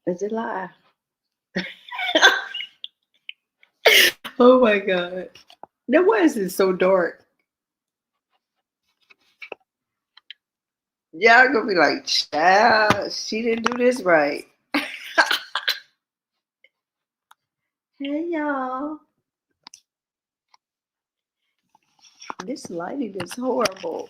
Is it live? Oh my god. Now why is it so dark? Y'all gonna be like, child, she didn't do this right. Hey y'all. This lighting is horrible.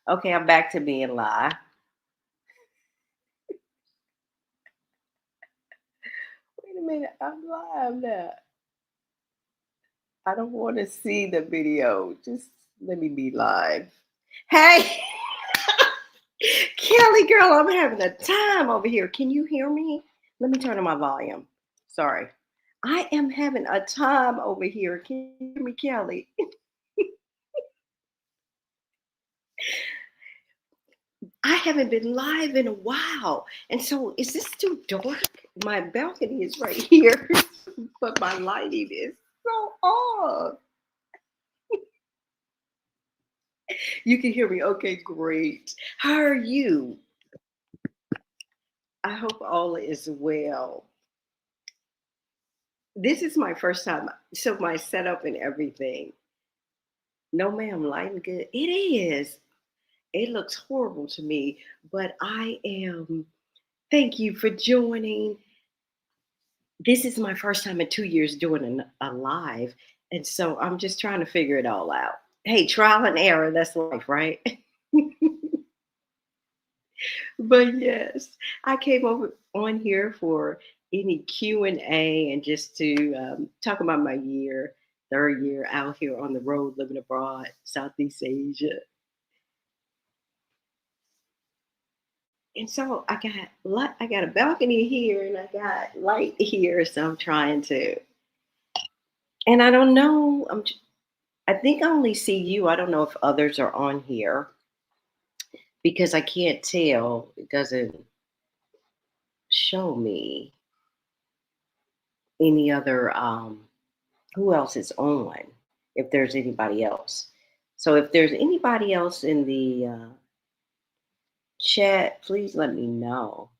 Okay, I'm back to being live. Wait a minute, I'm live now. I don't want to see the video. Just let me be live. Hey, Kelly girl, I'm having a time over here. Can you hear me? Let me turn on my volume. Sorry. I am having a time over here. Can you hear me, Kelly? I haven't been live in a while. And so, is this too dark? My balcony is right here, but my lighting is so off. You can hear me. Okay, great. How are you? I hope all is well. This is my first time. So, my setup and everything. No, ma'am, lighting good. It is. It looks horrible to me, but I am. Thank you for joining. This is my first time in 2 years doing a live. And so I'm just trying to figure it all out. Hey, trial and error, that's life, right? But yes, I came over on here for any Q&A and just to talk about my year, third year out here on the road, living abroad, Southeast Asia. And so I got a balcony here and I got light here, so I'm trying to. And I don't know. I think I only see you. I don't know if others are on here because I can't tell. It doesn't show me any other who else is on, if there's anybody else. So if there's anybody else in the chat, please let me know.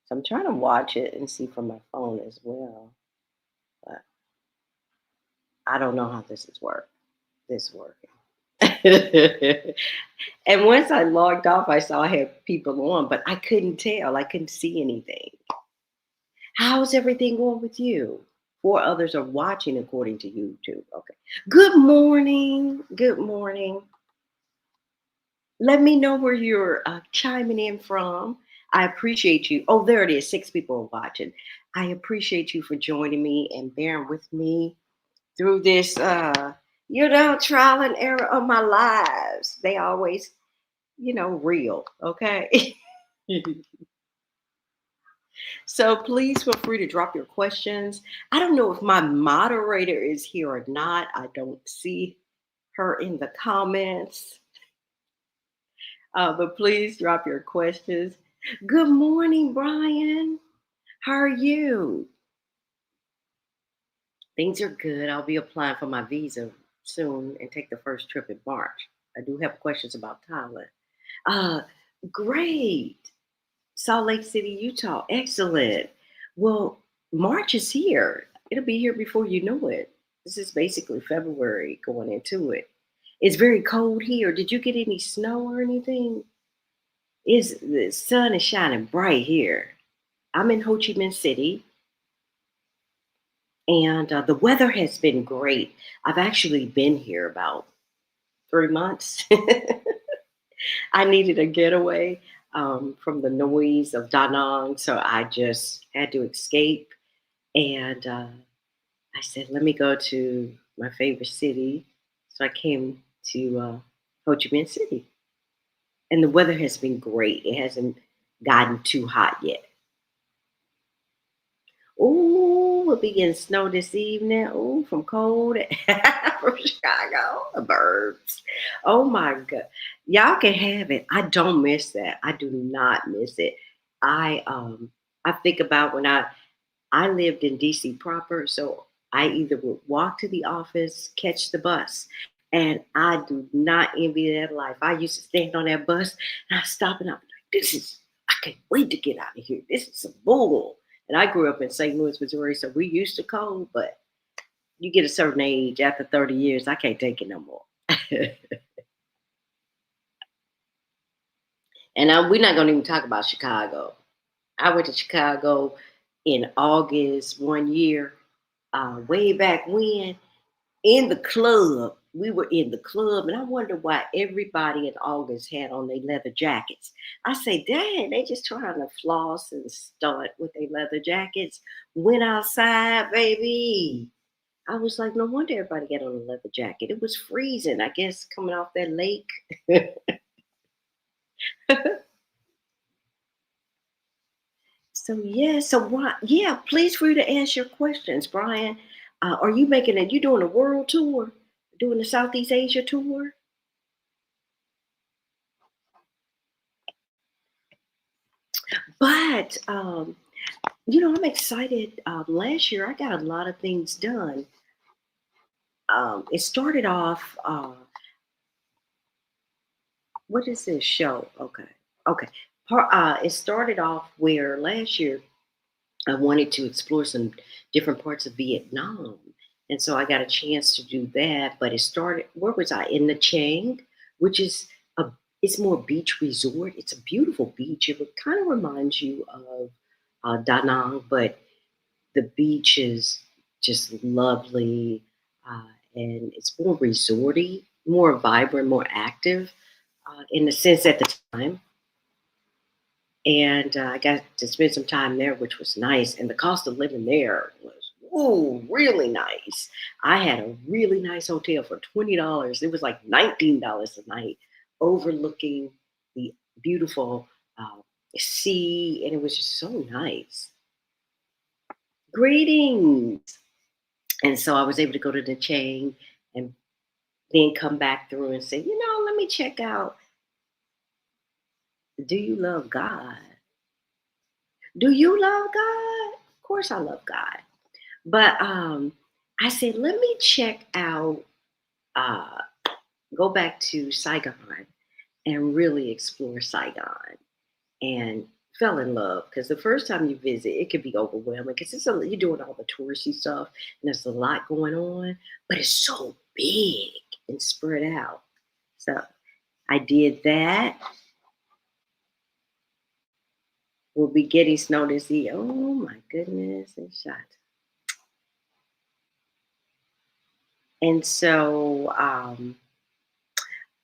So I'm trying to watch it and see from my phone as well. But I don't know how this is working. And once I logged off, I saw I had people on, but I couldn't tell. I couldn't see anything. How's everything going with you? Four others are watching according to YouTube. Okay. Good morning. Good morning. Let me know where you're chiming in from. I appreciate you. Oh, there it is. Six people are watching. I appreciate you for joining me and bearing with me through this, trial and error of my lives. They always, real. Okay. So please feel free to drop your questions. I don't know if my moderator is here or not. I don't see her in the comments. But please drop your questions. Good morning, Brian. How are you? Things are good. I'll be applying for my visa soon and take the first trip in March. I do have questions about Thailand. Uh, Great. Salt Lake City, Utah. Excellent. Well, March is here. It'll be here before you know it. This is basically February going into it. It's very cold here. Did you get any snow or anything? The sun is shining bright here. I'm in Ho Chi Minh City, and the weather has been great. I've actually been here about 3 months. I needed a getaway from the noise of Da Nang, so I just had to escape. And I said, let me go to my favorite city. So I came to Ho Chi Minh City. And the weather has been great. It hasn't gotten too hot yet. Oh, we'll be getting snow this evening. Ooh, from cold from Chicago, the birds. Oh my God. Y'all can have it. I don't miss that. I do not miss it. I think about when I lived in DC proper, so I either would walk to the office, catch the bus. And I do not envy that life. I used to stand on that bus and I stop and I'm like, I can't wait to get out of here. This is some bull. And I grew up in St. Louis, Missouri, so we used to cold, but you get a certain age after 30 years, I can't take it no more. And we're not going to even talk about Chicago. I went to Chicago in August one year, way back when, in the club. We were in the club, and I wonder why everybody in August had on their leather jackets. I say, dang, they just trying to floss and stunt with their leather jackets. Went outside, baby. I was like, no wonder everybody got on a leather jacket. It was freezing, I guess, coming off that lake. So yeah, so what? Yeah, please free to ask your questions, Brian. Are you making it? You doing a world tour? Doing the Southeast Asia tour? But I'm excited. Last year, I got a lot of things done. It started off. What is this show? Okay, okay. It started off where last year I wanted to explore some different parts of Vietnam. And so I got a chance to do that. But it started, where was I? In the Chang, which is it's more beach resort. It's a beautiful beach. It would kind of reminds you of Da Nang, but the beach is just lovely. And it's more resorty, more vibrant, more active in the sense at the time. And I got to spend some time there, which was nice. And the cost of living there was really nice. I had a really nice hotel for $20. It was like $19 a night, overlooking the beautiful sea, and it was just so nice. Greetings. And so I was able to go to the chain and then come back through and say, let me check out. Do you love God? Do you love God? Of course I love God. But I said, let me check out, uh, go back to Saigon and really explore Saigon and fell in love because the first time you visit, it could be overwhelming because you're doing all the touristy stuff and there's a lot going on, but it's so big and spread out. So I did that. We'll be getting snow this year. Oh my goodness, it's shot. And so,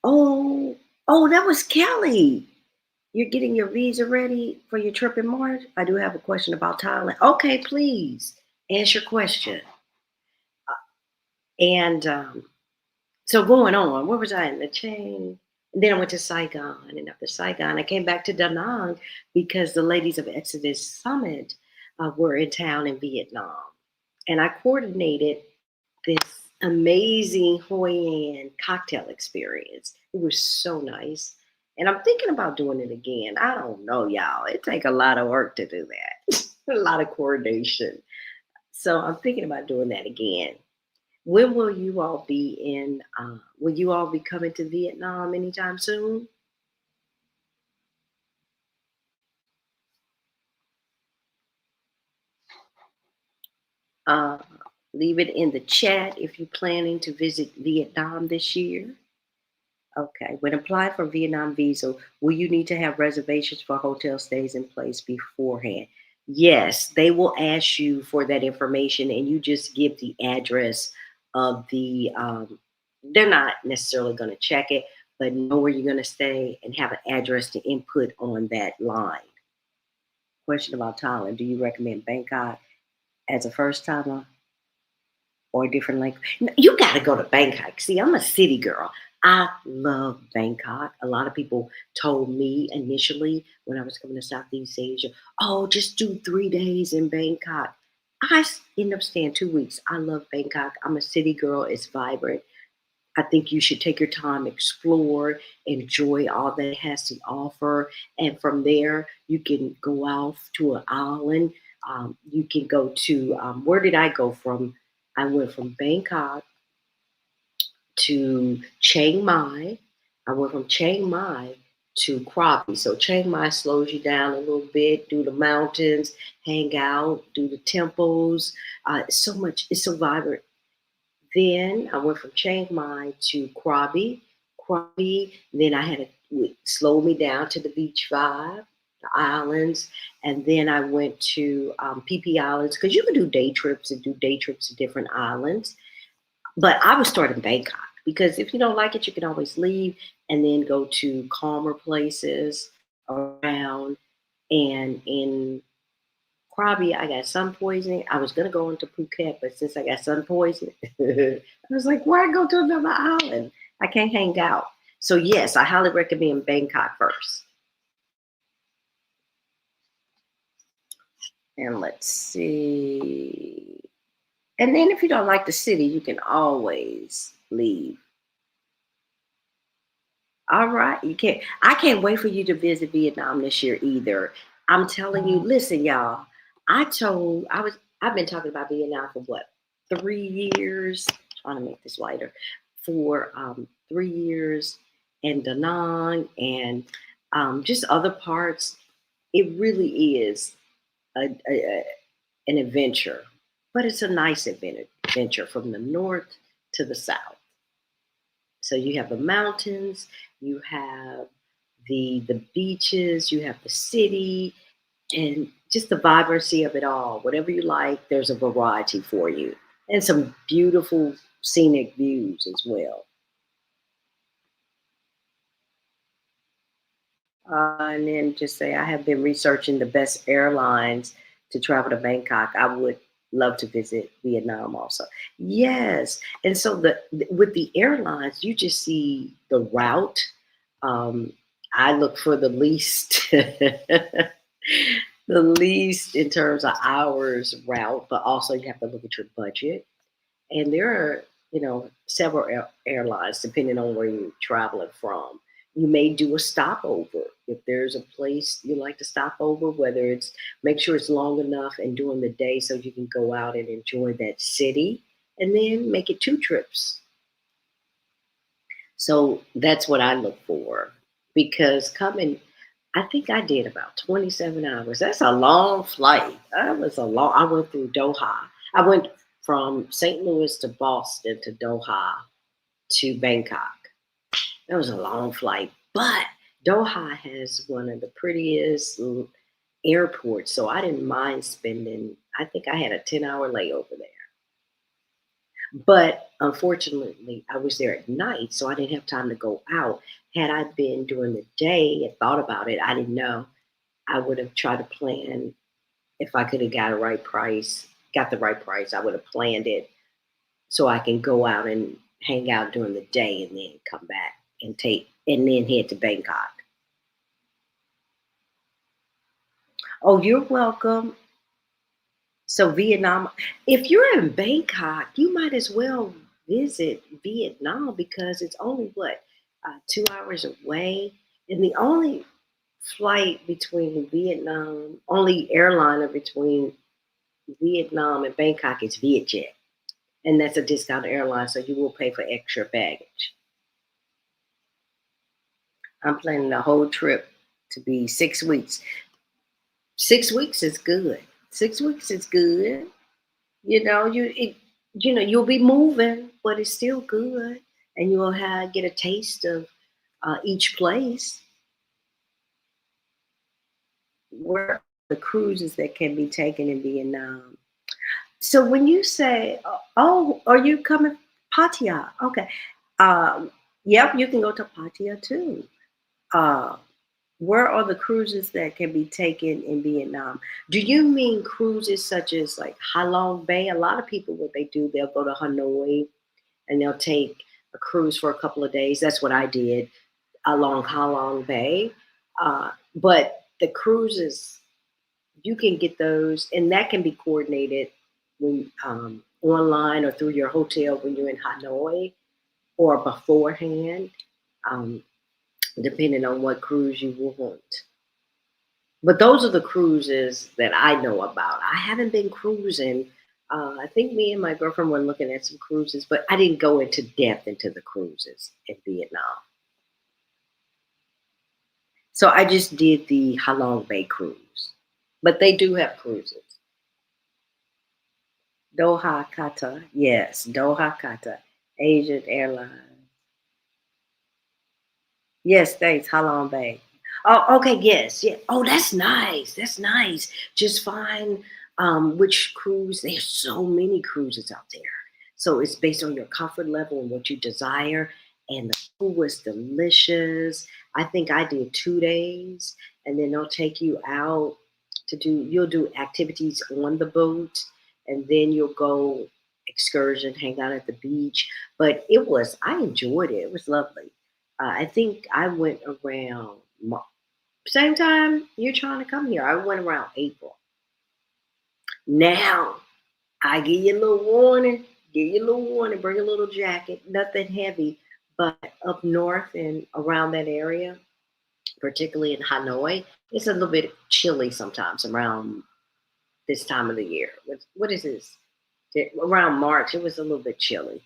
oh, oh, that was Kelly. You're getting your visa ready for your trip in March? I do have a question about Thailand. Okay, please ask your question. And so going on, where was I in the chain? And then I went to Saigon. And after Saigon, I came back to Da Nang because the Ladies of Exodus Summit were in town in Vietnam. And I coordinated this amazing Hoi An cocktail experience. It was so nice. And I'm thinking about doing it again. I don't know, y'all. It take a lot of work to do that. A lot of coordination. So I'm thinking about doing that again. When will you all be in? Will you all be coming to Vietnam anytime soon? Uh, Leave it in the chat if you're planning to visit Vietnam this year. Okay. When applying for Vietnam visa, will you need to have reservations for hotel stays in place beforehand? Yes, they will ask you for that information, and you just give the address of the. They're not necessarily going to check it, but know where you're going to stay and have an address to input on that line. Question about Thailand: do you recommend Bangkok as a first timer? Or a different language. You got to go to Bangkok. See, I'm a city girl. I love Bangkok. A lot of people told me initially when I was coming to Southeast Asia, oh, just do 3 days in Bangkok. end up staying 2 weeks. I love Bangkok. I'm a city girl. It's vibrant. I think you should take your time, explore, enjoy all that it has to offer. And from there, you can go off to an island. You can go to, where did I go from? I went from Bangkok to Chiang Mai. I went from Chiang Mai to Krabi. So Chiang Mai slows you down a little bit, do the mountains, hang out, do the temples. It's so much, it's so vibrant. Then I went from Chiang Mai to Krabi. Krabi, then I had to slow me down to the beach vibe, the islands, and then I went to PP Islands because you can do day trips and do day trips to different islands. But I would start in Bangkok because if you don't like it, you can always leave and then go to calmer places around. And in Krabi, I got sun poisoning. I was gonna go into Phuket, but since I got sun poisoning, I was like, why go to another island? I can't hang out. So yes, I highly recommend Bangkok first. And let's see. And then if you don't like the city, you can always leave. All right, you can't. I can't wait for you to visit Vietnam this year either. I'm telling you, listen, y'all. I've been talking about Vietnam for what 3 years. Trying to make this lighter for 3 years, and Da Nang and just other parts. It really is an adventure, but it's a nice adventure from the north to the south. So you have the mountains, you have the beaches, you have the city, and just the vibrancy of it all. Whatever you like, there's a variety for you, and some beautiful scenic views as well. And then just say I have been researching the best airlines to travel to Bangkok. I would love to visit Vietnam also. Yes, and so with the airlines, you just see the route. Um, I look for the least, the least in terms of hours route, but also you have to look at your budget. And there are, several airlines depending on where you're traveling from. You may do a stopover if there's a place you like to stop over, whether it's make sure it's long enough and during the day so you can go out and enjoy that city and then make it 2 trips. So that's what I look for because coming, I think I did about 27 hours. That's a long flight. I went through Doha. I went from St. Louis to Boston to Doha to Bangkok. That was a long flight, but Doha has one of the prettiest airports, so I didn't mind spending. I think I had a 10-hour layover there. But unfortunately, I was there at night, so I didn't have time to go out. Had I been during the day and thought about it, I didn't know. I would have tried to plan if I could have got the right price, I would have planned it so I can go out and hang out during the day and then come back and then head to Bangkok. Oh, you're welcome. So Vietnam, if you're in Bangkok, you might as well visit Vietnam because it's only what 2 hours away, and the only airliner between Vietnam and Bangkok is Vietjet, and that's a discount airline, so you will pay for extra baggage. I'm planning the whole trip to be 6 weeks. 6 weeks is good. 6 weeks is good. You know, you'll be moving, but it's still good, and you'll get a taste of each place. Where the cruises that can be taken in Vietnam. So when you say, "Oh, are you coming Pattaya?" Okay, um, yep, you can go to Pattaya too. Uh, where are the cruises that can be taken in Vietnam? Do you mean cruises such as like Ha Long Bay? A lot of people, what they do, they'll go to Hanoi and they'll take a cruise for a couple of days. That's what I did along Ha Long Bay. But the cruises, you can get those, and that can be coordinated. when online or through your hotel when you're in Hanoi or beforehand, um, depending on what cruise you want. But those are the cruises that I know about. I haven't been cruising. I think me and my girlfriend were looking at some cruises, but I didn't go into depth into the cruises in Vietnam. So I just did the Halong Bay cruise. But they do have cruises. Doha Qatar, yes, Doha Qatar, Asian Airlines. Yes, thanks, Halong Bay. Oh, okay, yes, yeah. Oh, that's nice. That's nice. Just find which cruise. There's so many cruises out there. So it's based on your comfort level and what you desire. And the food was delicious. I think I did 2 days, and then they'll take you out to do. You'll do activities on the boat, and then you'll go excursion, hang out at the beach. But it was. I enjoyed it. It was lovely. I think I went around same time you're trying to come here. I went around April. Now I give you a little warning. Give you a little warning. Bring a little jacket. Nothing heavy, but up north and around that area, particularly in Hanoi, it's a little bit chilly sometimes around this time of the year. What is this? Around March, it was a little bit chilly.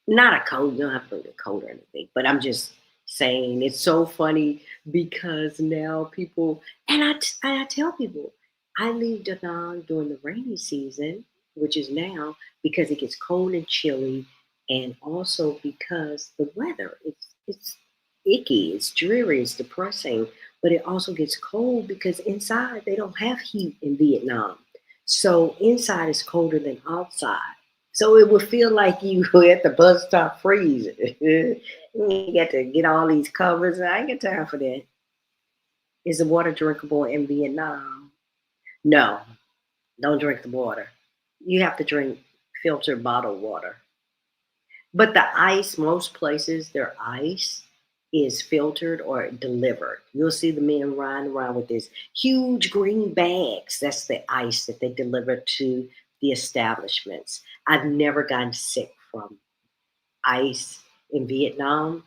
Not a coat. You don't have to bring a coat or anything. But I'm just saying it's so funny because now people and I tell people I leave Da Nang during the rainy season, which is now because it gets cold and chilly, and also because the weather it's icky, it's dreary, it's depressing, but it also gets cold because inside they don't have heat in Vietnam. So inside is colder than outside. So it would feel like you were at the bus stop freezing. You got to get all these covers. I ain't got time for that. Is the water drinkable in Vietnam? No, don't drink the water. You have to drink filtered bottled water. But the ice, most places, their ice is filtered or delivered. You'll see the men riding around with these huge green bags. That's the ice that they deliver to the establishments. I've never gotten sick from ice in Vietnam,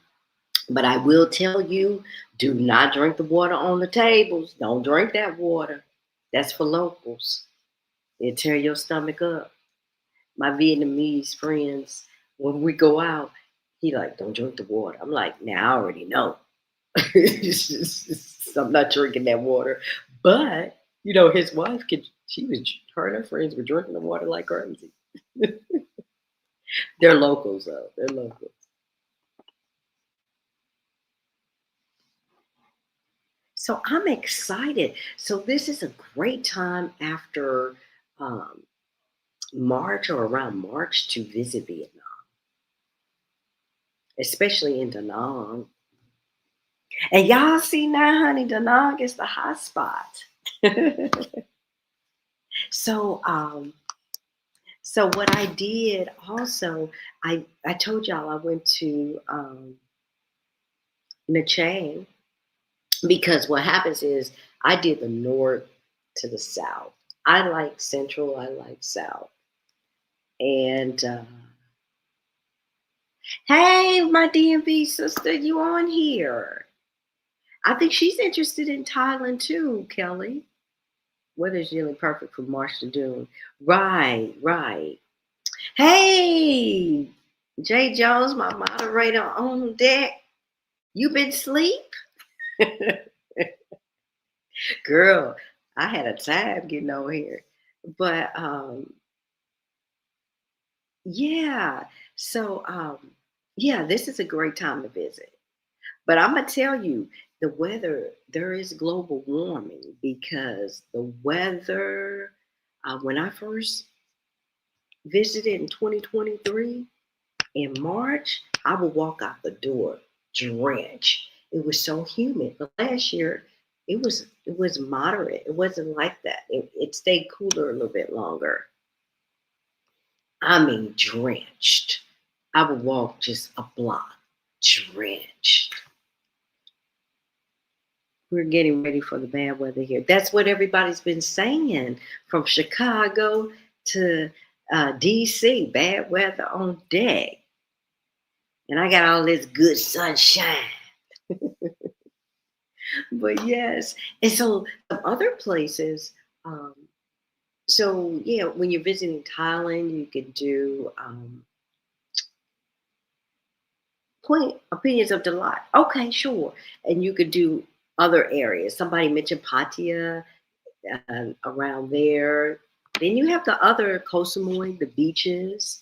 but I will tell you do not drink the water on the tables. Don't drink that water. That's for locals. It'll tear your stomach up. My Vietnamese friends, when we go out, he like, don't drink the water. I'm like, now I already know. I'm not drinking that water. But, his wife her and her friends were drinking the water like crazy. They're locals though. They're locals. So I'm excited. So this is a great time after um, March or around March to visit Vietnam, especially in Da Nang. And y'all see now, honey, Da Nang is the hot spot. so so what I did also, I told y'all I went to Nha Trang because what happens is I did the north to the south. I like central, I like south. And hey, my DMV sister, you on here? I think she's interested in Thailand too, Kelly. Weather's nearly perfect from March to June. Right, right. Hey, Jay Jones, my moderator on deck. You been sleep? Girl, I had a time getting over here. But yeah, so yeah, this is a great time to visit. But I'm gonna tell you, the weather, there is global warming because the weather, when I first visited in 2023, in March, I would walk out the door drenched. It was so humid. But last year, it was moderate. It wasn't like that. It stayed cooler a little bit longer. I mean, drenched. I would walk just a block, drenched. We're getting ready for the bad weather here. That's what everybody's been saying from Chicago to DC. Bad weather on deck. And I got all this good sunshine. But yes. And so some other places, um, so yeah, when you're visiting Thailand, you can do point opinions of delight. Okay, sure. And you could do other areas. Somebody mentioned Pattaya around there. Then you have the other Koh Samui, the beaches.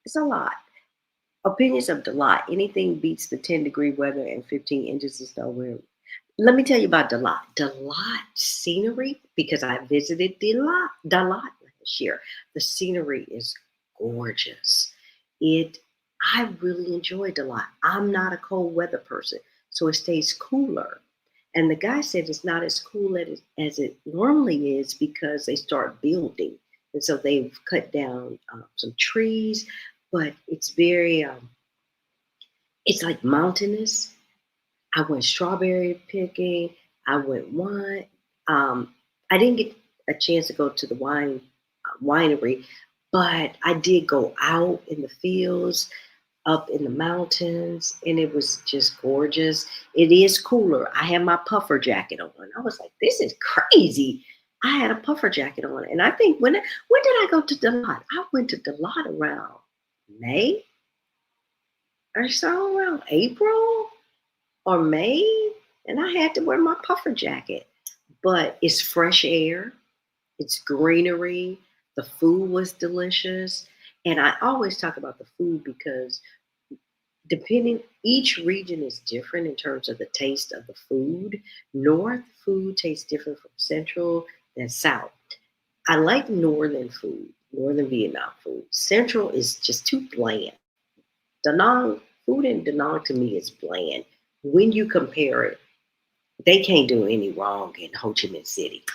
It's a lot. Opinions of delight. Anything beats the 10-degree weather and 15 inches of snow. Let me tell you about Dalat. Dalat scenery, because I visited Dalat last year. The scenery is gorgeous. It I really enjoy Dalat. I'm not a cold weather person, so it stays cooler. And the guy said it's not as cool as it normally is because they start building. And so they've cut down some trees, but it's very, it's like mountainous. I went strawberry picking. I went wine. I didn't get a chance to go to the winery, but I did go out in the fields, up in the mountains, and it was just gorgeous. It is cooler. I had my puffer jacket on. I was like, "This is crazy." I had a puffer jacket on, and I think when did I go to Dalat? I went to Dalat around May or so, around April or May, and I had to wear my puffer jacket. But it's fresh air, it's greenery, the food was delicious. And I always talk about the food because depending, each region is different in terms of the taste of the food. North food tastes different from central than south. I like northern food, northern Vietnam food. Central is just too bland. Da Nang, food in Da Nang to me is bland. When you compare it, they can't do any wrong in Ho Chi Minh City.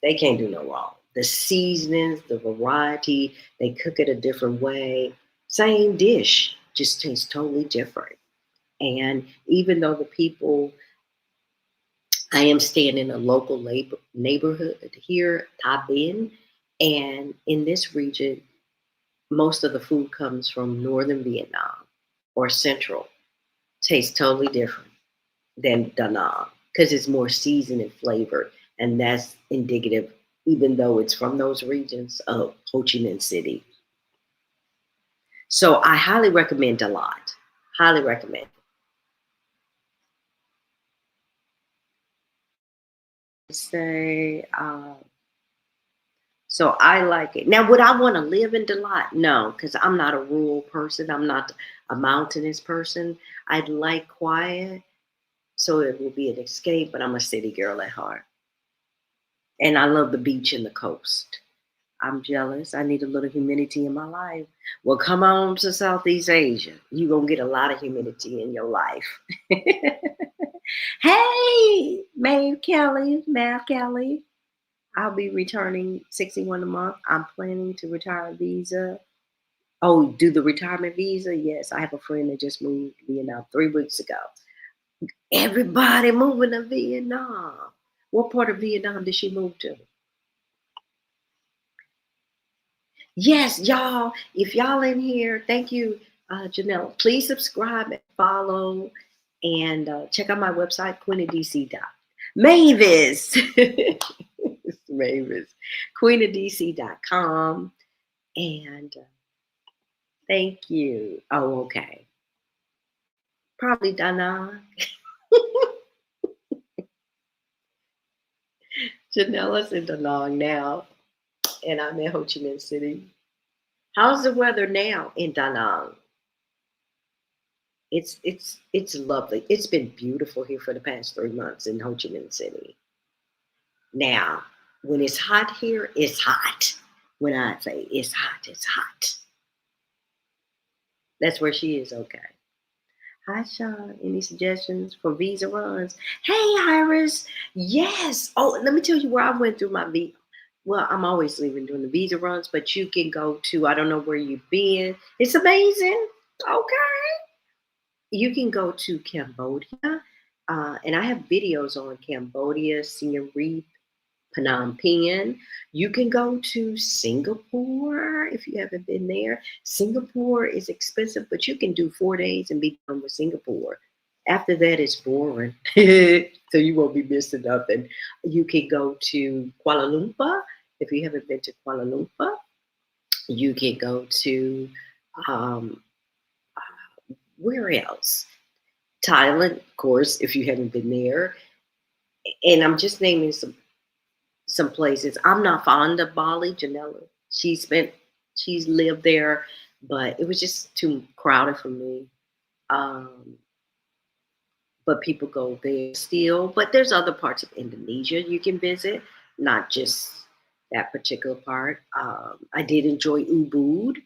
They can't do no wrong. The seasonings, the variety, they cook it a different way. Same dish, just tastes totally different. And even though the people, I am staying in a local neighborhood here, Ta Binh, and in this region, most of the food comes from northern Vietnam or central. Tastes totally different than Da Nang because it's more seasoned and flavored, and that's indicative, even though it's from those regions of Ho Chi Minh City. So I highly recommend a lot. Highly recommend. Say, so I like it. Now, would I want to live in Dalat? No, because I'm not a rural person. I'm not a mountainous person. I'd like quiet, so it will be an escape. But I'm a city girl at heart, and I love the beach and the coast. I'm jealous. I need a little humidity in my life. Well, come on to Southeast Asia. You're going to get a lot of humidity in your life. Hey, Mav Kelly. I'll be returning 61 a month. I'm planning to retire visa. Oh, do the retirement visa? Yes, I have a friend that just moved to Vietnam 3 weeks ago. Everybody moving to Vietnam. What part of Vietnam did she move to? Yes, y'all. If y'all in here, thank you, Janelle. Please subscribe and follow, and check out my website, QueenofDC. Mavis. Mavis. QueenofDC.com. And thank you. Oh, okay. Probably Dana. Janela's in Da Nang now, and I'm in Ho Chi Minh City. How's the weather now in Da Nang? It's lovely. It's been beautiful here for the past 3 months in Ho Chi Minh City. Now, when it's hot here, it's hot. When I say it's hot, it's hot. That's where she is. Okay. Hi, Sean. Any suggestions for visa runs? Hey, Iris. Yes. Oh, let me tell you where I went through my visa. Well, I'm always leaving doing the visa runs, but you can go to, I don't know where you've been. It's amazing. Okay. You can go to Cambodia And I have videos on Cambodia, Siem Reap, Phnom Penh. You can go to Singapore if you haven't been there. Singapore is expensive, but you can do 4 days and be done with Singapore. After that, it's boring. So you won't be missing nothing. You can go to Kuala Lumpur if you haven't been to Kuala Lumpur. You can go to um, where else? Thailand, of course, if you haven't been there. And I'm just naming some places. I'm not fond of Bali, Janella. She's lived there, but it was just too crowded for me. Um, but people go there still. But there's other parts of Indonesia you can visit, not just that particular part. I did enjoy Ubud.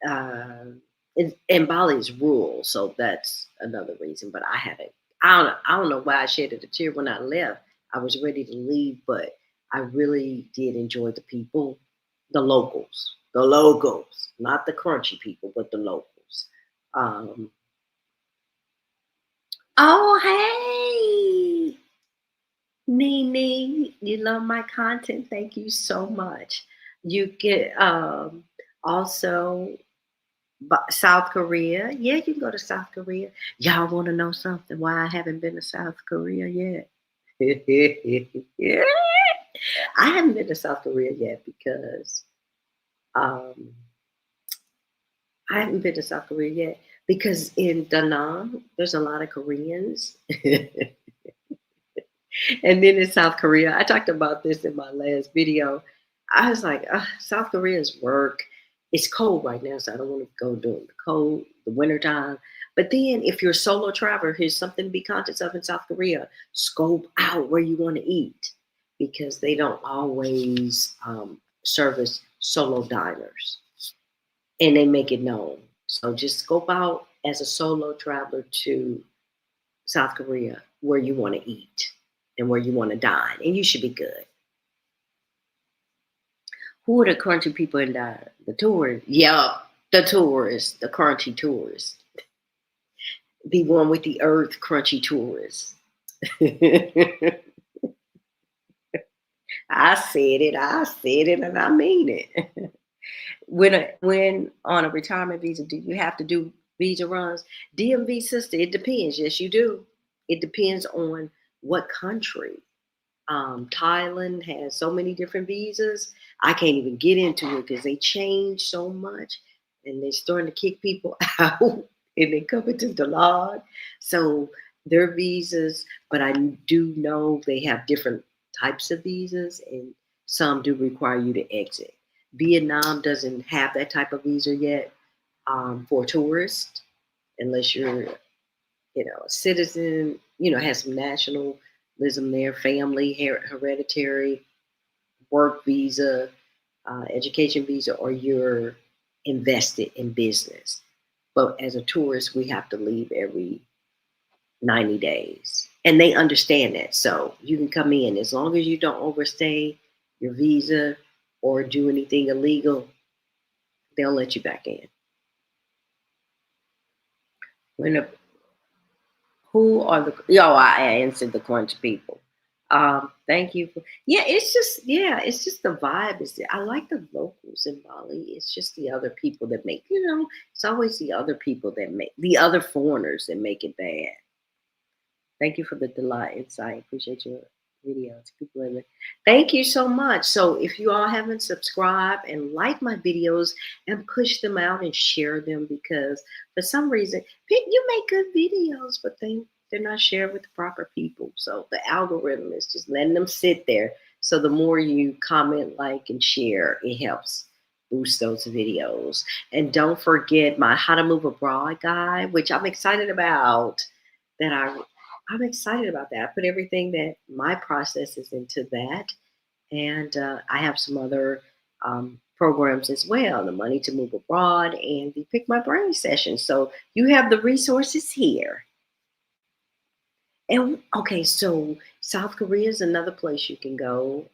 And Bali is rural, so that's another reason. But I haven't. I don't know why I shed a tear when I left. I was ready to leave, but I really did enjoy the people, the locals, not the crunchy people, but the locals. Um, oh, hey, Nene, you love my content. Thank you so much. You get also South Korea. Yeah, you can go to South Korea. Y'all want to know something? Why I haven't been to South Korea yet? Yeah. I haven't been to South Korea yet because um, I haven't been to South Korea yet because in Da Nang there's a lot of Koreans, and then in South Korea, I talked about this in my last video. I was like, South Korea's work. It's cold right now, so I don't want to go during the cold, the winter time. But then, if you're a solo traveler, here's something to be conscious of in South Korea: scope out where you want to eat because they don't always service solo diners, and they make it known. So just scope out as a solo traveler to South Korea where you want to eat and where you want to dine, and you should be good. Who are the crunchy people in the tourists? Yeah, the tourists, the crunchy tourists, the one with the earth crunchy tourists. I said it, and I mean it. When on a retirement visa, do you have to do visa runs? DMV sister, it depends. Yes, you do. It depends on what country. Thailand has so many different visas. I can't even get into it because they change so much, and they're starting to kick people out, and they come into the law. So their visas, but I do know they have different types of visas, and some do require you to exit. Vietnam doesn't have that type of visa yet for tourists, unless you're a citizen, has some nationalism there, family, hereditary, work visa, education visa, or you're invested in business. But as a tourist, we have to leave every 90 days. And they understand that. So you can come in as long as you don't overstay your visa or do anything illegal, they'll let you back in. When a Who are I answered the crunch people. Thank you for, it's just the vibe I like the locals in Bali. It's just the other people that make, it's always the other people that make the other foreigners that make it bad. Thank you for the delight insight. Appreciate your videos. Keep living. Thank you so much. So if you all haven't subscribed and like my videos and push them out and share them, because for some reason you make good videos, but they're not shared with the proper people. So the algorithm is just letting them sit there. So the more you comment, like, and share, it helps boost those videos. And don't forget my How to Move Abroad guide, which I'm excited about. That I'm excited about that. I put everything that my process is into that. And I have some other programs as well, the Money to Move Abroad and the Pick My Brain session. So you have the resources here. And okay, so South Korea is another place you can go.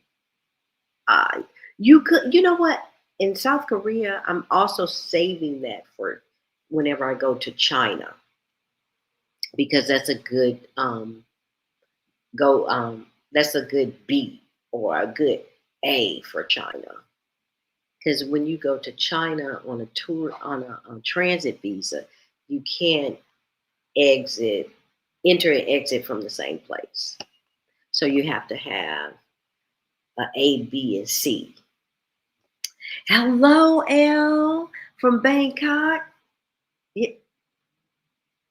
You know what? In South Korea, I'm also saving that for whenever I go to China because that's a good Go. That's a good B or a good A for China. Because when you go to China on a tour on a transit visa, you can't exit, enter and exit from the same place. So you have to have A, B, and C. Hello, L from Bangkok. Y-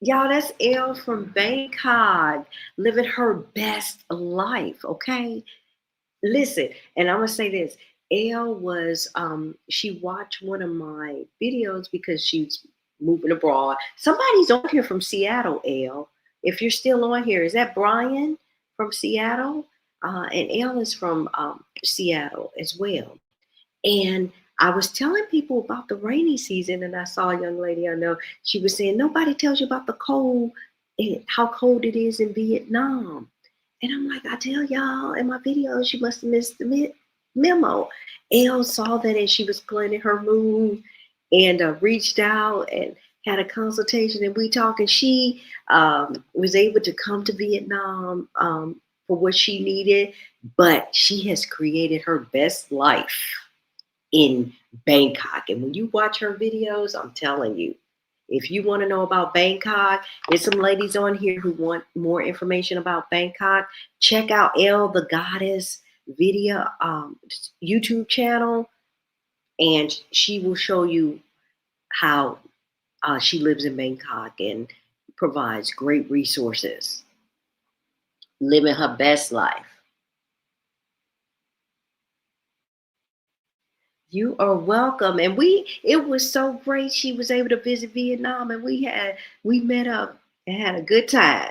Y'all, that's Elle from Bangkok, living her best life. Okay, listen, and I'm gonna say this. Elle was she watched one of my videos because she's moving abroad. Somebody's on here from Seattle, Elle. If you're still on here, is that Brian from Seattle? And Elle is from Seattle as well. And I was telling people about the rainy season, and I saw a young lady I know. She was saying nobody tells you about the cold, and how cold it is in Vietnam. And I'm like, I tell y'all in my videos, you must have missed the memo. Elle saw that and she was planning her move and reached out and had a consultation and we talked. And she was able to come to Vietnam for what she needed, but she has created her best life in Bangkok. And when you watch her videos, I'm telling you, if you want to know about Bangkok, there's some ladies on here who want more information about Bangkok. Check out Elle the Goddess video YouTube channel, and she will show you how she lives in Bangkok and provides great resources, living her best life. You are welcome. And it was so great. She was able to visit Vietnam and we met up and had a good time.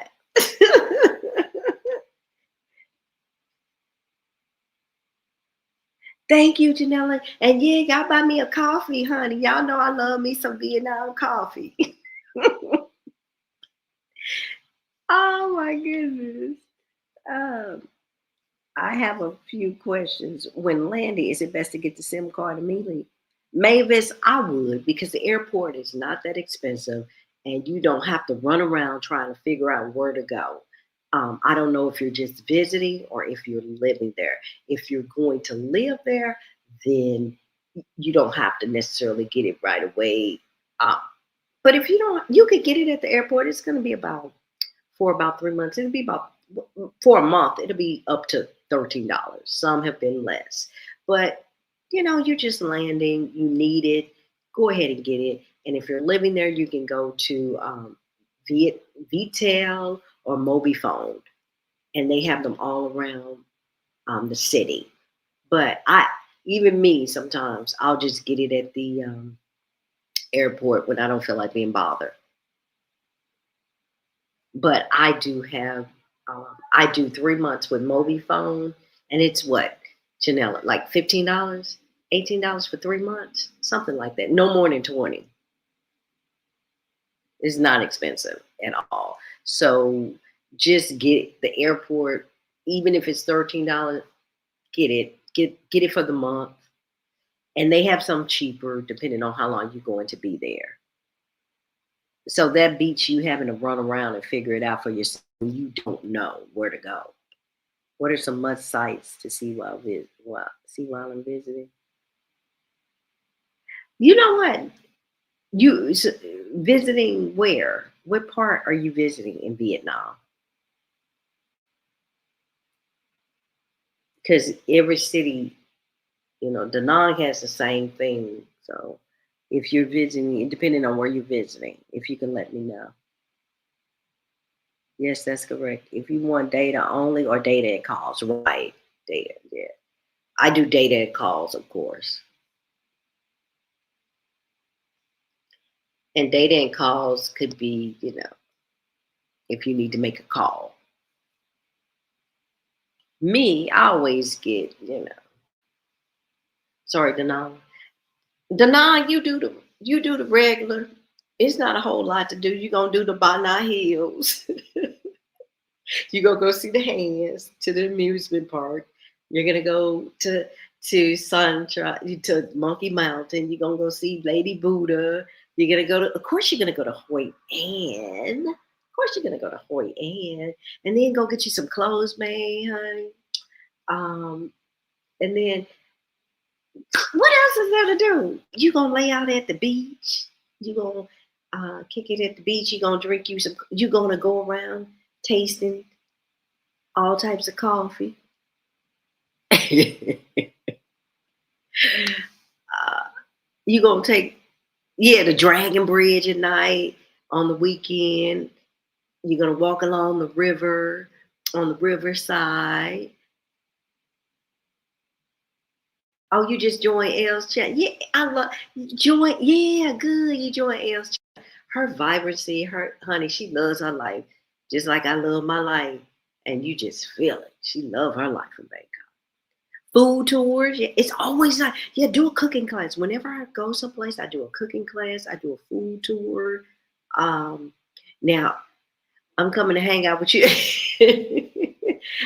Thank you, Janella. And yeah, y'all buy me a coffee, honey. Y'all know I love me some Vietnam coffee. Oh my goodness. Um, I have a few questions. When landing, is it best to get the SIM card immediately? Mavis, I would because the airport is not that expensive and you don't have to run around trying to figure out where to go. I don't know if you're just visiting or if you're living there. If you're going to live there, then you don't have to necessarily get it right away. Um, but if you don't, you could get it at the airport. It's going to be about for about 3 months. It'll be about for a month. It'll be up to $13. Some have been less, but you're just landing. You need it. Go ahead and get it. And if you're living there, you can go to Vitel or Mobifone, and they have them all around the city. But even me, sometimes I'll just get it at the airport when I don't feel like being bothered. But I do 3 months with Mobifone, and it's what, Janella, like $15, $18 for 3 months, something like that. No more than 20. It's not expensive at all. So just get the airport, even if it's $13, get it. Get it for the month. And they have some cheaper depending on how long you're going to be there. So that beats you having to run around and figure it out for yourself when you don't know where to go. What are some must sites to see while I'm visiting? You know what? Visiting where? What part are you visiting in Vietnam? Because every city, Da Nang has the same thing. So if you're visiting, depending on where you're visiting, if you can let me know. Yes, that's correct. If you want data only or data and calls, right? Data, yeah. I do data and calls, of course. And data and calls could be, if you need to make a call. Me, I always get, sorry, Danang. Danang, you do the regular. It's not a whole lot to do. You're gonna do the Bana Hills. You're gonna go see the hands to the amusement park. You're gonna go to to Monkey Mountain. You're gonna go see Lady Buddha. You're gonna go to, of course, you're gonna go to Hoi An. Of course, you're gonna go to Hoi An, and then go get you some clothes made, honey. Um, and then what else is there to do? You gonna lay out at the beach? You gonna kick it at the beach? You gonna drink you some? You gonna go around tasting all types of coffee? You gonna take the Dragon Bridge at night on the weekend. You're gonna walk along the river on the riverside. Oh, you just joined L's chat. Yeah, I love join. Yeah, good. You joined L's chat. Her vibrancy, her honey, she loves her life just like I love my life, and you just feel it. She love her life in Bangkok. Food tours, yeah, it's always like do a cooking class. Whenever I go someplace, I do a cooking class. I do a food tour. Um, Now I'm coming to hang out with you.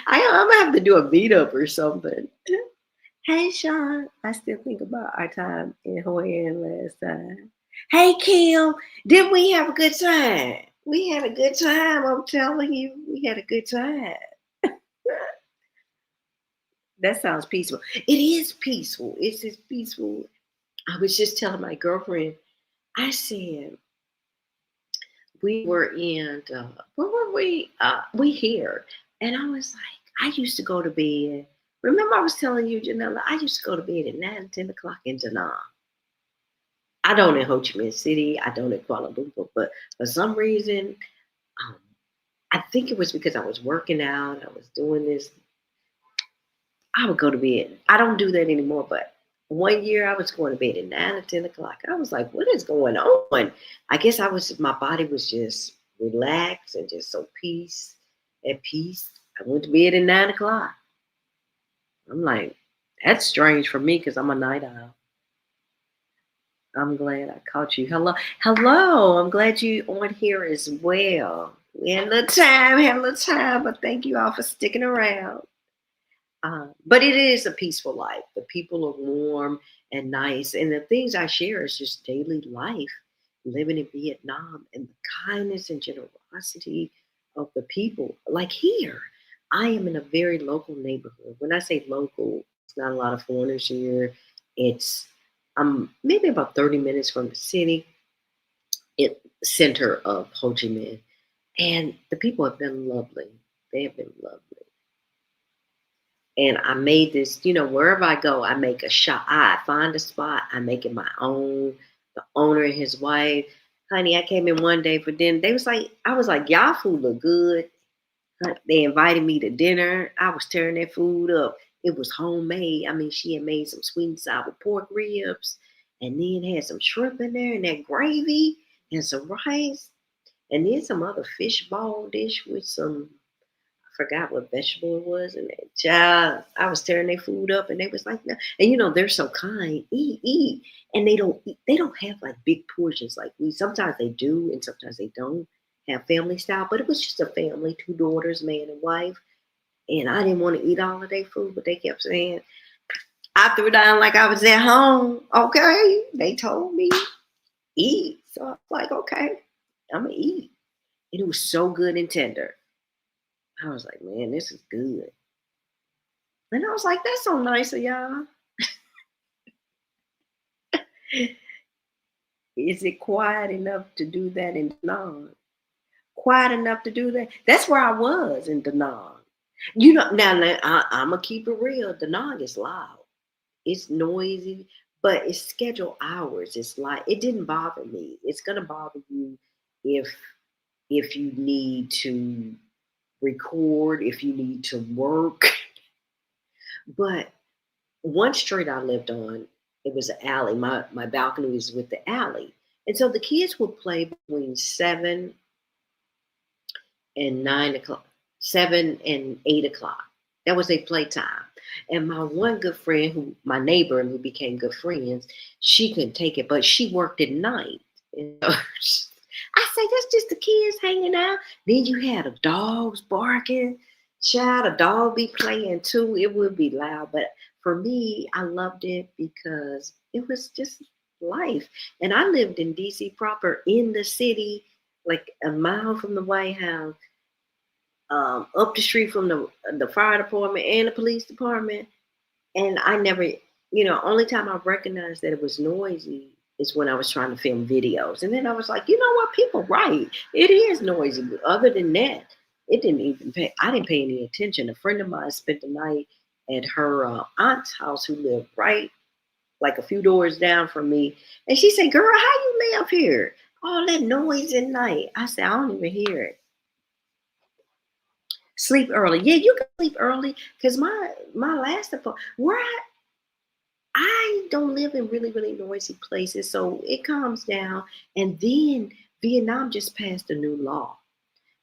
I'm gonna have to do a meetup or something. Hey, Sean. I still think about our time in Hawaii last time. Hey, Kim. Didn't we have a good time? We had a good time. I'm telling you, we had a good time. That sounds peaceful. It is peaceful. It's just peaceful. I was just telling my girlfriend, I said, we were in, where were we? We here. And I was like, I used to go to bed. Remember, I was telling you, Janella, I used to go to bed at 9, 10 o'clock in Da Nang. I don't in Ho Chi Minh City. I don't in Kuala Lumpur. But for some reason, um, I think it was because I was working out. I was doing this. I would go to bed. I don't do that anymore. But one year I was going to bed at 9 or 10 o'clock. I was like, what is going on? I guess my body was just relaxed and just so at peace. I went to bed at 9 o'clock. I'm like, that's strange for me because I'm a night owl. I'm glad I caught you. Hello. Hello. I'm glad you on here as well. We had a little time, but thank you all for sticking around. But it is a peaceful life. The people are warm and nice. And the things I share is just daily life, living in Vietnam and the kindness and generosity of the people. Like here, I am in a very local neighborhood. When I say local, it's not a lot of foreigners here. It's maybe about 30 minutes from the city, center of Ho Chi Minh. And the people have been lovely. They have been lovely. And I made this, wherever I go, I make a shot. I find a spot, I make it my own. The owner and his wife, honey, I came in one day for dinner. I was like, y'all food look good. They invited me to dinner. I was tearing that food up. It was homemade. I mean, she had made some sweet and sour pork ribs and then had some shrimp in there and that gravy and some rice and then some other fish ball dish with some forgot what vegetable it was, and that child, I was tearing their food up, and they was like, no. And they're so kind, eat, eat, and they don't eat, they don't have like big portions like we. Sometimes they do, and sometimes they don't have family style. But it was just a family, two daughters, man and wife, and I didn't want to eat all of their food, but they kept saying I threw down like I was at home. Okay, they told me eat, so I was like, okay, I'm gonna eat, and it was so good and tender. I was like, man, this is good. And I was like, that's so nice of y'all. Is it quiet enough to do that in Danang? Quiet enough to do that? That's where I was in Danang. Now I'm going to keep it real. Danang is loud. It's noisy, but it's scheduled hours. It's like, it didn't bother me. It's going to bother you if you need to record, if you need to work. But one street I lived on, it was an alley. My balcony was with the alley. And so the kids would play between 7 and 9 o'clock, 7 and 8 o'clock. That was their playtime. And my one good friend, my neighbor, and we became good friends, she couldn't take it, but she worked at night. And so I say, that's just the kids hanging out. Then you had the dogs barking. Child, a dog be playing too. It would be loud. But for me, I loved it because it was just life. And I lived in DC proper in the city like a mile from the White House, up the street from the fire department and the police department. And I never, only time I recognized that it was noisy is when I was trying to film videos. And then I was like, you know what, people right. It is noisy. But other than that, I didn't pay any attention. A friend of mine spent the night at her aunt's house who lived right like a few doors down from me. And she said, girl, how you live here? All that noise at night. I said, I don't even hear it. Sleep early. Yeah, you can sleep early because my last appointment, where I don't live in really, really noisy places, so it calms down. And then Vietnam just passed a new law.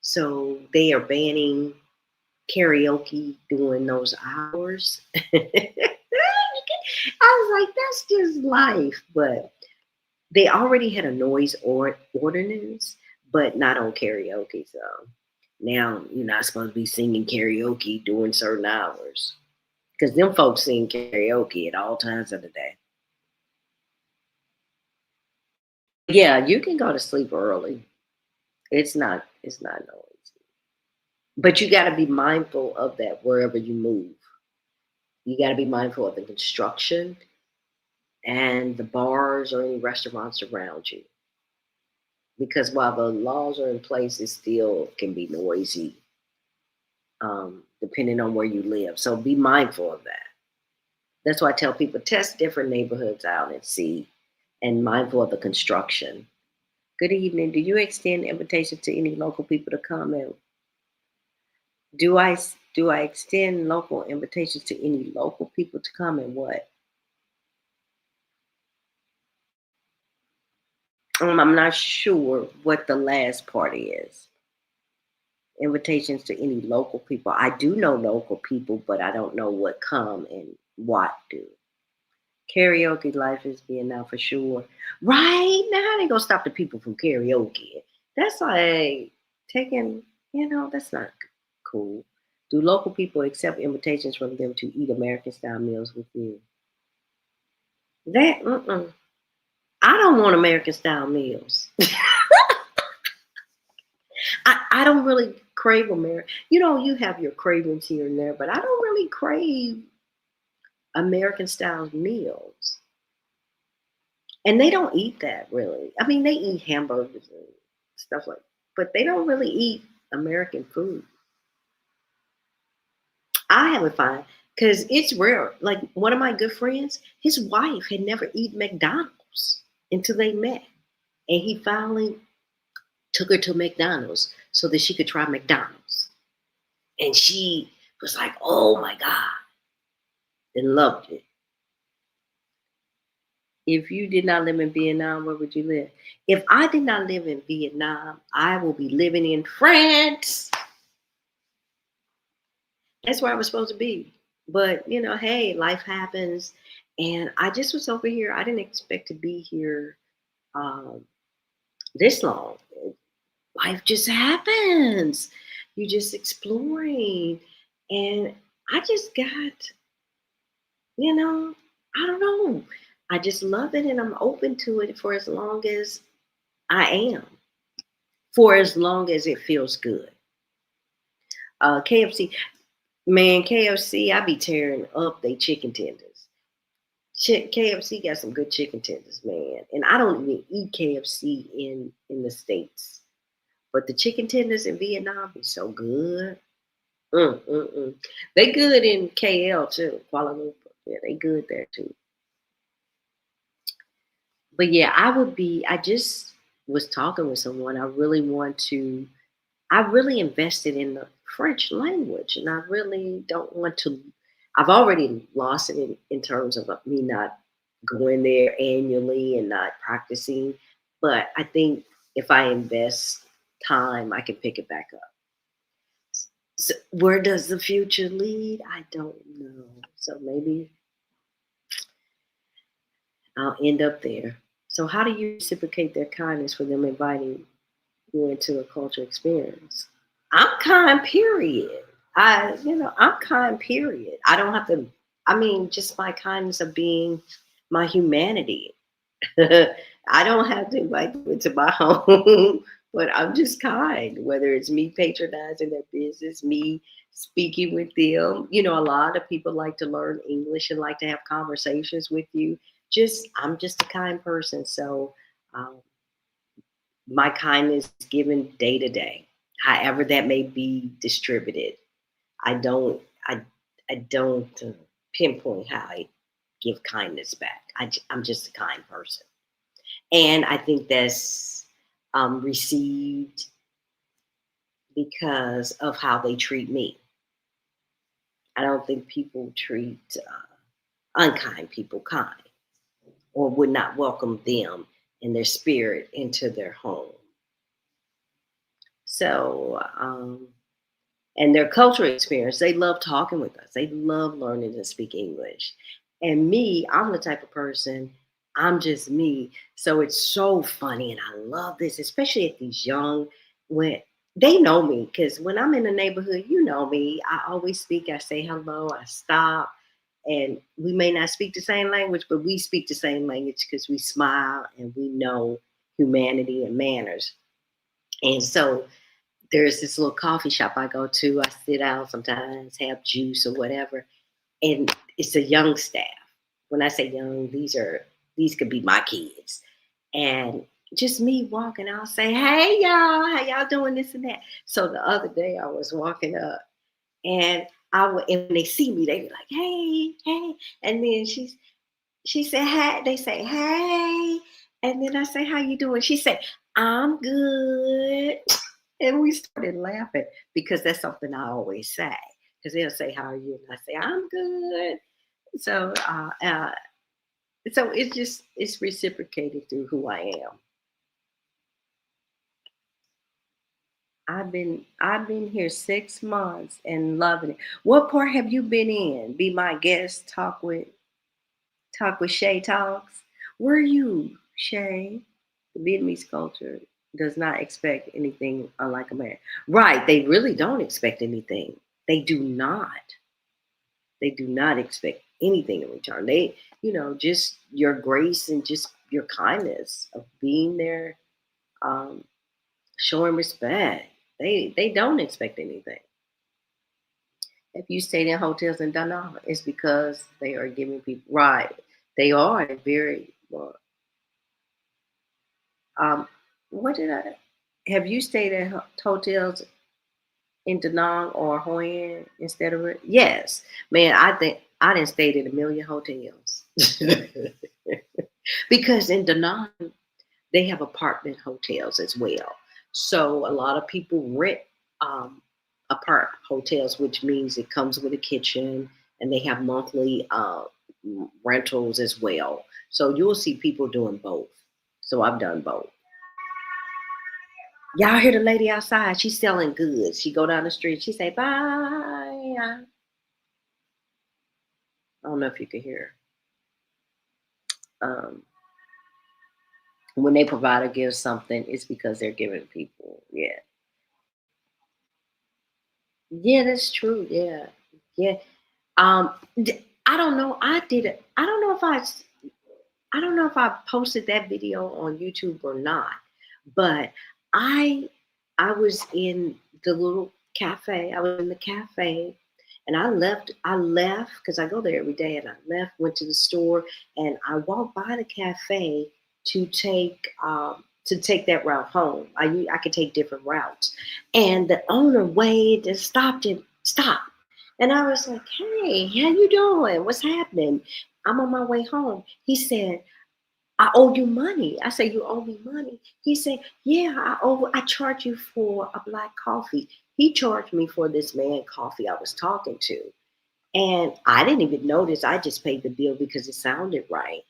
So they are banning karaoke during those hours. I was like, that's just life. But they already had a noise ordinance, but not on karaoke. So now you're not supposed to be singing karaoke during certain hours. Because them folks sing karaoke at all times of the day. Yeah, you can go to sleep early. It's not noisy. But you gotta be mindful of that wherever you move. You gotta be mindful of the construction and the bars or any restaurants around you. Because while the laws are in place, it still can be noisy, depending on where you live. So be mindful of that. That's why I tell people test different neighborhoods out and see, and mindful of the construction. Good evening. Do you extend invitations to any local people to come? And do I extend local invitations to any local people to come and what? I'm not sure what the last part is. Invitations to any local people. I do know local people, but I don't know what come and what do. Karaoke life is being now for sure. Right now, they gonna stop the people from karaoke. That's like taking, that's not cool. Do local people accept invitations from them to eat American style meals with you? I don't want American style meals. I don't really crave American. You have your cravings here and there, but I don't really crave American style meals. And they don't eat that really. I mean, they eat hamburgers and stuff like, but they don't really eat American food. I haven't found because it's rare. Like one of my good friends, his wife had never eaten McDonald's until they met, and he finally took her to McDonald's so that she could try McDonald's, and she was like, "Oh my god," and loved it. If you did not live in Vietnam, where would you live? If I did not live in Vietnam, I will be living in France. That's where I was supposed to be. But, hey, life happens. And I just was over here. I didn't expect to be here um, this long. Life just happens. You just exploring. And I just got, I don't know. I just love it and I'm open to it for as long as I am, for as long as it feels good. KFC, man, KFC, I be tearing up they chicken tenders. KFC got some good chicken tenders, man. And I don't even eat KFC in the States. But the chicken tenders in Vietnam be so good. Mm, mm, mm. They good in KL too, Kuala Lumpur. Yeah, they good there too. But yeah, I just was talking with someone. I really invested in the French language and I really don't want to, I've already lost it in terms of me not going there annually and not practicing. But I think if I invest time, I can pick it back up. So where does the future lead? I don't know. So maybe I'll end up there. So how do you reciprocate their kindness for them inviting you into a culture experience? I'm kind, period. I'm kind, period. I don't have to, I mean, just my kindness of being my humanity. I don't have to invite them into my home but I'm just kind, whether it's me patronizing their business, me speaking with them. You know, a lot of people like to learn English and like to have conversations with you. I'm just a kind person. So, um, my kindness is given day to day, however that may be distributed. I don't, I, I don't pinpoint how I give kindness back. I'm just a kind person. And I think that's received because of how they treat me. I don't think people treat unkind people kind or would not welcome them and their spirit into their home. So, and their cultural experience, they love talking with us. They love learning to speak English. And me, I'm the type of person, I'm just me. So it's so funny. And I love this, especially at these young, when they know me. Because when I'm in the neighborhood, you know me. I always speak, I say hello, I stop. And we may not speak the same language, but we speak the same language because we smile and we know humanity and manners. And so there's this little coffee shop I go to. I sit down sometimes, have juice or whatever, and it's a young staff. When I say young, these could be my kids, and just me walking. I'll say, "Hey y'all, how y'all doing this and that." So the other day I was walking up, and and when they see me, they be like, "Hey, hey," and then she said, "Hey," they say, "Hey," and then I say, "How you doing?" She said, "I'm good." And we started laughing because that's something I always say. Because they'll say, "How are you?" And I say, "I'm good." So, so it's reciprocated through who I am. I've been here 6 months and loving it. What part have you been in? Be my guest. Talk with Shay Talks. Where are you, Shay? The Vietnamese culture does not expect anything unlike America. Right. They really don't expect anything. They do not. They do not expect anything in return. Just your grace and just your kindness of being there, um, showing respect. They don't expect anything. If you stayed in hotels in Da Nang, it's because they are giving people right. They are very well. Um, what did I? Have you stayed at hotels in Da Nang or Hoi An instead of it? Yes, man. I think I didn't stay at a million hotels because in Da Nang they have apartment hotels as well. So a lot of people rent um, apart hotels, which means it comes with a kitchen and they have monthly rentals as well. So you'll see people doing both. So I've done both. Y'all hear the lady outside? She's selling goods. She go down the street. She say, "Bye." I don't know if you can hear her. When they provide or give something, it's because they're giving people. Yeah. Yeah, that's true. Yeah. Yeah. I don't know. I did it. I don't know if I posted that video on YouTube or not, but I I was in the little cafe. I was in the cafe and I left because I go there every day and I left, went to the store and I walked by the cafe to take that route home. I could take different routes. And the owner waved and stopped. And I was like, "Hey, how you doing? What's happening? I'm on my way home." He said, "I owe you money." I said, "You owe me money?" He said, "Yeah, I charge you for a black coffee." He charged me for this man coffee I was talking to. And I didn't even notice. I just paid the bill because it sounded right.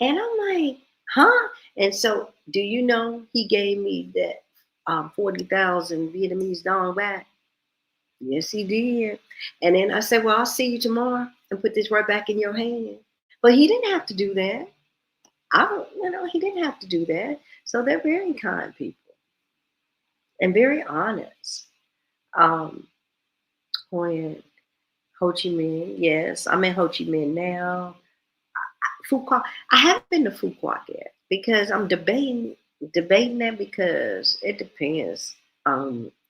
And I'm like, huh? And so, do you know he gave me that 40,000 Vietnamese dong back? Yes, he did. And then I said, "Well, I'll see you tomorrow and put this right back in your hand." But he didn't have to do that. I don't, he didn't have to do that. So they're very kind people and very honest. Um, when Ho Chi Minh, yes, I'm in Ho Chi Minh now. Phu Quoc, I haven't been to Phu Quoc yet because I'm debating. debating that because it depends.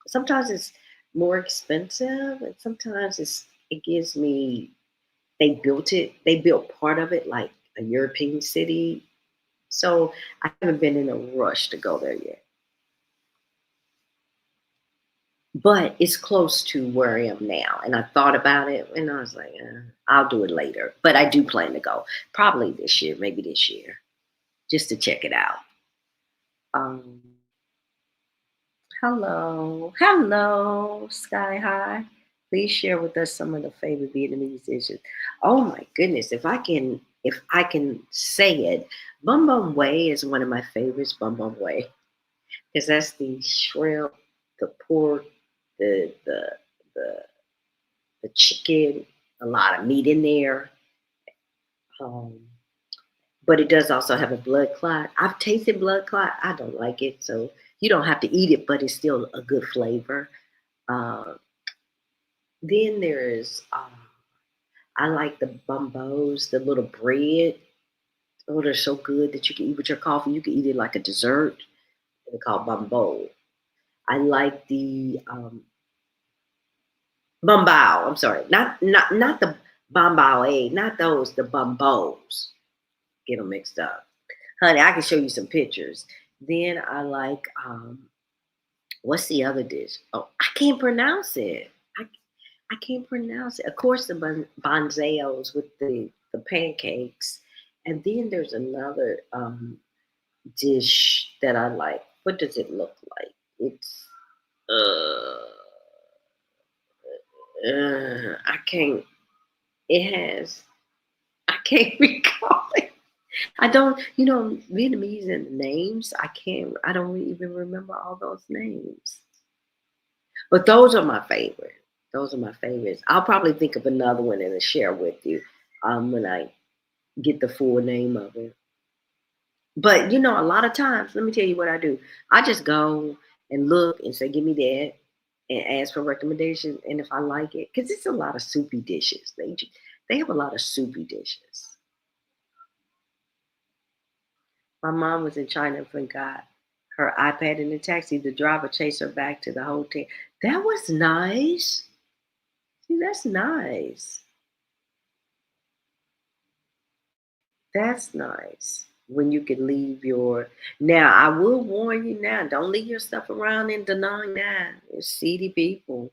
Sometimes it's more expensive, and sometimes it gives me. They built it. They built part of it like a European city. So I haven't been in a rush to go there yet. But it's close to where I am now. And I thought about it and I was like, I'll do it later. But I do plan to go probably this year, maybe this year, just to check it out. Um, hello, Sky High. Please share with us some of the favorite Vietnamese dishes. Oh my goodness, if I can say it, Bum Bum Way is one of my favorites. Bum Bum Way, because that's the shrimp, the pork, the the the chicken, a lot of meat in there. Um, but it does also have a blood clot. I've tasted blood clot. I don't like it, so you don't have to eat it, but it's still a good flavor. Uh, then there's I like the bumbos, the little bread. Oh, they're so good that you can eat with your coffee. You can eat it like a dessert. They're called bumbo. I like the bumbao. I'm sorry, not the bombao egg, not those. The bumbos. Get them mixed up. Honey, I can show you some pictures. Then I like what's the other dish? Oh, I can't pronounce it. I can't pronounce it. Of course, the bonzeos with the pancakes, and then there's another dish that I like. What does it look like? It's uh, I can't. It has. I can't recall it. I don't, Vietnamese and names, I can't, I don't even remember all those names. But those are my favorite. Those are my favorites. I'll probably think of another one and share with you when I get the full name of it. But, a lot of times, let me tell you what I do. I just go and look and say, give me that and ask for recommendations. And if I like it, because it's a lot of soupy dishes. They have a lot of soupy dishes. My mom was in China and forgot her iPad in the taxi. The driver chased her back to the hotel. That was nice. See, that's nice. That's nice. When you can leave your. Now, I will warn you now, don't leave your stuff around in Da Nang now. There's seedy people.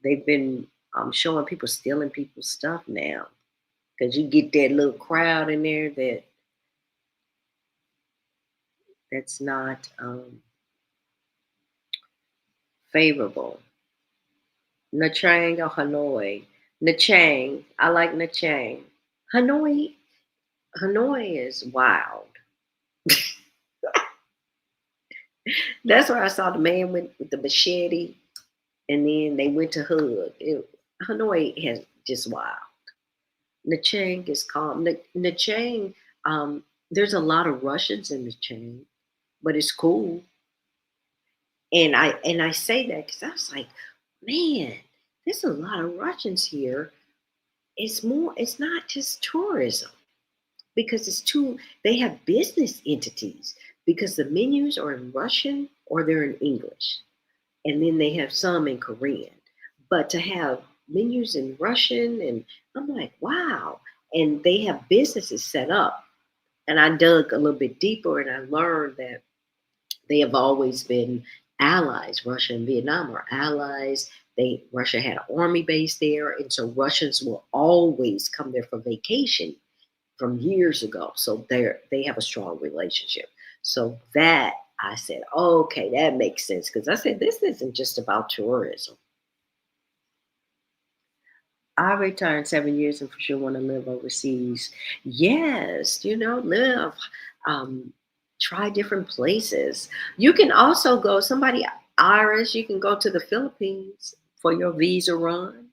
They've been showing people stealing people's stuff now. Because you get that little crowd in there that's not favorable. Nha Trang or Hanoi. Nha Trang. I like Nha Trang. Hanoi. Hanoi is wild. That's where I saw the man with the machete, and then they went to hug. Hanoi has just wild. Nha Trang is calm. Nha Trang. There's a lot of Russians in Nha Trang, but it's cool. And I say that because I was like, man, there's a lot of Russians here. It's not just tourism because they have business entities because the menus are in Russian or they're in English. And then they have some in Korean. But to have menus in Russian, and I'm like, wow. And they have businesses set up. And I dug a little bit deeper and I learned that they have always been allies. Russia and Vietnam are allies. Russia had an army base there, and so Russians will always come there for vacation from years ago. So they have a strong relationship. So that I said, okay, that makes sense because I said this isn't just about tourism. I retired 7 years and for sure want to live overseas. Yes, live. Um, Try different places. You can also go, somebody Irish, you can go to the Philippines for your visa run.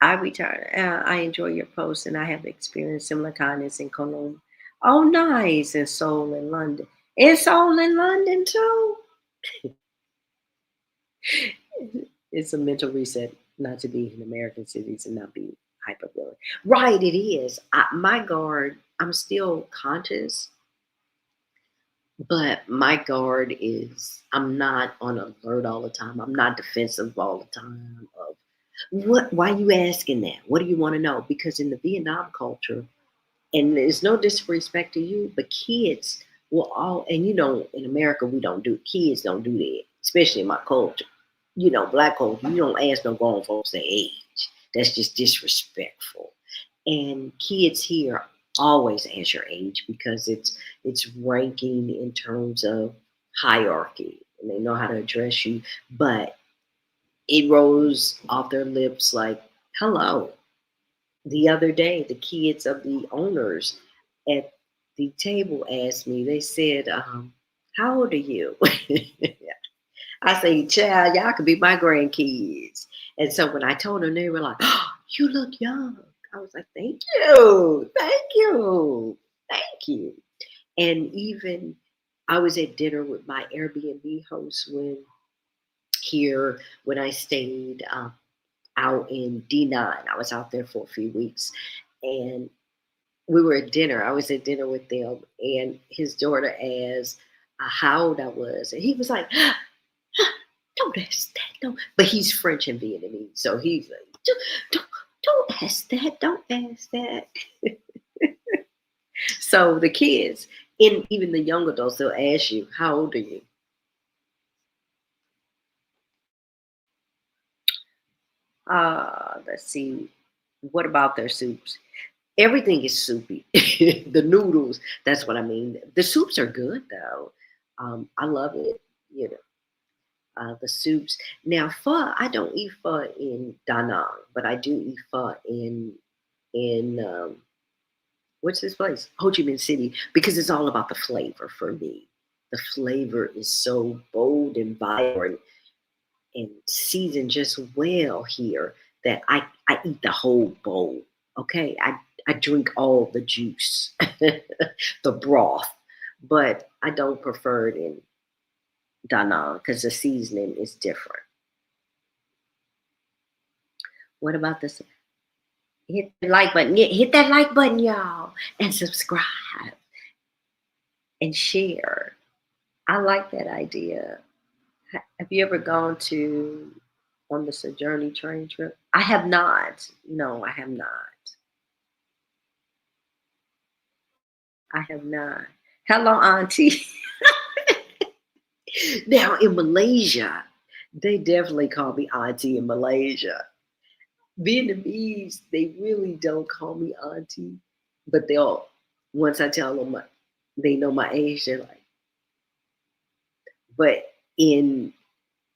I retired. I enjoy your post and I have experienced similar kindness in Cologne. Oh, nice. And Seoul in London. And Seoul in London too. It's a mental reset not to be in American cities and not be hyper vigilant. Right, it is. My guard, I'm still conscious. But my guard is I'm not on alert all the time. I'm not defensive all the time. Of what? Why you asking that? What do you want to know? Because in the Vietnam culture, and there's no disrespect to you, but kids will all, and in America we don't do kids don't do that, especially in my culture. Black culture, you don't ask no grown folks their age. That's just disrespectful. And kids here always ask your age because it's ranking in terms of hierarchy, and they know how to address you. But it rose off their lips like, "Hello." The other day, the kids of the owners at the table asked me. They said, "How old are you?" I say, "Child, y'all could be my grandkids." And so when I told them, they were like, "Oh, you look young." I was like, thank you, thank you." And even I was at dinner with my Airbnb host when I stayed out in D9. I was out there for a few weeks, and we were at dinner. I was at dinner with them, and his daughter asked how old I was, and he was like, "Don't ask that, don't." But he's French and Vietnamese, so he's like, Don't, don't ask that, don't ask that." So the kids, and even the young adults, they'll ask you, "How old are you?" Let's see. What about their soups? Everything is soupy. The noodles, that's what I mean. The soups are good though. I love it. You know, the soups. Now pho, I don't eat pho in Da Nang, but I do eat pho in what's this place? Ho Chi Minh City, because it's all about the flavor for me. The flavor is so bold and vibrant and seasoned just well here that I eat the whole bowl. Okay, I drink all the juice, the broth, but I don't prefer it in Da Nang because the seasoning is different. What about this? Hit the like button. Yeah, hit that like button, y'all, and subscribe and share. I like that idea. Have you ever gone to on the Sojourner train trip? I have not. No, I have not. I have not. Hello, Auntie. Now in Malaysia, they definitely call me Auntie in Malaysia. Vietnamese, they really don't call me Auntie, but they'll once I tell them they know my age, they're like, but in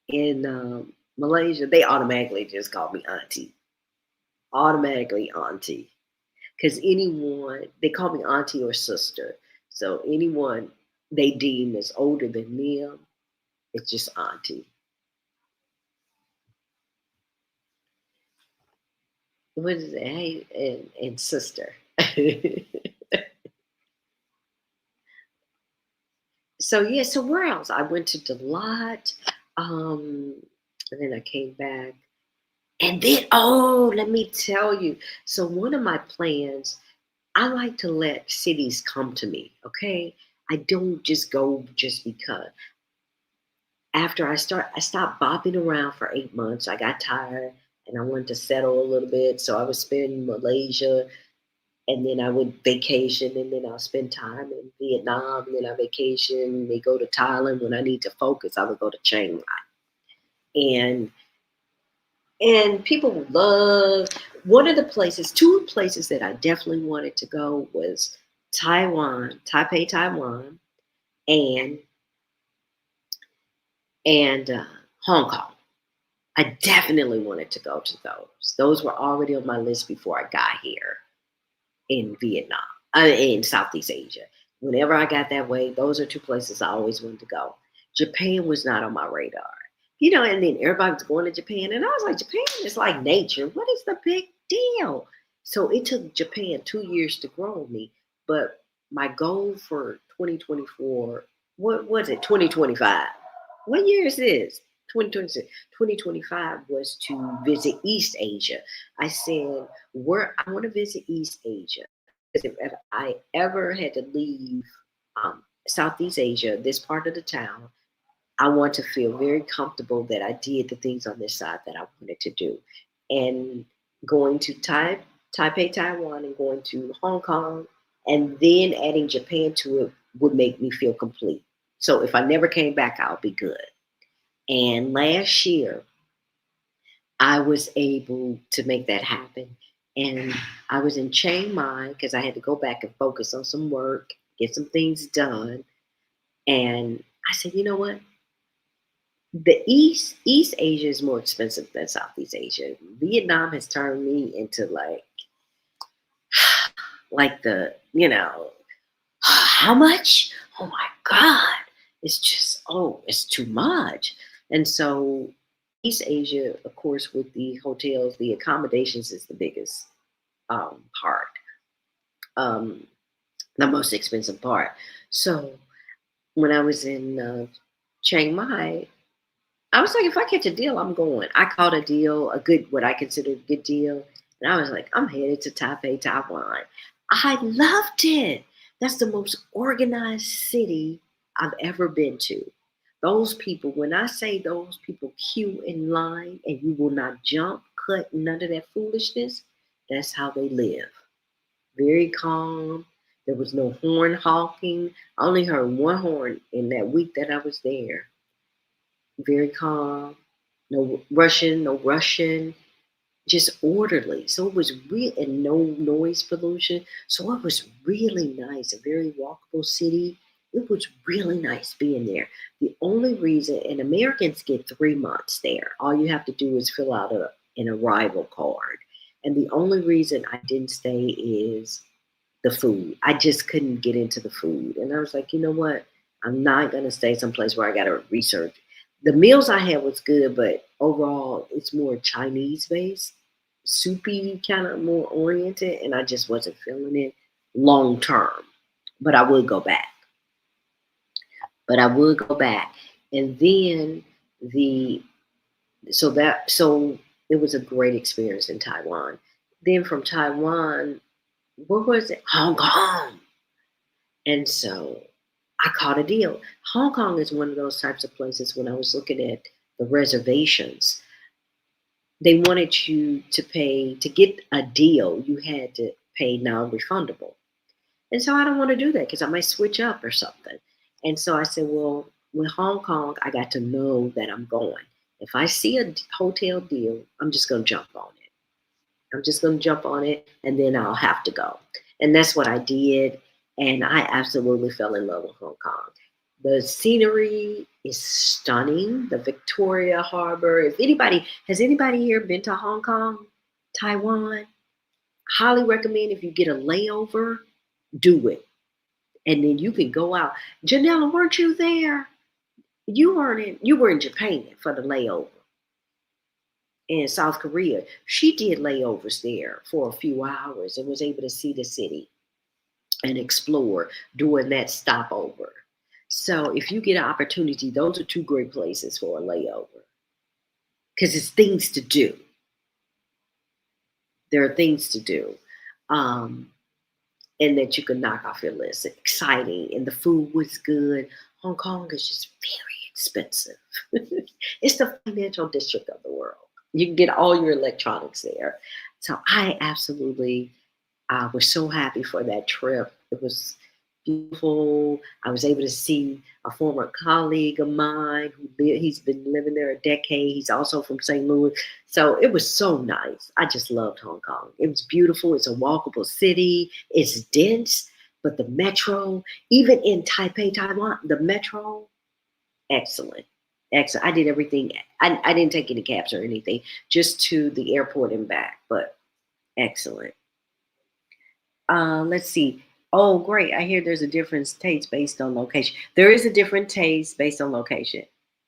in Malaysia, they automatically just call me Auntie. Automatically Auntie. Because anyone, they call me Auntie or sister. So anyone they deem as older than them, it's just Auntie. What is it? Hey, and sister. So yeah, so where else? I went to Deloitte, um, and then I came back. And then, oh, let me tell you. So one of my plans, I like to let cities come to me, okay? I don't just go just because. After I stopped bopping around for 8 months. I got tired and I wanted to settle a little bit. So I would spend Malaysia, and then I would vacation, and then I'll spend time in Vietnam, and then I vacation, they go to Thailand. When I need to focus, I would go to Chiang Mai. And people love one of the places, two places that I definitely wanted to go was Taiwan, Taipei, Taiwan, and and Hong Kong. I definitely wanted to go to those. Those were already on my list before I got here in Vietnam, in Southeast Asia. Whenever I got that way, those are two places I always wanted to go. Japan was not on my radar. And then everybody was going to Japan, and I was like, Japan is like nature. What is the big deal? So it took Japan 2 years to grow on me. But my goal for 2024, what was it? 2025. What year is this? 2026. 2025 was to visit East Asia. I said, where I want to visit East Asia. Because if I ever had to leave Southeast Asia, this part of the town, I want to feel very comfortable that I did the things on this side that I wanted to do. And going to Taipei, Taiwan, and going to Hong Kong, and then adding Japan to it would make me feel complete. So if I never came back, I'll be good. And last year, I was able to make that happen. And I was in Chiang Mai because I had to go back and focus on some work, get some things done. And I said, you know what? The East Asia is more expensive than Southeast Asia. Vietnam has turned me into like the, how much? Oh my God. It's just, oh, it's too much. And so East Asia, of course, with the hotels, the accommodations is the biggest part, um, the most expensive part. So when I was in Chiang Mai, I was like, if I catch a deal, I'm going. I caught a deal, a good, what I consider a good deal. And I was like, I'm headed to Taipei, Taiwan. I loved it. That's the most organized city I've ever been to. Those people, when I say those people queue in line and you will not jump, cut, none of that foolishness, that's how they live. Very calm. There was no horn honking. I only heard one horn in that week that I was there. Very calm, no Russian, just orderly. So it was real, and no noise pollution. So it was really nice, a very walkable city. It was really nice being there. The only reason, and Americans get 3 months there, all you have to do is fill out an arrival card. And the only reason I didn't stay is the food. I just couldn't get into the food. And I was like, you know what? I'm not going to stay someplace where I got to research. The meals I had was good, but overall, it's more Chinese based, soupy kind of more oriented, and I just wasn't feeling it long term. But I would go back. But I would go back, and then the so it was a great experience in Taiwan. Then from Taiwan, where was it? Hong Kong. And so I caught a deal. Hong Kong is one of those types of places when I was looking at the reservations, they wanted you to pay to get a deal, you had to pay non refundable. And so I don't want to do that because I might switch up or something. And so I said, well, with Hong Kong, I got to know that I'm going. If I see a hotel deal, I'm just going to jump on it. I'm just going to jump on it and then I'll have to go. And that's what I did. And I absolutely fell in love with Hong Kong. The scenery is stunning. The Victoria Harbor. If anybody, has anybody here been to Hong Kong, Taiwan? Highly recommend if you get a layover, do it. And then you can go out. Janella, weren't you there? You were in Japan for the layover in South Korea. She did layovers there for a few hours and was able to see the city and explore during that stopover. So if you get an opportunity, those are two great places for a layover because it's things to do. There are things to do. Um, and that you can knock off your list. Exciting. And the food was good. Hong Kong is just very expensive. It's the financial district of the world. You can get all your electronics there. So I absolutely was so happy for that trip. It was beautiful. I was able to see a former colleague of mine he's been living there a decade. He's also from St. Louis. So it was so nice. I just loved Hong Kong. It was beautiful. It's a walkable city. It's dense, but the metro, even in Taipei, Taiwan, the metro, excellent. Excellent. I did everything. I didn't take any cabs or anything, just to the airport and back, but excellent. Let's see. Oh, great. I hear there's a different taste based on location. There is a different taste based on location.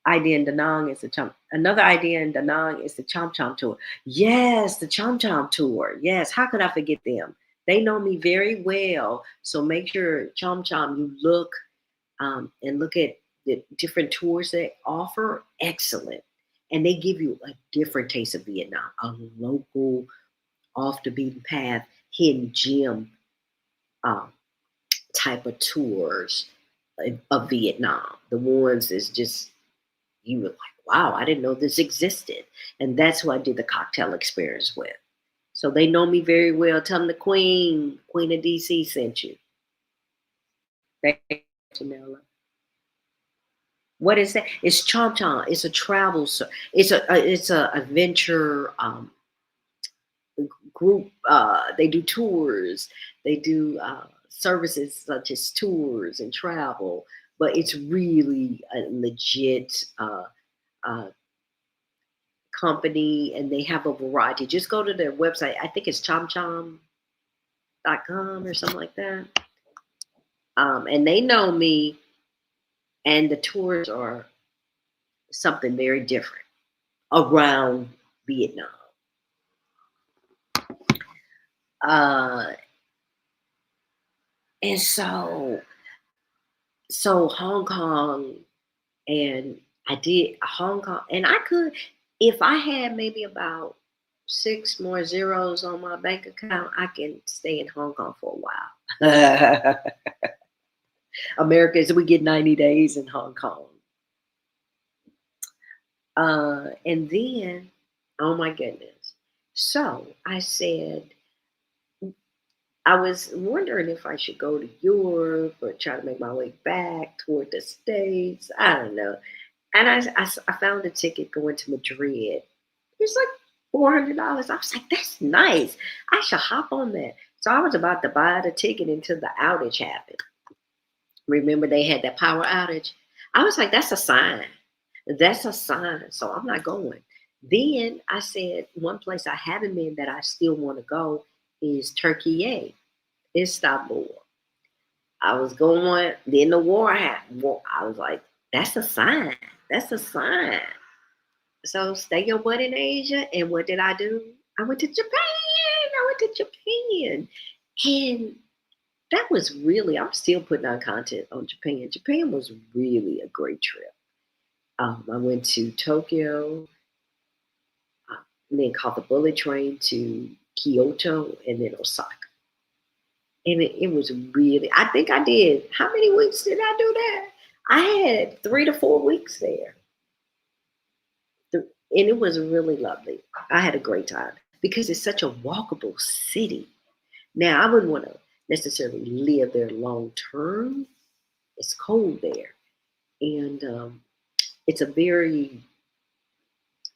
Idea in Da Nang is the chomp. Another idea in Da Nang is the Chomp Chomp tour. Yes, the Chomp Chomp tour. Yes, how could I forget them? They know me very well. So make sure Chomp Chomp, you look and look at the different tours they offer. Excellent. And they give you a different taste of Vietnam, a local, off the beaten path, hidden gem um, type of tours. of Vietnam. The ones is just you were like, wow, I didn't know this existed, and that's who I did the cocktail experience with. So they know me very well. Tell them the Queen of DC sent you. Thank you, Janella. What is that? It's Chom Chom. It's a travel. It's a adventure group. They do tours. They do services such as tours and travel. But it's really a legit uh, company, and they have a variety. Just go to their website. I think it's chomchom.com or something like that. And they know me, and the tours are something very different around Vietnam. Uh, and so Hong Kong, and I did Hong Kong, and I could, if I had maybe about six more zeros on my bank account, I can stay in Hong Kong for a while. Americans, we get 90 days in Hong Kong. And then, oh my goodness. So I said, I was wondering if I should go to Europe or try to make my way back toward the States. I don't know. And I found a ticket going to Madrid. It's like $400. I was like, that's nice. I should hop on that. So I was about to buy the ticket until the outage happened. Remember, they had that power outage? I was like, that's a sign. That's a sign. So I'm not going. Then I said, one place I haven't been that I still want to go is Turkey, Istanbul. I was going, then the war happened. Well, I was like, that's a sign. That's a sign. So stay your butt in Asia. And what did I do? I went to Japan. I went to Japan. And that was really, I'm still putting on content on Japan. Japan was really a great trip. I went to Tokyo, and then caught the bullet train to Kyoto and then Osaka. And it was really, I think I did. How many weeks did I do that? I had 3 to 4 weeks there. And it was really lovely. I had a great time because it's such a walkable city. Now, I wouldn't want to necessarily live there long term. It's cold there. And it's a very,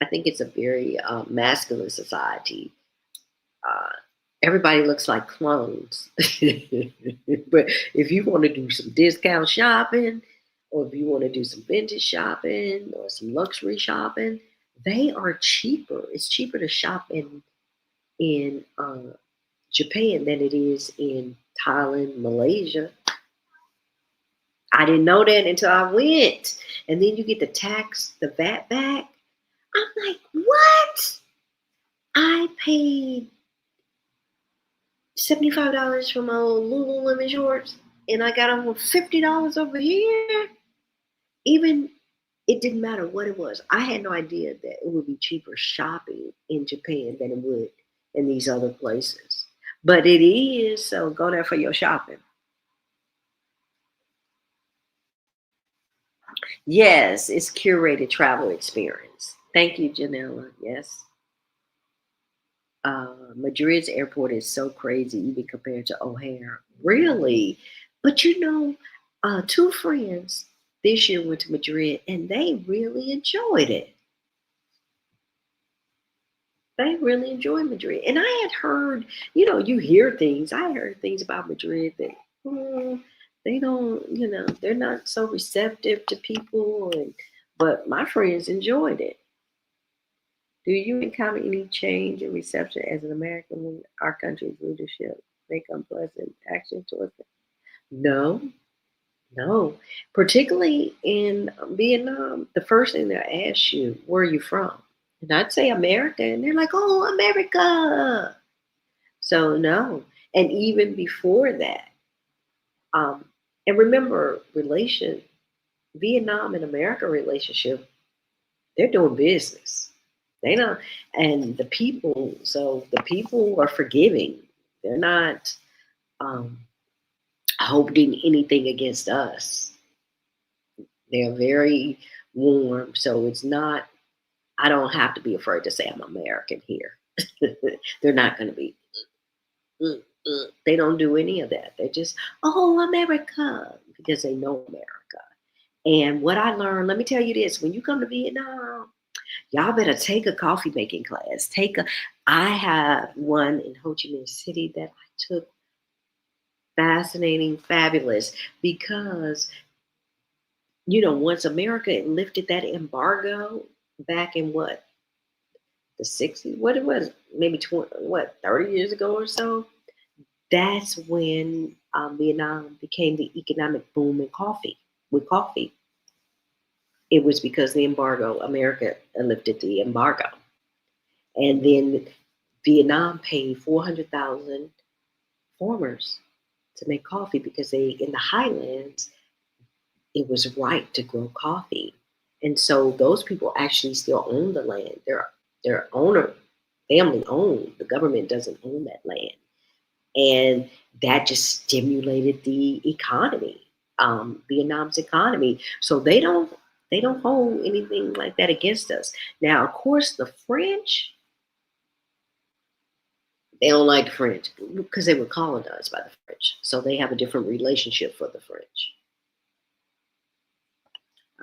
I think it's a very masculine society. Uh, Everybody looks like clones. But if you want to do some discount shopping, or if you want to do some vintage shopping or some luxury shopping, they are cheaper. It's cheaper to shop in Japan than it is in Thailand, Malaysia. I didn't know that until I went. And then you get the VAT back. I'm like, what? I paid $75 for my old Lululemon shorts, and I got them for $50 over here. Even it didn't matter what it was. I had no idea that it would be cheaper shopping in Japan than it would in these other places. But it is, so go there for your shopping. Yes, it's curated travel experience. Thank you, Janella. Yes. Madrid's airport is so crazy, even compared to O'Hare. Really? But two friends this year went to Madrid and they really enjoyed it. They really enjoyed Madrid. And I had heard, you hear things. I heard things about Madrid that they don't, they're not so receptive to people. But my friends enjoyed it. Do you encounter any change in reception as an American when our country's leadership make unpleasant action towards it? No, no. Particularly in Vietnam, the first thing they'll ask you, where are you from? And I'd say America, and they're like, oh, America. So no. And even before that, um, and remember, Vietnam and America relationship, they're doing business. They don't, and the people are forgiving. They're not um, holding anything against us. They're very warm, so it's not. I don't have to be afraid to say I'm American here. They're not going to be. Mm, They don't do any of that. They're just, oh, America, because they know America. And what I learned, let me tell you this: when you come to Vietnam, y'all better take a coffee making class. I have one in Ho Chi Minh City that I took. Fascinating, fabulous, because once America lifted that embargo back in what, the 60s, what it was, maybe 20, what, 30 years ago or so, that's when Vietnam became the economic boom in coffee. With coffee, it was because the embargo, America lifted the embargo. And then Vietnam paid 400,000 farmers to make coffee because in the highlands, it was right to grow coffee. And so those people actually still own the land. They're owner, family owned. The government doesn't own that land. And that just stimulated the economy, Vietnam's economy. So they don't hold anything like that against us. Now, of course, the French, they don't like the French because they were colonized by the French. So they have a different relationship for the French.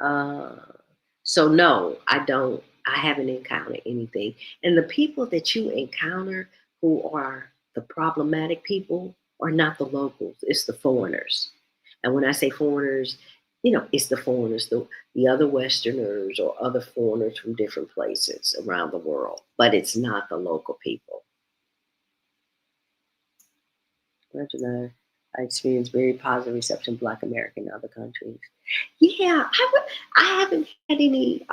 Uh, so no, I don't. I haven't encountered anything. And the people that you encounter who are the problematic people are not the locals. It's the foreigners. And when I say foreigners, it's the foreigners, the other Westerners or other foreigners from different places around the world. But it's not the local people. Imagine I experienced very positive reception of Black America in other countries. Yeah, I haven't had any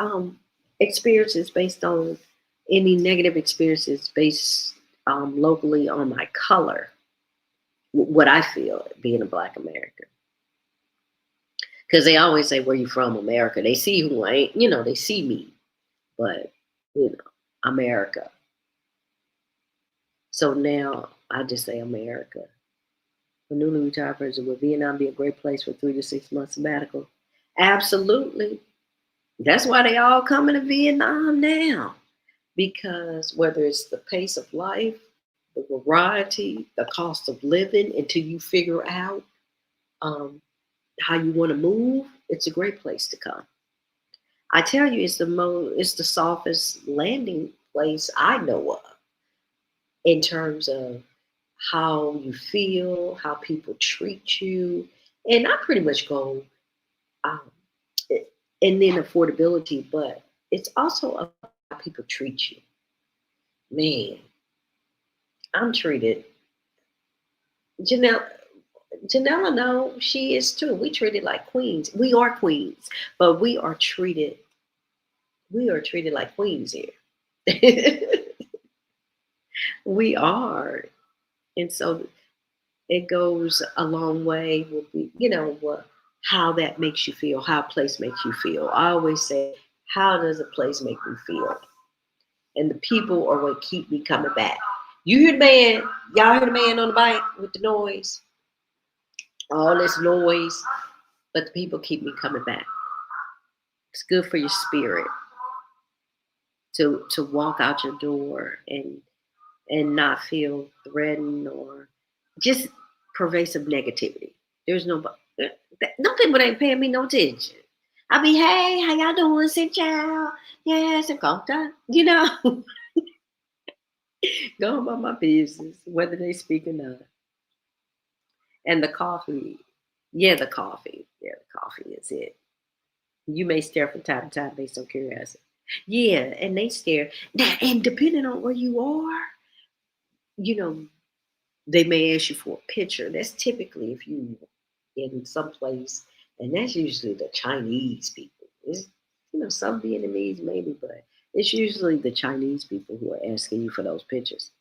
experiences based on any negative experiences based locally on my color. What I feel being a Black American, because they always say, "Where you from, America?" They see who I ain't, they see me, but America. So now I just say America. For newly retired person, would Vietnam be a great place for 3 to 6 months sabbatical? Absolutely. That's why they all coming to Vietnam now. Because whether it's the pace of life, the variety, the cost of living, until you figure out um, how you want to move, it's a great place to come. I tell you, it's the softest landing place I know of in terms of how you feel, how people treat you, and I pretty much go, um, and then affordability, but it's also about how people treat you. Man, I'm treated. Janelle, Janella, no, she is too. We treated like queens. We are queens, but we are treated like queens here. We are, and so it goes a long way with how that makes you feel, how a place makes you feel. I always say, how does a place make me feel? And the people are what keep me coming back. You hear the man, y'all hear the man on the bike with the noise, all this noise, but the people keep me coming back. It's good for your spirit to walk out your door and not feel threatened or just pervasive negativity. There's no people ain't paying me no attention. I be, hey, how y'all doing? Sit y'all. Yes, I'm content. Go about my business, whether they speak or not. And the coffee, yeah, the coffee. Yeah, the coffee is it. You may stare from time to time based on curiosity. Yeah, and they stare. Now, and depending on where you are, you know, they may ask you for a picture. That's typically if you in some place, and that's usually the Chinese people. It's, some Vietnamese maybe, but it's usually the Chinese people who are asking you for those pictures.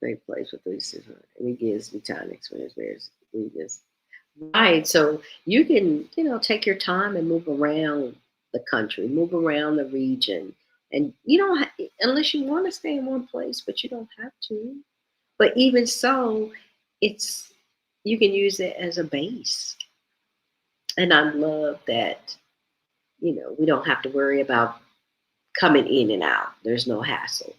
Great place for 36 and it gives me time to experience various regions. Right. So you can, take your time and move around the country, move around the region. And you don't, unless you want to stay in one place, but you don't have to. But even so, it's you can use it as a base. And I love that, we don't have to worry about coming in and out. There's no hassle.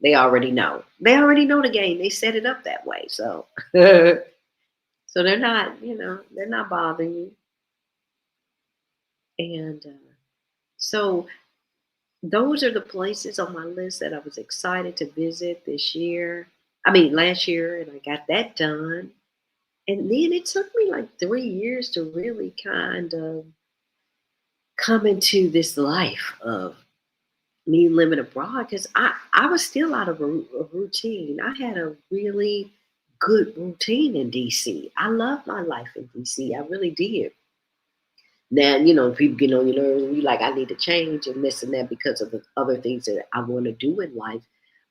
They already know. They already know the game. They set it up that way. So so they're not, they're not bothering you. And so those are the places on my list that I was excited to visit this year. I mean, last year, and I got that done. And then it took me like 3 years to really kind of come into this life of me living abroad because I was still out of a routine. I had a really good routine in DC. I love my life in DC. I really did. Now, people get on your nerves and you like, I need to change and this and that because of the other things that I want to do in life.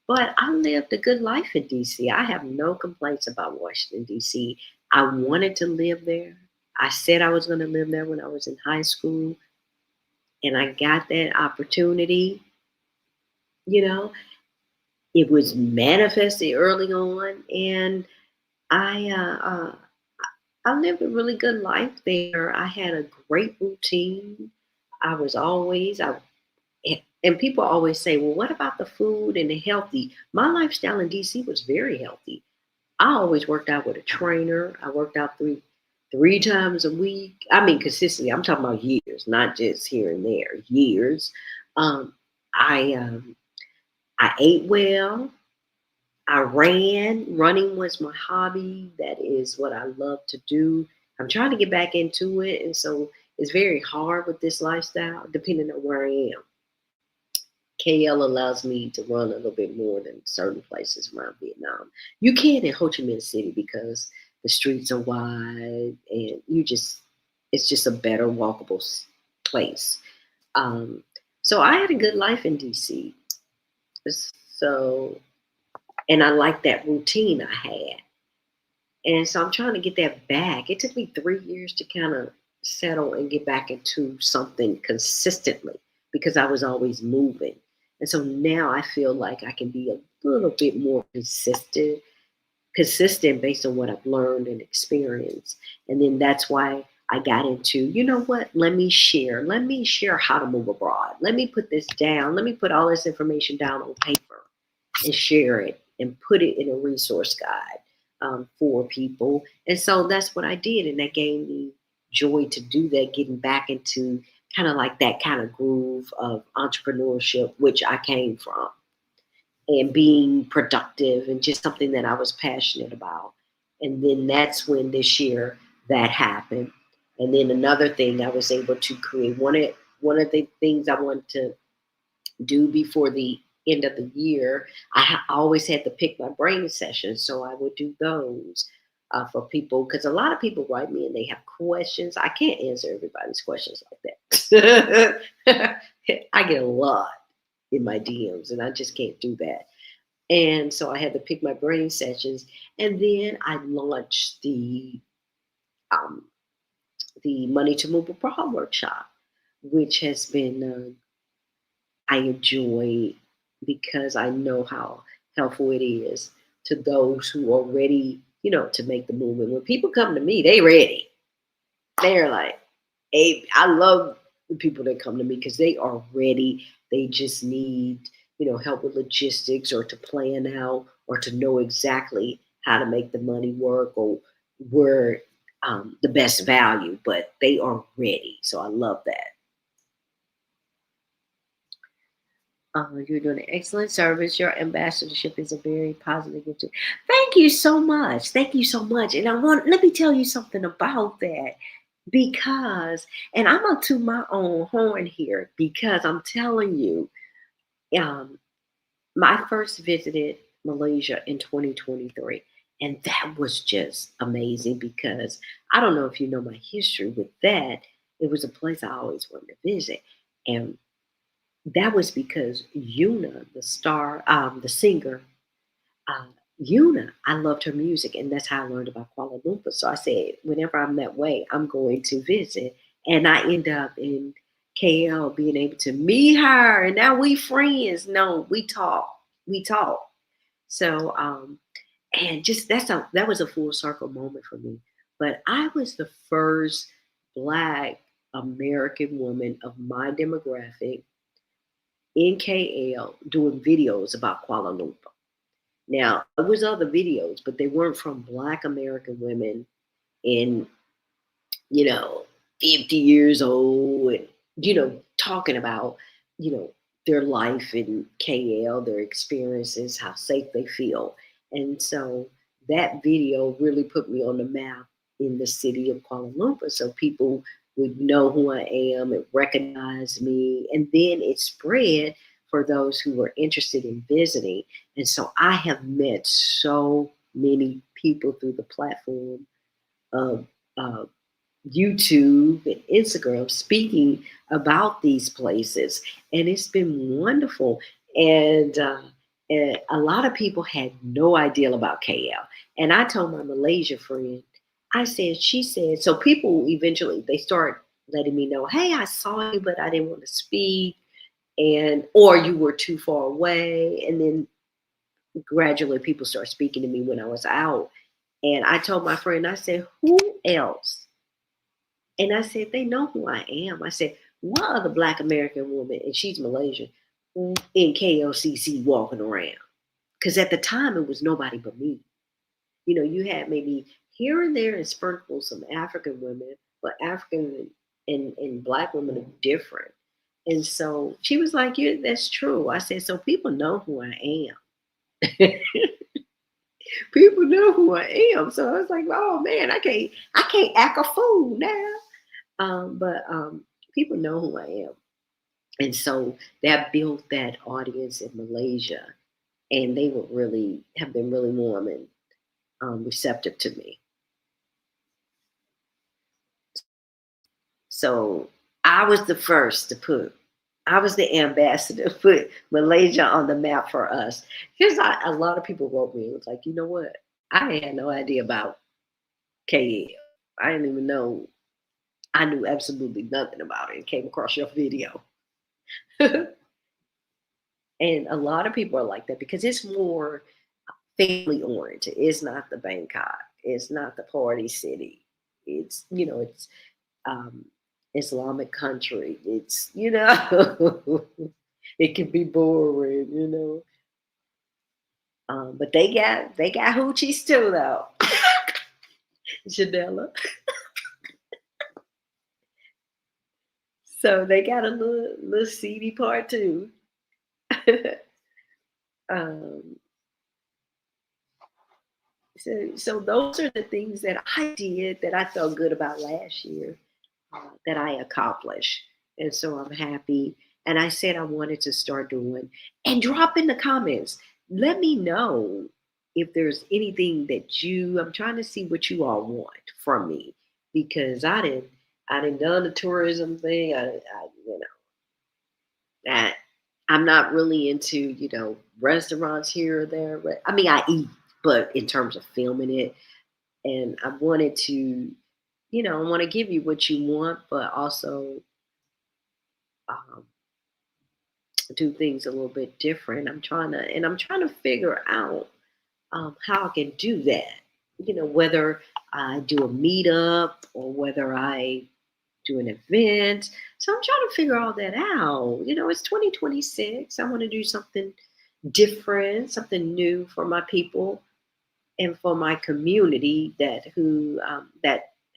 But I lived a good life in DC. I have no complaints about Washington, DC. I wanted to live there. I said I was going to live there when I was in high school, and I got that opportunity. You know, it was manifested early on, and I I lived a really good life there. I had a great routine. I was always I and people always say, "Well, what about the food and the healthy?" My lifestyle in DC was very healthy. I always worked out with a trainer. I worked out three times a week. I mean, consistently. I'm talking about years, not just here and there. Years. Um, I ate well. I ran. Running was my hobby. That is what I love to do. I'm trying to get back into it, and so it's very hard with this lifestyle, depending on where I am. KL allows me to run a little bit more than certain places around Vietnam. You can in Ho Chi Minh City because the streets are wide and it's just a better walkable place. Um, so I had a good life in DC. So, and I liked that routine I had. And so I'm trying to get that back. It took me 3 years to kind of settle and get back into something consistently because I was always moving. And so now I feel like I can be a little bit more consistent based on what I've learned and experienced. And then that's why I got into, you know what, let me share. Let me share how to move abroad. Let me put this down. Let me put all this information down on paper and share it and put it in a resource guide for people. And so that's what I did. And that gave me joy to do that, getting back into kind of like that kind of groove of entrepreneurship, which I came from, and being productive and just something that I was passionate about. And then that's when this year that happened. And then another thing I was able to create one of the things I wanted to do before the end of the year. Always had to pick my brain sessions, so I would do those for people because a lot of people write me and they have questions. I can't answer everybody's questions like that. I get a lot in my DMs, and I just can't do that. And so I had to pick my brain sessions, and then I launched um, the Money to Move Abroad workshop, which has been I enjoy because I know how helpful it is to those who are ready, to make the movement. When people come to me, they ready. They're like, hey, I love the people that come to me because they are ready. They just need, help with logistics or to plan out or to know exactly how to make the money work or where the best value, but they are ready. So I love that. You're doing an excellent service. Your ambassadorship is a very positive gift. Thank you so much. Thank you so much. And let me tell you something about that because, and I'm going to my own horn here because I'm telling you, um, I first visited Malaysia in 2023. And that was just amazing because I don't know if you know my history with that. It was a place I always wanted to visit. And that was because Yuna, the singer, uh, Yuna, I loved her music, and that's how I learned about Kuala Lumpur. So I said, whenever I'm that way, I'm going to visit, and I end up in KL being able to meet her, and now we friends. No, we talk. So, and just that was a full circle moment for me. But I was the first Black American woman of my demographic in KL doing videos about Kuala Lumpur. Now, there was other videos, but they weren't from Black American women in, you know, 50 years old and, talking about, you know, their life in KL, their experiences, how safe they feel. And so that video really put me on the map in the city of Kuala Lumpur. So people would know who I am and recognize me. And then it spread for those who were interested in visiting. And so I have met so many people through the platform of uh, YouTube and Instagram speaking about these places, and it's been wonderful. And a lot of people had no idea about KL. And I told my Malaysia friend, I said, she said, so people eventually they start letting me know, hey, I saw you, but I didn't want to speak, and or you were too far away. And then gradually people start speaking to me when I was out. And I told my friend, I said, who else? And I said, they know who I am. I said, what other Black American woman, and she's Malaysian, in KLCC walking around? Because at the time, it was nobody but me. You had maybe here and there and sprinkles some African women, but African and Black women are different. And so she was like, yeah, that's true. I said, so people know who I am. People know who I am. So I was like, oh man, I can't act a fool now. But people know who I am. And so that built that audience in Malaysia. And they would really have been really warm and receptive to me. So I was the first to I was the ambassador to put Malaysia on the map for us. Because a lot of people wrote me. It was like, you know what? I had no idea about KL. I didn't even know. I knew absolutely nothing about it and came across your video. And a lot of people are like that because it's more family oriented. It's not the Bangkok. It's not the party city. It's um, Islamic country. It can be boring. But they got hoochies too, though. Janella. So they got a little seedy part too. um, so those are the things that I did that I felt good about last year, that I accomplished. And so I'm happy. And I said I wanted to start doing and drop in the comments. Let me know if there's anything that I'm trying to see what you all want from me because I didn't done the tourism thing. That I'm not really into, restaurants here or there. But I mean, I eat, but in terms of filming it, and I wanted to, I want to give you what you want, but also um, do things a little bit different. I'm trying to figure out how I can do that. Whether I do a meetup or whether I do an event. So I'm trying to figure all that out. It's 2026. I want to do something different, something new for my people and for my community that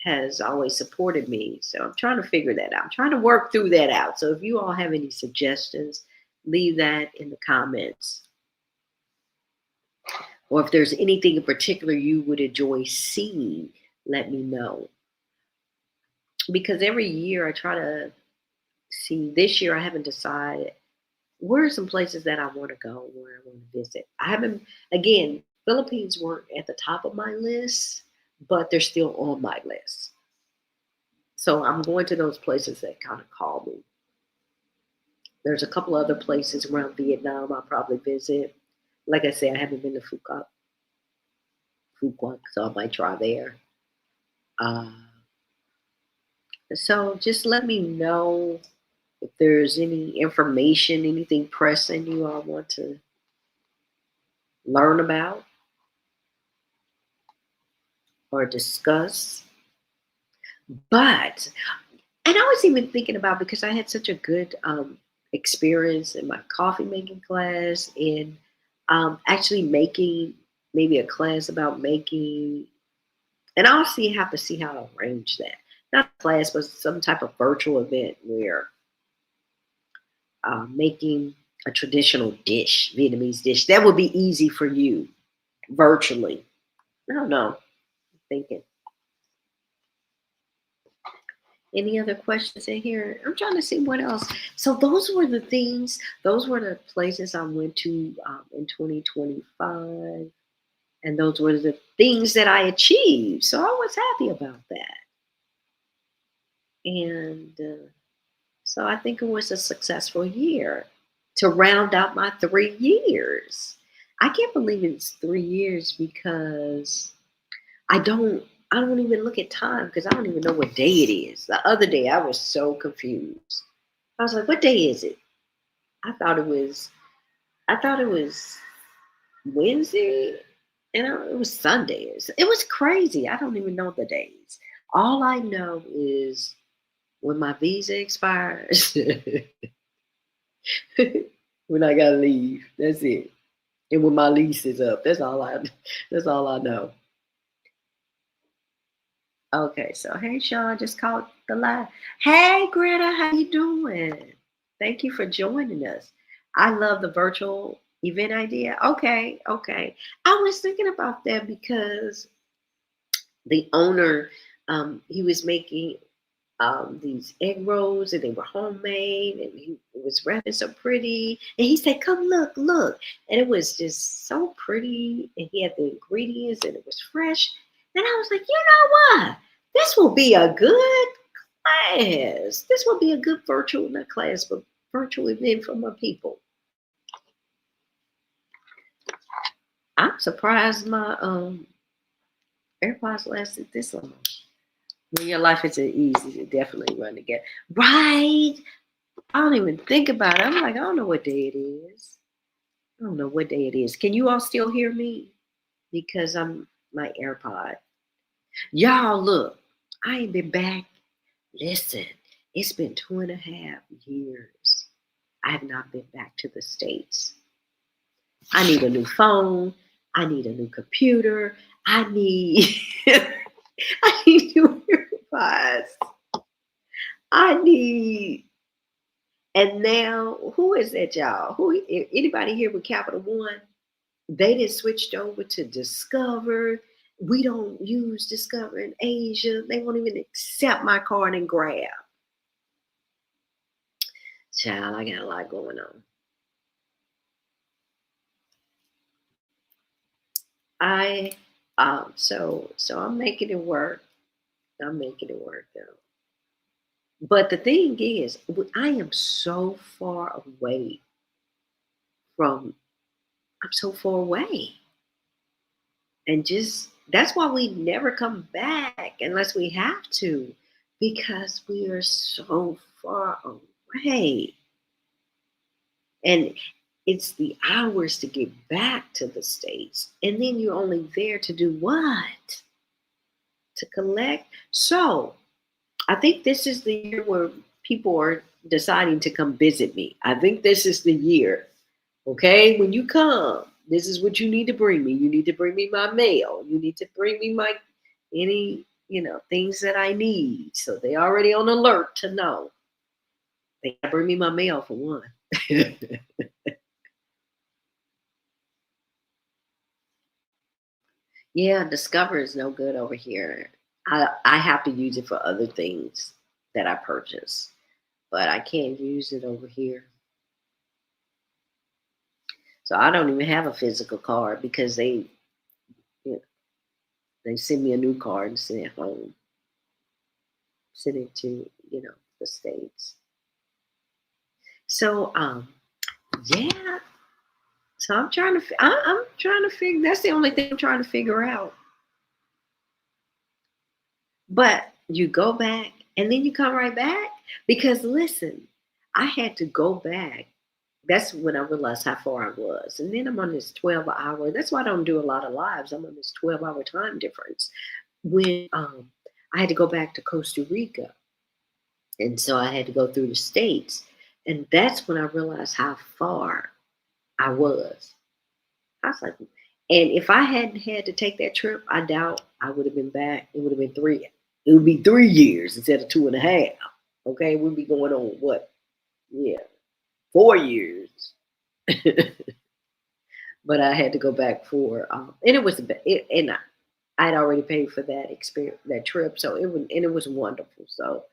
has always supported me. So I'm trying to figure that out. I'm trying to work through that out. So if you all have any suggestions, leave that in the comments. Or if there's anything in particular you would enjoy seeing, let me know. Because every year I try to see, this year I haven't decided where are some places that I want to go, where I want to visit. I haven't, again, Philippines weren't at the top of my list, but they're still on my list. So I'm going to those places that kind of call me. There's a couple other places around Vietnam I'll probably visit. Like I said, I haven't been to Phu Quoc, so I might try there. Uh, so just let me know if there's any information, anything pressing you all want to learn about or discuss. But and I was even thinking about, because I had such a good experience in my coffee making class, and actually making maybe a class about making, and I'll see have to see how to arrange that. Not a class, but some type of virtual event where making a traditional dish, Vietnamese dish, that would be easy for you virtually. I don't know. I'm thinking. Any other questions in here? I'm trying to see what else. So those were the things. Those were the places I went to in 2025, and those were the things that I achieved. So I was happy about that, and so I think it was a successful year to round out my 3 years. I can't believe it's 3 years because I don't I don't even look at time because I don't even know what day it is. The other day I was so confused. I was like, what day is it? I thought it was I thought it was Wednesday, and it was Sundays. It was crazy. I don't even know the days. All I know is when my visa expires, when I gotta leave. That's it. And when my lease is up. That's all I know. Okay, so hey Sean, just called the live. Hey Greta, how you doing? Thank you for joining us. I love the virtual event idea. Okay, okay. I was thinking about that because the owner, he was making these egg rolls, and they were homemade, and he was wrapping so pretty. And he said, "Come look, look," and it was just so pretty. And he had the ingredients, and it was fresh. And I was like, you know what? This will be a good class. This will be a good virtual, not class, but virtual event for my people. I'm surprised my AirPods lasted this long. When your life isn't easy, to definitely run together. Right? I don't even think about it. I'm like, I don't know what day it is. I don't know what day it is. Can you all still hear me? Because I'm my AirPod. Y'all, look, I ain't been back. Listen, it's been 2.5 years. I have not been back to the States. I need a new phone. I need a new computer. I need I need new AirPods. I need. And now, who is that, y'all? Anybody here with Capital One? They just switched over to Discover. We don't use Discover in Asia. They won't even accept my card and grab. Child, I got a lot going on. I so I'm making it work. I'm making it work though. But the thing is, I am so far away from. I'm so far away. And just that's why we never come back unless we have to, because we are so far away. And it's the hours to get back to the States. And then you're only there to do what? To collect. So I think this is the year where people are deciding to come visit me. I think this is the year. Okay, when you come, this is what you need to bring me. You need to bring me my mail. You need to bring me my any, things that I need. So they already on alert to know. They gotta bring me my mail for one. Yeah, Discover is no good over here. I have to use it for other things that I purchase, but I can't use it over here. So I don't even have a physical card because you know, they send me a new card and send it home, send it to the states. So yeah. So I'm trying to I'm trying to figure. That's the only thing I'm trying to figure out. But you go back and then you come right back because listen, I had to go back. That's when I realized how far I was. And then I'm on this 12-hour. That's why I don't do a lot of lives. I'm on this 12-hour time difference. When I had to go back to Costa Rica. And so I had to go through the states. And that's when I realized how far I was. I was like, and if I hadn't had to take that trip, I doubt I would have been back. It would have been three. It would be 3 years instead of 2.5. Okay, we'd be going on what? Yeah, 4 years. But I had to go back for, and it was, and I'd already paid for that experience, that trip, so it was wonderful. So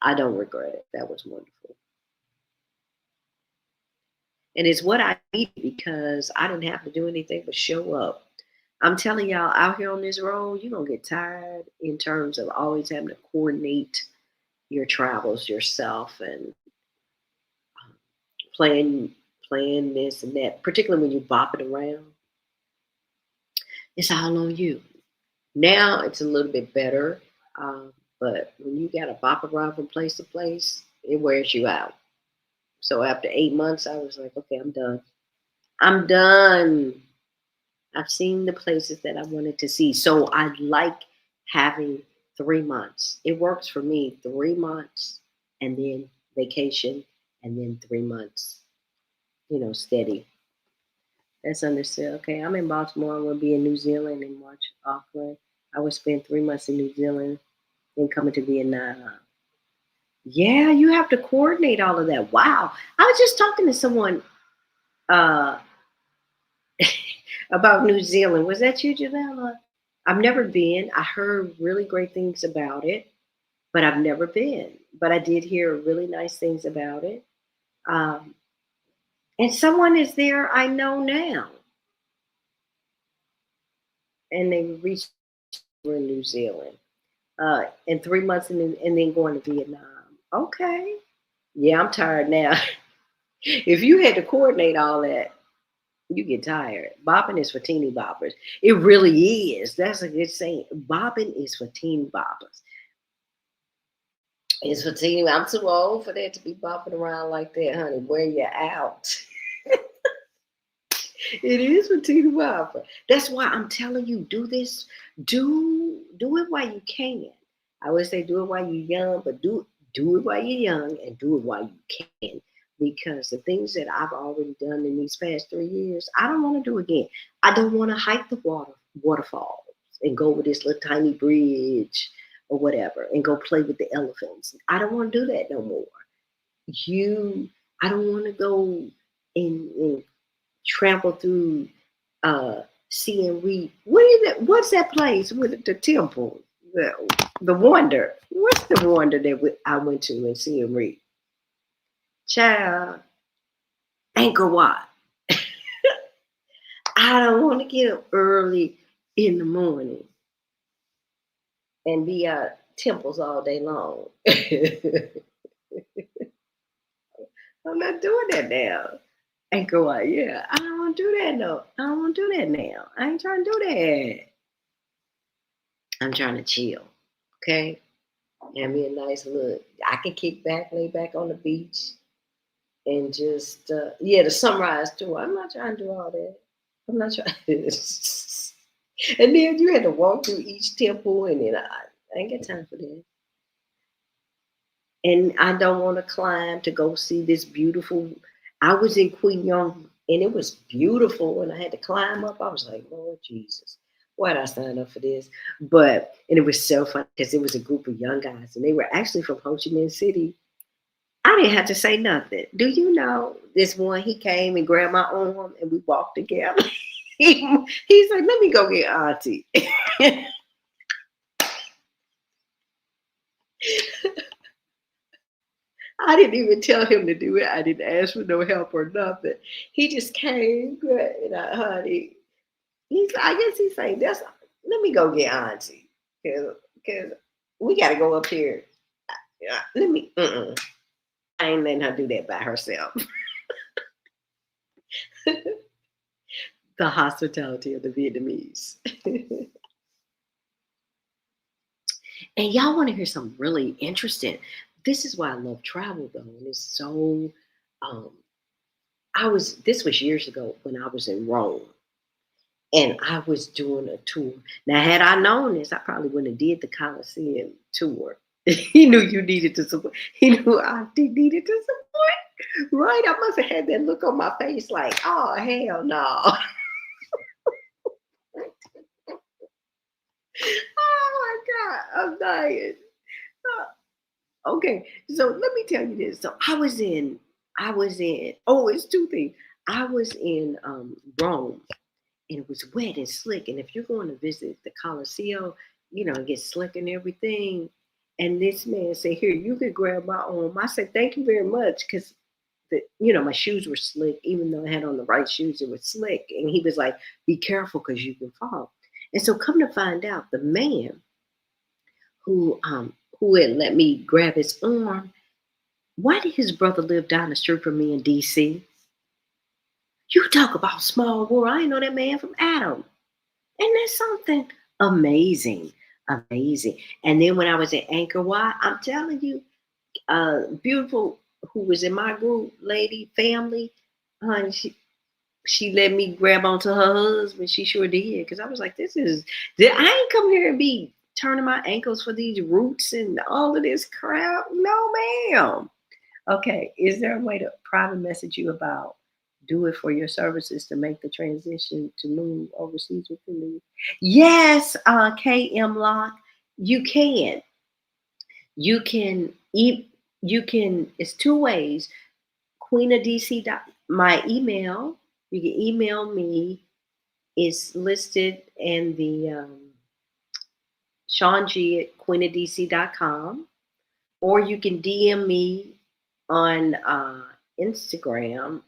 I don't regret it. That was wonderful, and it's what I needed because I didn't have to do anything but show up. I'm telling y'all, out here on this road, you're gonna get tired in terms of always having to coordinate your travels yourself and plan plan this and that. Particularly when you bop it around, it's all on you. Now it's a little bit better, but when you got to bop around from place to place, it wears you out. So after 8 months, I was like, okay, I'm done. I'm done. I've seen the places that I wanted to see. So I like having 3 months. It works for me. 3 months and then vacation and then 3 months, steady. That's understood. Okay, I'm in Baltimore. I'm going to be in New Zealand and watch Auckland. I would spend 3 months in New Zealand and coming to Vietnam. Yeah, you have to coordinate all of that. Wow. I was just talking to someone uh, about New Zealand. Was that you, Janella? I've never been. I heard really great things about it, but I've never been. But I did hear really nice things about it. Um, and someone is there I know now, and they reached were in New Zealand. In 3 months and then going to Vietnam. Okay. Yeah, I'm tired now. If you had to coordinate all that, you get tired. Bopping is for teeny boppers. It really is. That's a good saying. Bopping is for teeny boppers. It's for teeny. I'm too old for that to be bopping around like that, honey. Wear you out. It is for teeny bopper. That's why I'm telling you, do this. Do it while you can. I would say do it while you're young, but do it while you're young and do it while you can. Because the things that I've already done in these past 3 years, I don't want to do again. I don't want to hike the waterfalls and go with this little tiny bridge or whatever and go play with the elephants. I don't want to do that no more. You, I don't want to go and trample through Siem Reap. What is that? What's that place with the temple? The wonder. What's the wonder that I went to in Siem Reap? Child, Angkor Wat. I don't want to get up early in the morning and be at temples all day long. I'm not doing that now. Angkor Wat, yeah. I don't want to do that no. I don't want to do that now. I ain't trying to do that. I'm trying to chill. Okay? Have me a nice look. I can kick back, lay back on the beach, and just yeah, the sunrise too. I'm not trying to do all that. I'm not trying. And then you had to walk through each temple, and then I ain't got time for that. And I don't want to climb to go see this beautiful. I was in Queen Young, and it was beautiful, and I had to climb up. I was like, Lord Jesus, why did I sign up for this? But and it was so fun because it was a group of young guys, and they were actually from Ho Chi Minh City. I didn't have to say nothing. Do you know this one? He came and grabbed my arm, and we walked together. He's like, let me go get Auntie. I didn't even tell him to do it. I didn't ask for no help or nothing. He just came, and honey. I guess he's saying, that's, let me go get Auntie. Because we got to go up here. Let me, I ain't letting her do that by herself. The hospitality of the Vietnamese. And y'all want to hear something really interesting. This is why I love travel though. And it's so um this was years ago when I was in Rome. and I was doing a tour. Now, had I known this, I probably wouldn't have did the Coliseum tour. He knew you needed to support. He knew I needed to support. Right? I must have had that look on my face like, oh hell no. Oh my God, I'm dying. Okay, so let me tell you this. So oh, it's two things. I was in Rome, and it was wet and slick. And if you're going to visit the Colosseum, it gets slick and everything. And this man said, "Here, you could grab my arm." I said, "Thank you very much," because my shoes were slick. Even though I had on the right shoes, it was slick. And he was like, "Be careful, because you can fall." And so, come to find out, the man who had let me grab his arm, why did his brother live down the street from me in DC? You talk about small world. I ain't know that man from Adam. And that's something amazing. Amazing. And then when I was at Anchor Y, I'm telling you, beautiful who was in my group, lady, family, honey, she let me grab onto her husband. She sure did. Because I was like, I ain't come here and be turning my ankles for these roots and all of this crap. No, ma'am. Okay, is there a way to private message you about do it for your services to make the transition to move overseas within the Yes, KM Lock, you can. You can you can it's two ways. Queen of DC my email, you can email me, is listed in the Sean G at queenofdc.com, or you can DM me on Instagram.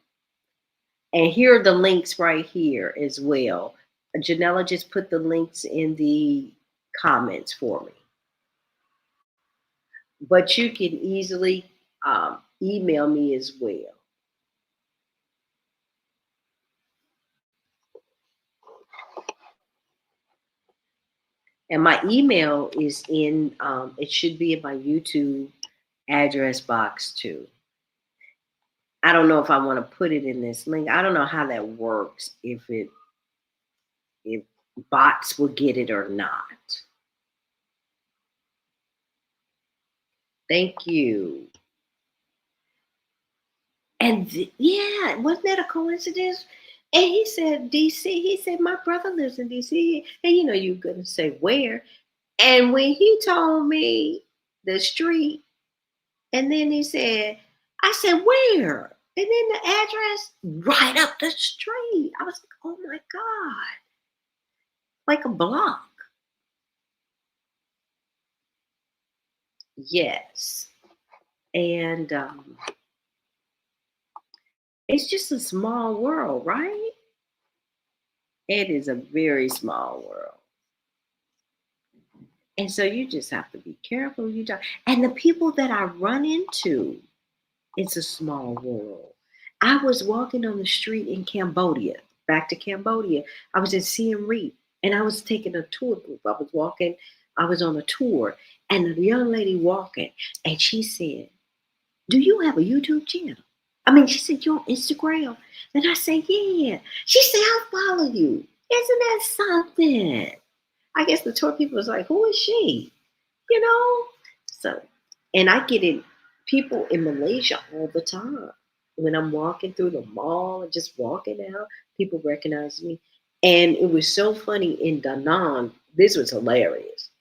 And here are the links right here as well. Janella just put the links in the comments for me. But you can easily email me as well. And my email is it should be in my YouTube address box too. I don't know if I want to put it in this link. I don't know how that works, if bots will get it or not. Thank you. And yeah, wasn't that a coincidence? And he said DC. He said my brother lives in DC, and you're gonna say where. And when he told me the street, and then he said, I said where, and then the address right up the street. I was like, oh my God, like a block. Yes, and it's just a small world, right? It is a very small world. And so you just have to be careful. And the people that I run into, it's a small world. I was walking on the street in Cambodia, back to Cambodia. I was in Siem Reap, and I was taking a tour group. I was on a tour, and the young lady walking, and she said, "Do you have a YouTube channel?" I mean, she said, "You on Instagram?" And I said, "Yeah." She said, "I'll follow you." Isn't that something? I guess the tour people was like, "Who is she?" You know? So, and I get in people in Malaysia all the time. When I'm walking through the mall and just walking out, people recognize me. And it was so funny in Da Nang. This was hilarious.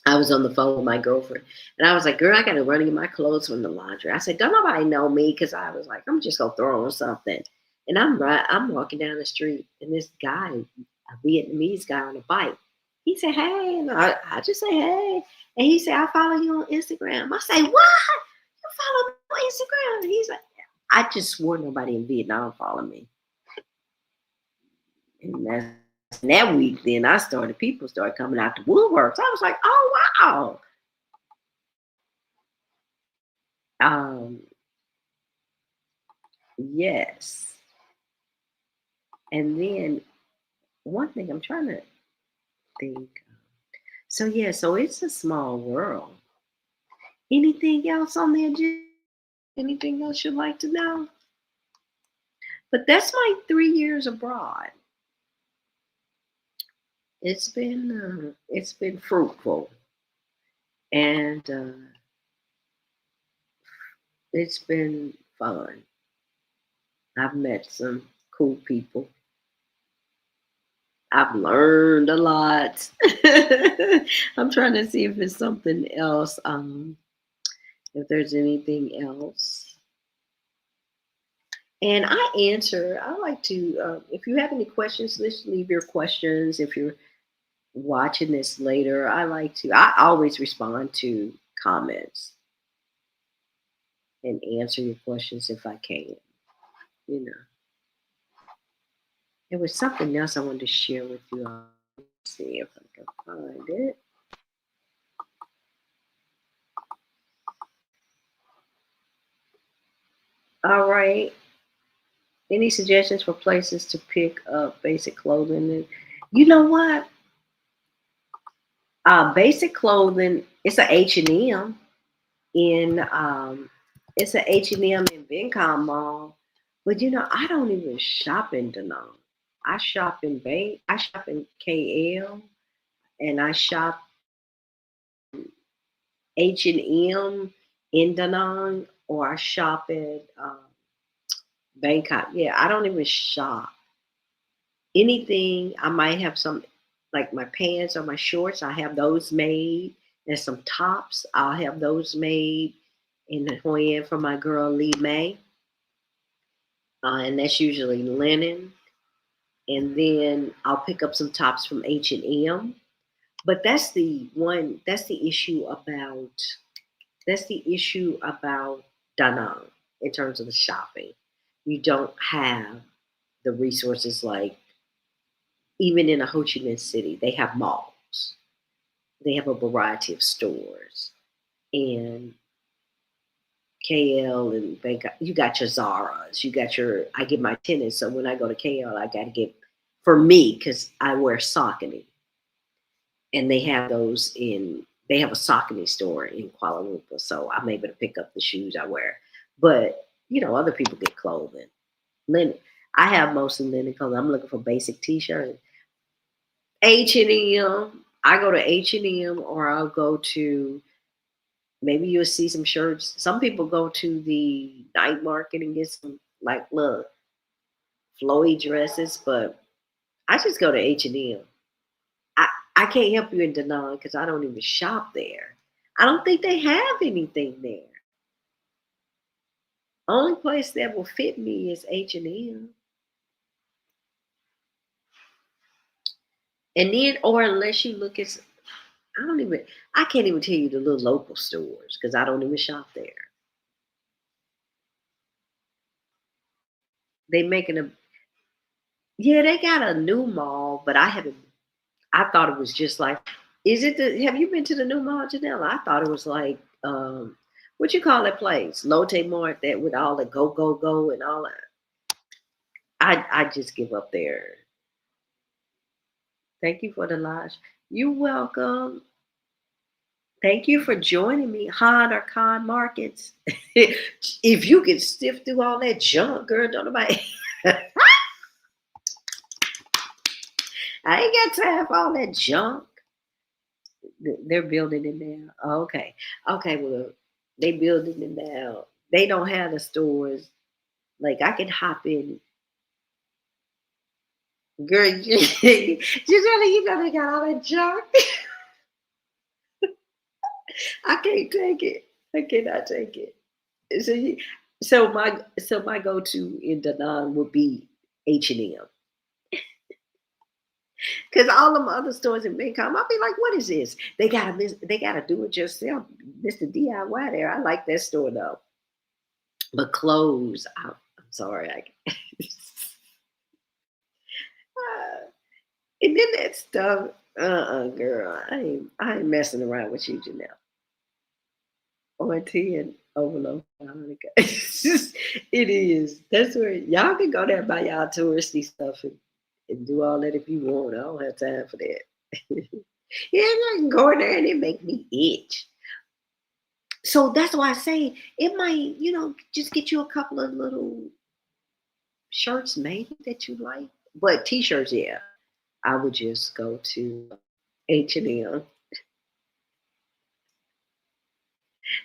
I was on the phone with my girlfriend, and I was like, "Girl, I got to run and get my clothes from the laundry." I said, "Don't nobody know me," because I was like, "I'm just gonna throw on something." And I'm walking down the street, and this guy, a Vietnamese guy on a bike, he said, "Hey," and I just say, "Hey," and he said, "I follow you on Instagram." I say, "What? You follow me on Instagram?" And he's like, "I just swore nobody in Vietnam follow me." And that week, then people started coming out to woodworks. I was like, "Oh wow." Um, yes. And then one thing I'm trying to think. So yeah, so it's a small world. Anything else on the agenda? Anything else you'd like to know? But that's my 3 years abroad. it's been fruitful, and it's been fun. I've met some cool people. I've learned a lot. I'm trying to see if it's something else. If there's anything else. And I like to, if you have any questions, just leave your questions. If you're watching this later, I always respond to comments and answer your questions if I can. You know, there was something else I wanted to share with you. I'll see if I can find it. All right. Any suggestions for places to pick up basic clothing? And you know what? Basic clothing. It's a H&M in it's a H&M in Vincom Mall. But I don't even shop in Danone. I shop in KL, and I shop H&M in Danone, or I shop at Bangkok. Yeah, I don't even shop. Anything, I might have some, like my pants or my shorts, I have those made. And some tops, I'll have those made in the Hoi An for my girl Lee May. And that's usually linen. And then I'll pick up some tops from H&M. But that's the issue about Da Nang in terms of the shopping. You don't have the resources like even in a Ho Chi Minh City, they have malls. They have a variety of stores. And KL and Bangkok, you got your Zara's, I get my tennis. So when I go to KL, I got to get, for me, because I wear Saucony. And they have a Saucony store in Kuala Lumpur. So I'm able to pick up the shoes I wear. But, other people get clothing. Linen. I have mostly linen clothing. I'm looking for basic t-shirt. H&M. I go to H&M, or I'll go to, maybe you'll see some shirts. Some people go to the night market and get some like look flowy dresses, but I just go to H&M. I can't help you in Danang because I don't even shop there. I don't think they have anything there. Only place that will fit me is H&M. And then, or unless you look at, I can't even tell you the little local stores because I don't even shop there. They making a, yeah, they got a new mall, but I thought it was just like, have you been to the new mall, Janelle? I thought it was like, what you call that place? Lotte Mart, that with all the go, go, go and all that. I just give up there. Thank you for the lodge. You're welcome. Thank you for joining me, Han or Con Markets. If you can sift through all that junk, girl, don't nobody. I ain't got time for all that junk. They're building it now. Oh, okay. Okay, well, they building it now. They don't have the stores. Like I can hop in. Girl, they got all that junk. I can't take it. I cannot take it. So, my go to in Danang would be H&M. Because all them other stores in Bangkok, I'll be like, what is this? They gotta do it yourself. Mr. DIY there. I like that store though. But clothes, I'm sorry. And then that stuff, girl, I ain't messing around with you, Janelle. On 10 overload. It is. That's where y'all can go there and buy y'all touristy stuff and do all that if you want. I don't have time for that. Yeah, I can go in there and it make me itch. So that's why I say it might, just get you a couple of little shirts maybe that you like. But t-shirts, yeah. I would just go to H&M.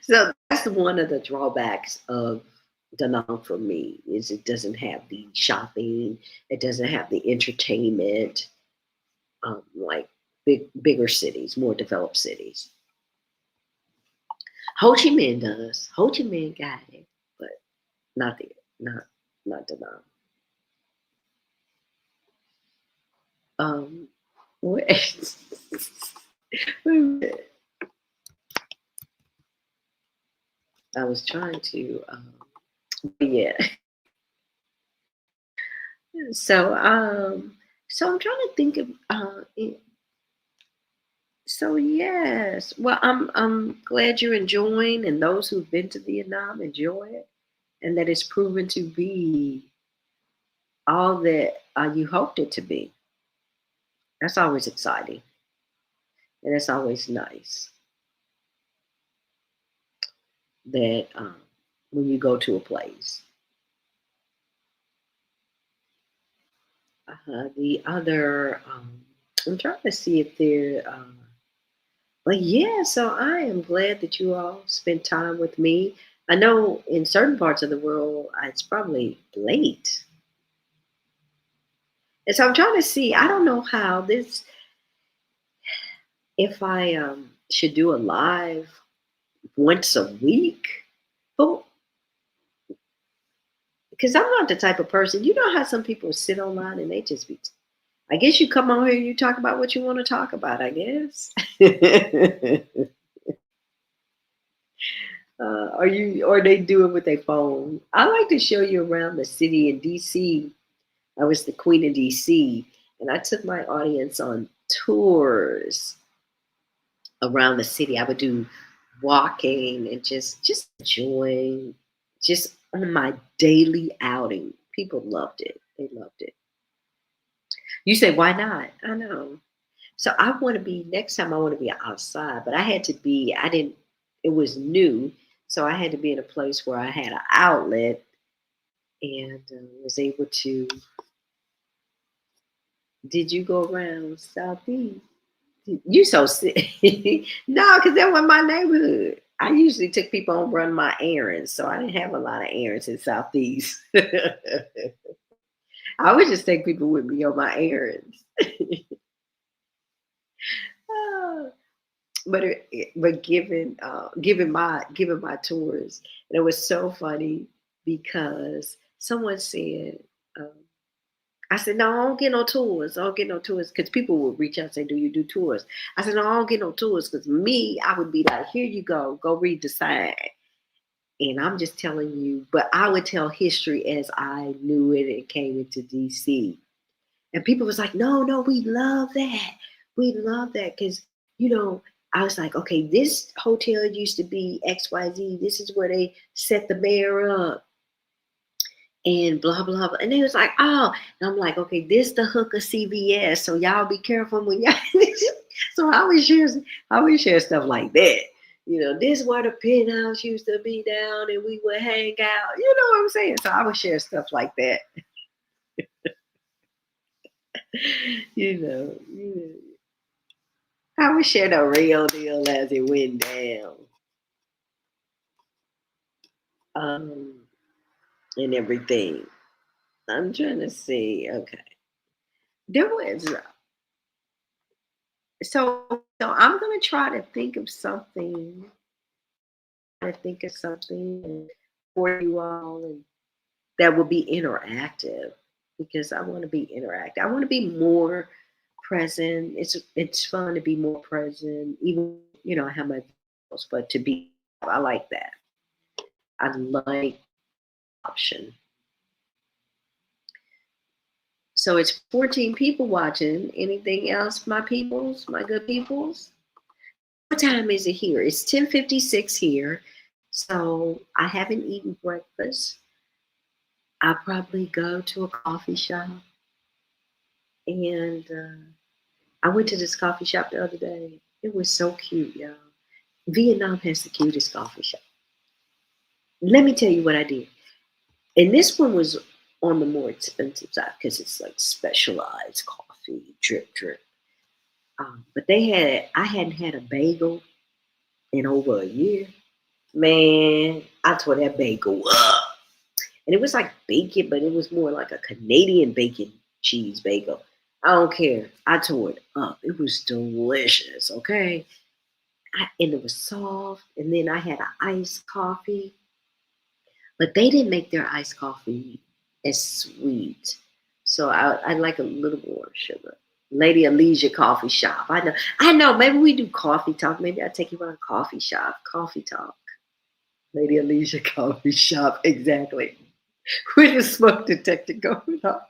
So that's one of the drawbacks of Da Nang for me is it doesn't have the shopping, it doesn't have the entertainment, like bigger cities, more developed cities. Ho Chi Minh does. Ho Chi Minh got it, but not the not not Da Nang. Um, wait, wait a minute. I was trying to, yeah. So, so I'm trying to think of, so yes. Well, I'm glad you're enjoying, and those who've been to Vietnam enjoy it, and that it's proven to be all that you hoped it to be. That's always exciting, and it's always nice that when you go to a place. The other, I'm trying to see if there. But yeah, so I am glad that you all spent time with me. I know in certain parts of the world it's probably late, and so I'm trying to see. I don't know how this. If I should do a live once a week, but because I'm not the type of person. You know how some people sit online and they just be. I guess you come on here and you talk about what you want to talk about. I guess. Or they do it with their phone. I like to show you around the city in DC. I was the queen of DC, and I took my audience on tours around the city. I would do walking and just enjoying, just on my daily outing. People loved it. They loved it. You say, why not? I know. So I want to be next time. I want to be outside, but I had to be. I didn't. It was new, so I had to be in a place where I had an outlet and was able to. Did you go around Southeast? You so sick. No, because that was my neighborhood. I usually took people on run my errands, so I didn't have a lot of errands in Southeast. I would just take people with me on my errands. Ah, but giving my tours, and it was so funny because someone said, um, I said, no, I don't get no tours. I don't get no tours because people would reach out and say, do you do tours? I said, no, I don't get no tours because me, I would be like, here you go read the sign. And I'm just telling you, but I would tell history as I knew it and came into DC. And people was like, no, no, we love that. We love that because, you know, I was like, okay, this hotel used to be XYZ. This is where they set the mayor up and blah, blah, blah. And they was like, oh, and I'm like, okay, this the hook of CVS. So y'all be careful when y'all. So I would share stuff like that. You know, this where the penthouse used to be down and we would hang out. You know what I'm saying? So I would share stuff like that. You know. I would share the real deal as it went down. Um, and everything. I'm trying to see. Okay. There was so I'm gonna try to think of something. Try to think of something for you all and that will be interactive because I want to be interactive. I want to be more present. It's fun to be more present, even I have my goals, but to be I like that. I like option. So it's 14 people watching. Anything else, my peoples, my good peoples? What time is it here? It's 10:56 here. So I haven't eaten breakfast. I'll probably go to a coffee shop. And I went to this coffee shop the other day. It was so cute, y'all. Vietnam has the cutest coffee shop. Let me tell you what I did. And this one was on the more expensive side because it's like specialized coffee. coffee, drip, drip. But I hadn't had a bagel in over a year. Man, I tore that bagel up. And it was like bacon, but it was more like a Canadian bacon cheese bagel. I don't care. I tore it up. It was delicious, okay? And it was soft. And then I had an iced coffee, but they didn't make their iced coffee as sweet. So I like a little more sugar. Lady Alicia Coffee Shop. I know. I know. Maybe we do coffee talk. Maybe I'll take you around coffee shop. Coffee talk. Lady Alicia Coffee Shop. Exactly. With the smoke detector going off.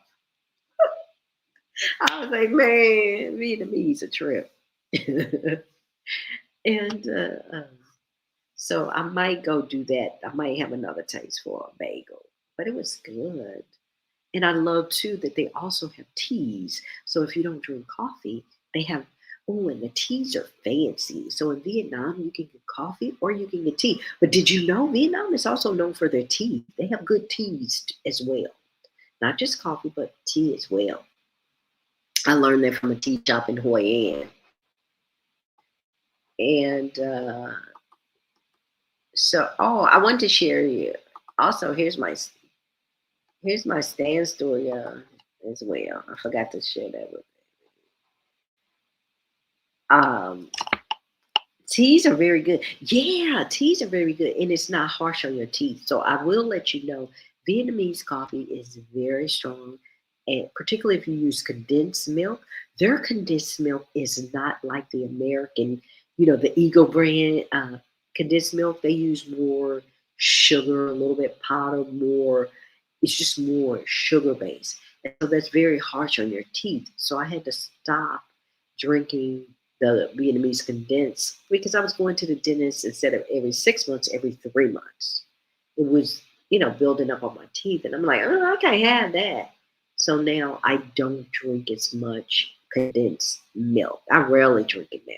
I was like, man, Vietnamese a trip. and so I might go do that. I might have another taste for a bagel, but it was good. And I love too that they also have teas. So if you don't drink coffee, they have, oh, and the teas are fancy. So in Vietnam, you can get coffee or you can get tea. But did you know Vietnam is also known for their tea? They have good teas as well. Not just coffee, but tea as well. I learned that from a tea shop in Hoi An. And oh, I want to share you. Also, here's my stand story as well. I forgot to share that with you. Teas are very good. Yeah, teas are very good, and it's not harsh on your teeth. So I will let you know, Vietnamese coffee is very strong, and particularly if you use condensed milk. Their condensed milk is not like the American, the Eagle brand condensed milk. They use more sugar, a little bit powder, more. It's just more sugar based, and so that's very harsh on your teeth. So I had to stop drinking the Vietnamese condensed because I was going to the dentist instead of every 6 months, every 3 months. It was, building up on my teeth. And I'm like, oh, I can't have that. So now I don't drink as much condensed milk. I rarely drink it now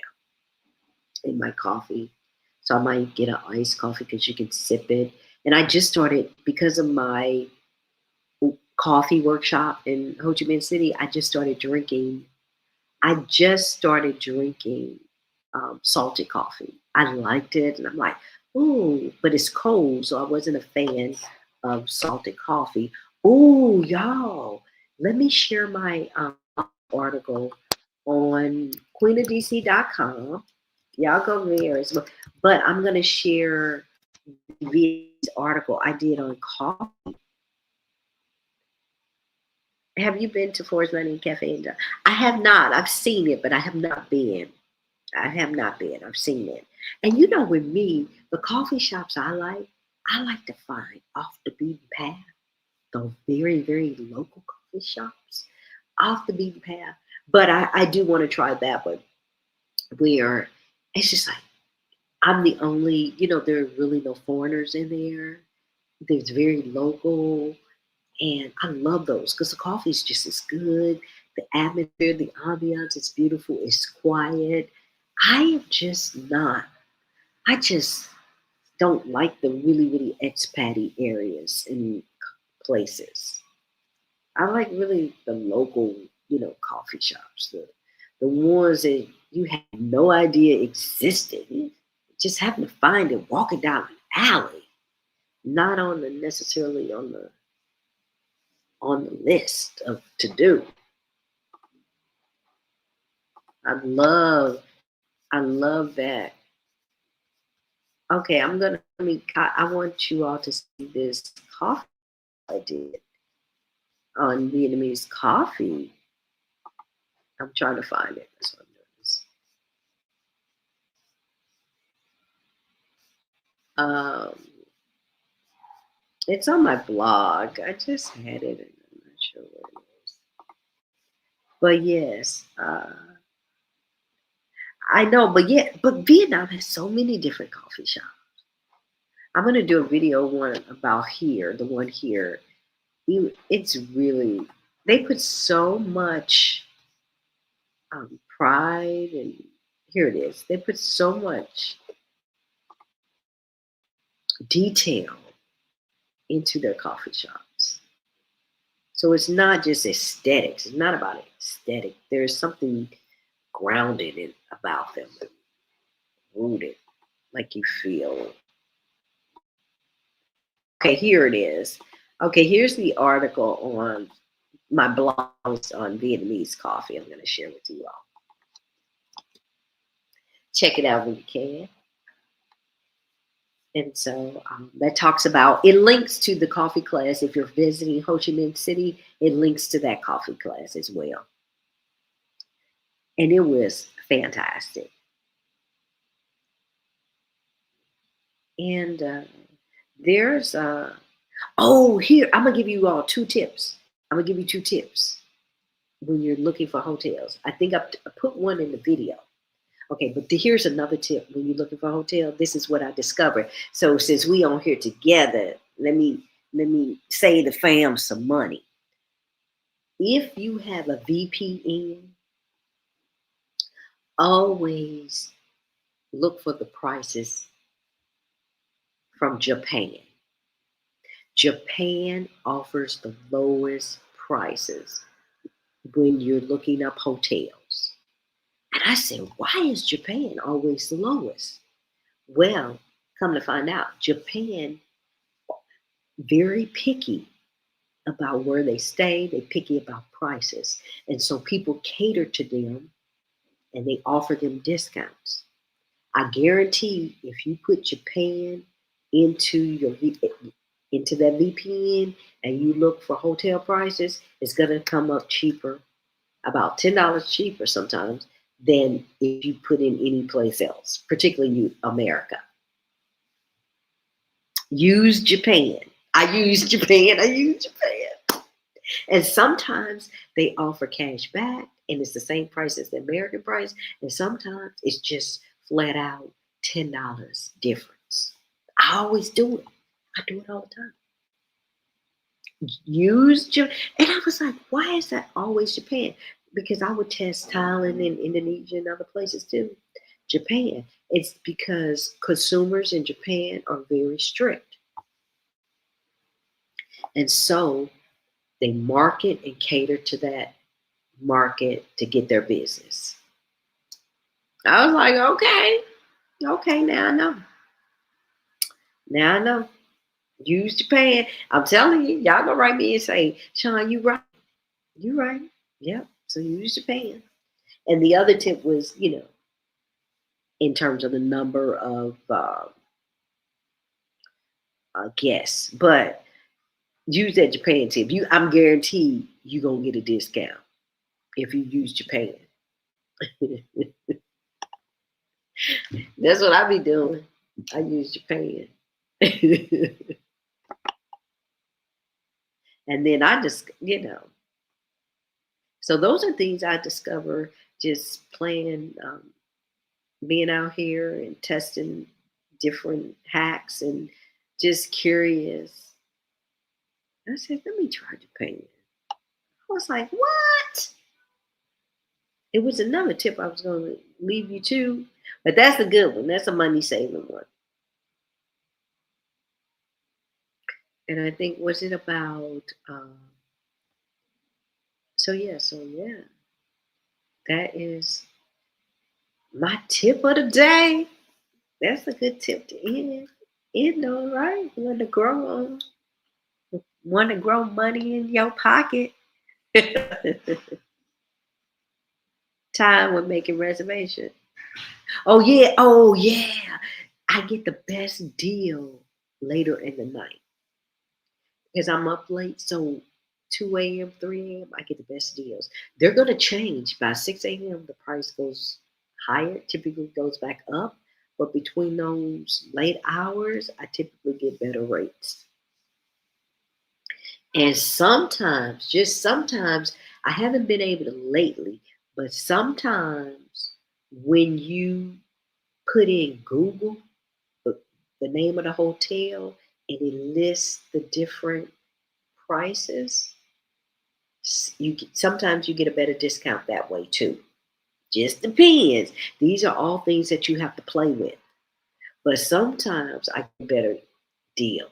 in my coffee. So I might get an iced coffee because you can sip it. And I just started because of my coffee workshop in Ho Chi Minh City. I just started drinking salted coffee. I liked it, and I'm like, ooh, but it's cold, so I wasn't a fan of salted coffee. Ooh, y'all, let me share my article on queenofdc.com. Y'all go there as well. But I'm going to share the article I did on coffee. Have you been to Forest Landing Cafe? I have not. I've seen it, but I have not been. I have not been. I've seen it. And with me, the coffee shops I like to find off the beaten path. The very, very local coffee shops off the beaten path. But I do want to try that one where it's just like I'm the only, there are really no foreigners in there. There's very local. And I love those because the coffee is just as good. The atmosphere, the ambiance, it's beautiful. It's quiet. I am just not. I just don't like the really, really expatty areas and places. I like really the local, coffee shops, the ones that you have no idea existed. You just happen to find it walking down an alley, not on the necessarily on the list of to do. I love, I love that. Okay, I want you all to see this coffee I did on Vietnamese coffee. I'm trying to find it. That's what I'm doing this. Um, it's on my blog. I just had it, and I'm not sure where it is. But yes, I know. But Vietnam has so many different coffee shops. I'm gonna do a video one about here, the one here. It's really they put so much pride, and here it is. They put so much detail into their coffee shops. So it's not just aesthetics. It's not about aesthetic. There's something grounded in about them, rooted, like you feel. Okay, here it is. Okay, here's the article on my blog on Vietnamese coffee. I'm going to share with you all. Check it out when you can. And so that talks about, it links to the coffee class. If you're visiting Ho Chi Minh City, it links to that coffee class as well. And it was fantastic. And there's, oh, here, I'm going to give you all 2 tips. I'm going to give you 2 tips when you're looking for hotels. I think I put one in the video. Okay, but here's another tip when you're looking for a hotel. This is what I discovered. So since we on here together, let me save the fam some money. If you have a VPN, always look for the prices from Japan. Japan offers the lowest prices when you're looking up hotels. And I said, why is Japan always the lowest? Well, come to find out, Japan very picky about where they stay. They're picky about prices. And so people cater to them and they offer them discounts. I guarantee if you put Japan into into that VPN and you look for hotel prices, it's going to come up cheaper, about $10 cheaper sometimes than if you put in any place else, particularly America. Use Japan. I use Japan. And sometimes they offer cash back and it's the same price as the American price. And sometimes it's just flat out $10 difference. I always do it. I do it all the time. Use Japan. And I was like, why is that always Japan? Because I would test Thailand and Indonesia and other places too. Japan. It's because consumers in Japan are very strict. And so they market and cater to that market to get their business. I was like, okay, now I know. Now I know. Use Japan. I'm telling you, y'all gonna write me and say, Sean, you right. You right. Yep. So use Japan. And the other tip was, in terms of the number of guests, but use that Japan tip. I'm guaranteed you're gonna get a discount if you use Japan. That's what I be doing. I use Japan. And then I just, so those are things I discover just playing, being out here and testing different hacks and just curious. I said, let me try Japan. I was like, what? It was another tip I was going to leave you to, but that's a good one. That's a money saving one. And I think, was it about, so yeah, that is my tip of the day. That's a good tip to end. End on, right? Want to grow money in your pocket. Time when making reservation. Oh yeah. I get the best deal later in the night because I'm up late. So 2 a.m., 3 a.m., I get the best deals. They're going to change by 6 a.m. The price goes higher, typically goes back up. But between those late hours, I typically get better rates. And sometimes, just sometimes, I haven't been able to lately, but sometimes when you put in Google the name of the hotel and it lists the different prices, sometimes you get a better discount that way too. Just depends. These are all things that you have to play with. But sometimes I get a better deal.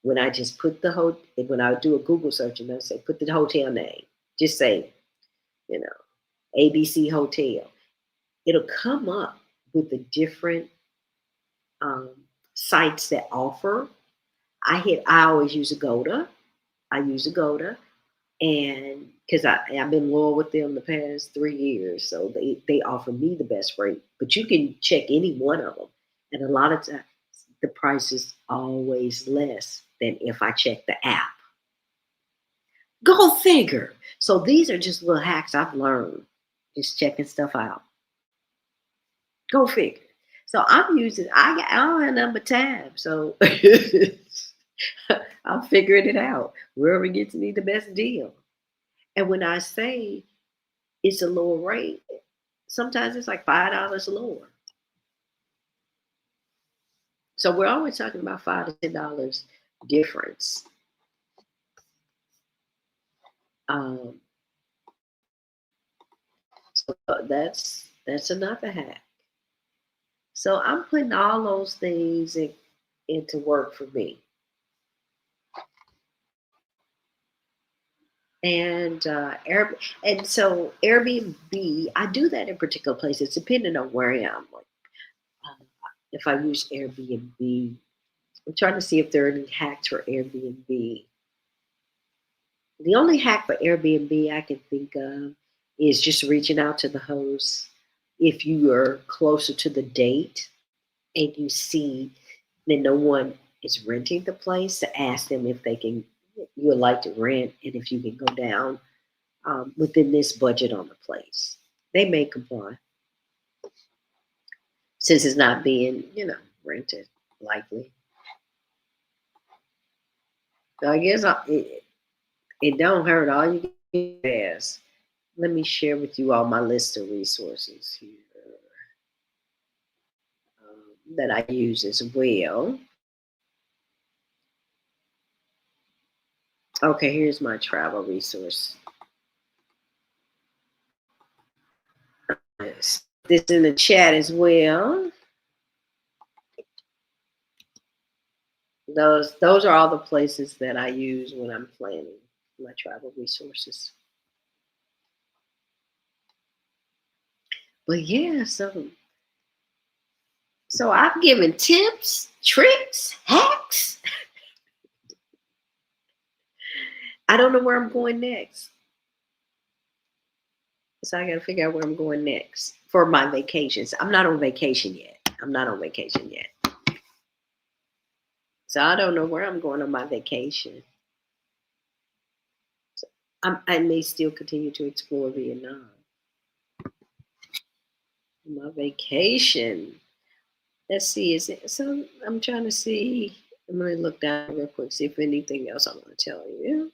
When I just put the whole, when I do a Google search and I say, put the hotel name, just say, you know, ABC Hotel, it'll come up with the different um, sites that offer. I always use Agoda. I use Agoda, and because I've been loyal with them the past 3 years, so they offer me the best rate. But you can check any one of them, and a lot of times the price is always less than if I check the app. Go figure. So these are just little hacks I've learned, just checking stuff out. Go figure. So I'm using. I don't have number tab, so I'm figuring it out. Wherever gets me the best deal. And when I say it's a lower rate, sometimes it's like $5 lower. So we're always talking about $5 to $10 difference. Um, so that's another hack. So I'm putting all those things into work for me. And and so Airbnb, I do that in particular places, depending on where I am. Like if I use Airbnb, I'm trying to see if there are any hacks for Airbnb. The only hack for Airbnb I can think of is just reaching out to the host if you are closer to the date and you see that no one is renting the place, to ask them if they can, you would like to rent, and if you can go down within this budget on the place. They may comply since it's not being, rented likely. So I guess it don't hurt. All you can ask. Let me share with you all my list of resources here that I use as well. Okay, here's my travel resource. Yes. This in the chat as well. Those are all the places that I use when I'm planning my travel resources. But yeah, so I've given tips, tricks, hacks. I don't know where I'm going next. So I got to figure out where I'm going next for my vacations. I'm not on vacation yet. I'm not on vacation yet. So I don't know where I'm going on my vacation. I may still continue to explore Vietnam. My vacation. Let's see. Is it so? I'm trying to see. I'm going to look down real quick, see if anything else I want to tell you.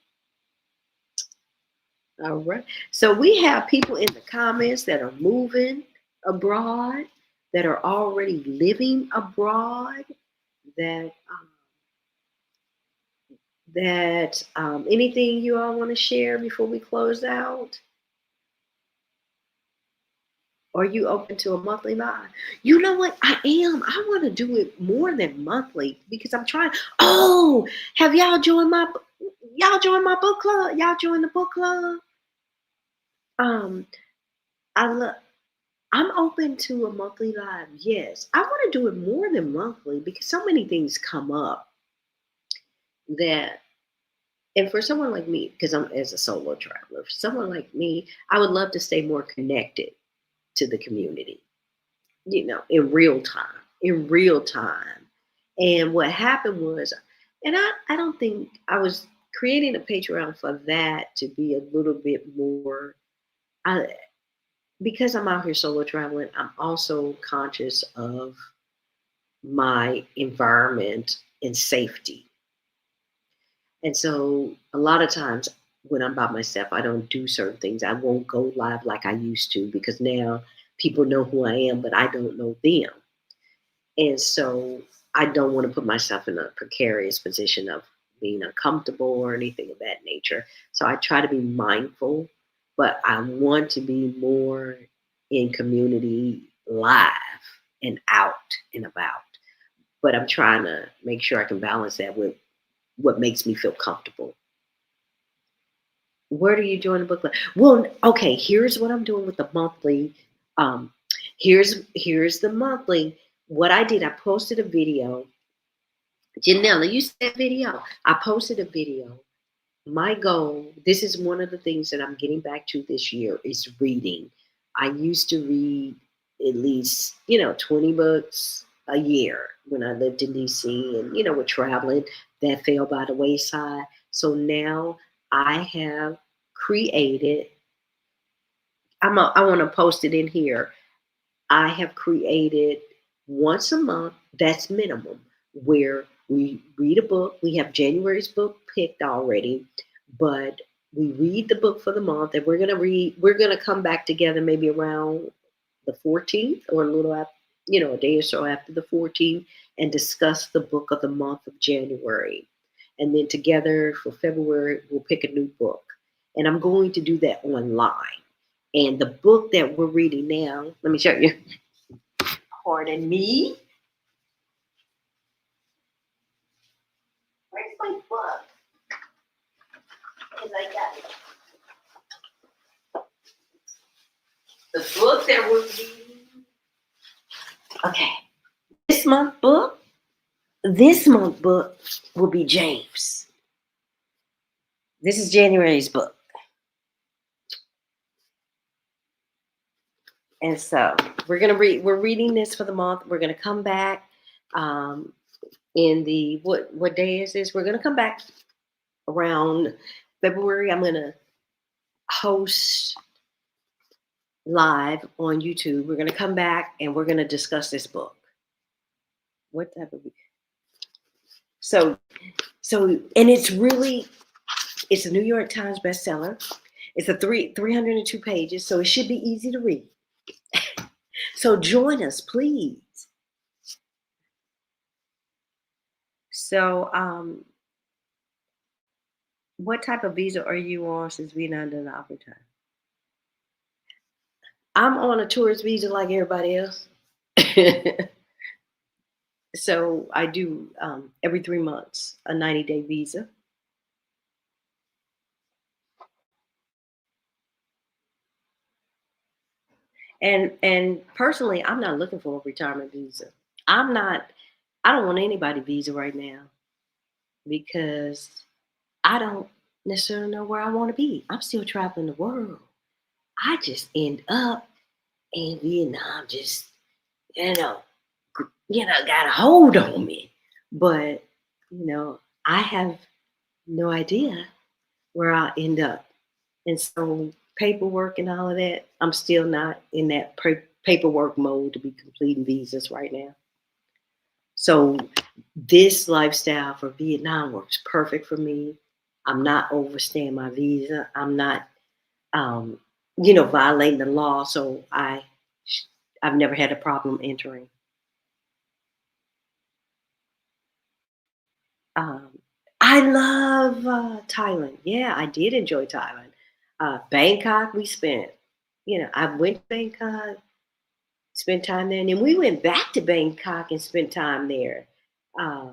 All right. So we have people in the comments that are moving abroad, that are already living abroad, that anything you all want to share before we close out? Are you open to a monthly live? You know what? I am. I want to do it more than monthly because I'm trying. Oh, have y'all joined my book club? Y'all join the book club? Um, I love. I'm open to a monthly live. Yes, I want to do it more than monthly because so many things come up that, and for someone like me, because I'm as a solo traveler, for someone like me, I would love to stay more connected to the community, in real time, in real time. And what happened was, and I don't think I was creating a Patreon for that to be a little bit more, I, because I'm out here solo traveling, I'm also conscious of my environment and safety. And so a lot of times when I'm by myself, I don't do certain things. I won't go live like I used to because now people know who I am, but I don't know them. And so I don't want to put myself in a precarious position of being uncomfortable or anything of that nature. So I try to be mindful, but I want to be more in community live and out and about. But I'm trying to make sure I can balance that with what makes me feel comfortable. Where do you join the book club? Well, okay, here's what I'm doing with the monthly. Um, here's the monthly. What I did, I posted a video. Janella, you said video. I posted a video. My goal, this is one of the things that I'm getting back to this year, is reading. I used to read at least, 20 books a year when I lived in DC and, with traveling. That fell by the wayside. So now I have created, I want to post it in here. I have created once a month, that's minimum, where we read a book. We have January's book picked already, but we read the book for the month and we're going to come back together maybe around the 14th or a little after, a day or so after the 14th and discuss the book of the month of January. And then together for February, we'll pick a new book. And I'm going to do that online. And the book that we're reading now, let me show you. Pardon me. Where's my book? Because I got it. The book that we're reading. Okay. This month book will be James. This is January's book. And so we're reading this for the month. We're gonna come back in the what day is this? We're gonna come back around February. I'm gonna host live on YouTube. We're gonna come back and we're gonna discuss this book. What type of so and it's a New York Times bestseller. It's a 302 pages, so it should be easy to read. So join us, please. So, what type of visa are you on since Vietnam doesn't offer time? I'm on a tourist visa like everybody else. So I do every 3 months a 90-day visa. And personally, I'm not looking for a retirement visa. I'm not. I don't want anybody visa right now because I don't necessarily know where I want to be. I'm still traveling the world. I just end up in Vietnam, just you know, got a hold on me. But I have no idea where I'll end up, and so paperwork and all of that. I'm still not in that paperwork mode to be completing visas right now. So this lifestyle for Vietnam works perfect for me. I'm not overstaying my visa. I'm not, um, violating the law. So I've never had a problem entering. Um, I love Thailand. Yeah, I did enjoy Thailand. Bangkok, we spent. I went to Bangkok, spent time there, and then we went back to Bangkok and spent time there. Uh,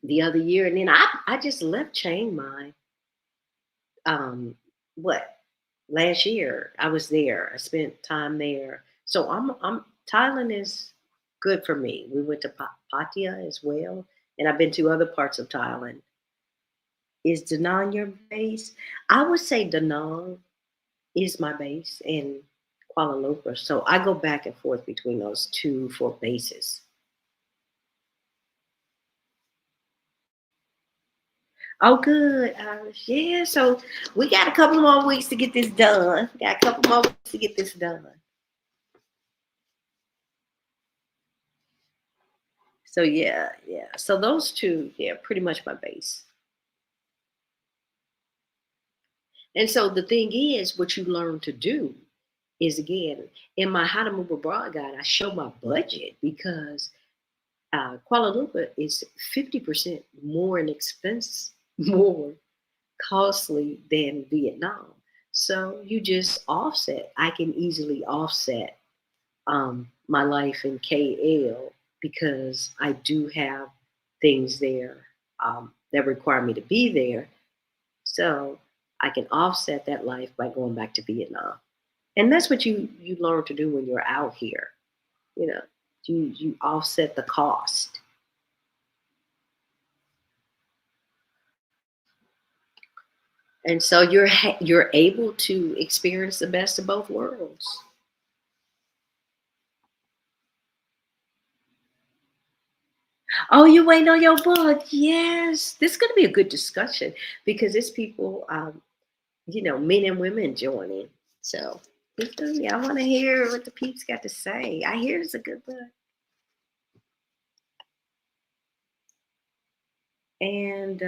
the other year, and then I just left Chiang Mai. What last year I was there. I spent time there, so I'm Thailand is good for me. We went to Pattaya as well, and I've been to other parts of Thailand. Is Da Nang your base? I would say Da Nang is my base in Kuala Lumpur. So I go back and forth between those two for bases. Oh, good, Irish. Yeah, so we got a couple more weeks to get this done. Got a couple more weeks to get this done. So yeah, yeah. So those two, yeah, pretty much my base. And so the thing is, what you learn to do is again in my How to Move Abroad guide, I show my budget because Kuala Lumpur is 50% more in expense, more costly than Vietnam. So you just offset. I can easily offset my life in KL because I do have things there that require me to be there. So I can offset that life by going back to Vietnam. And that's what you learn to do when you're out here. You know, you offset the cost. And so you're able to experience the best of both worlds. Oh, you waiting on your book? Yes, this is going to be a good discussion because it's people, men and women joining. So it's gonna be, I want to hear what the peeps got to say. I hear it's a good book, and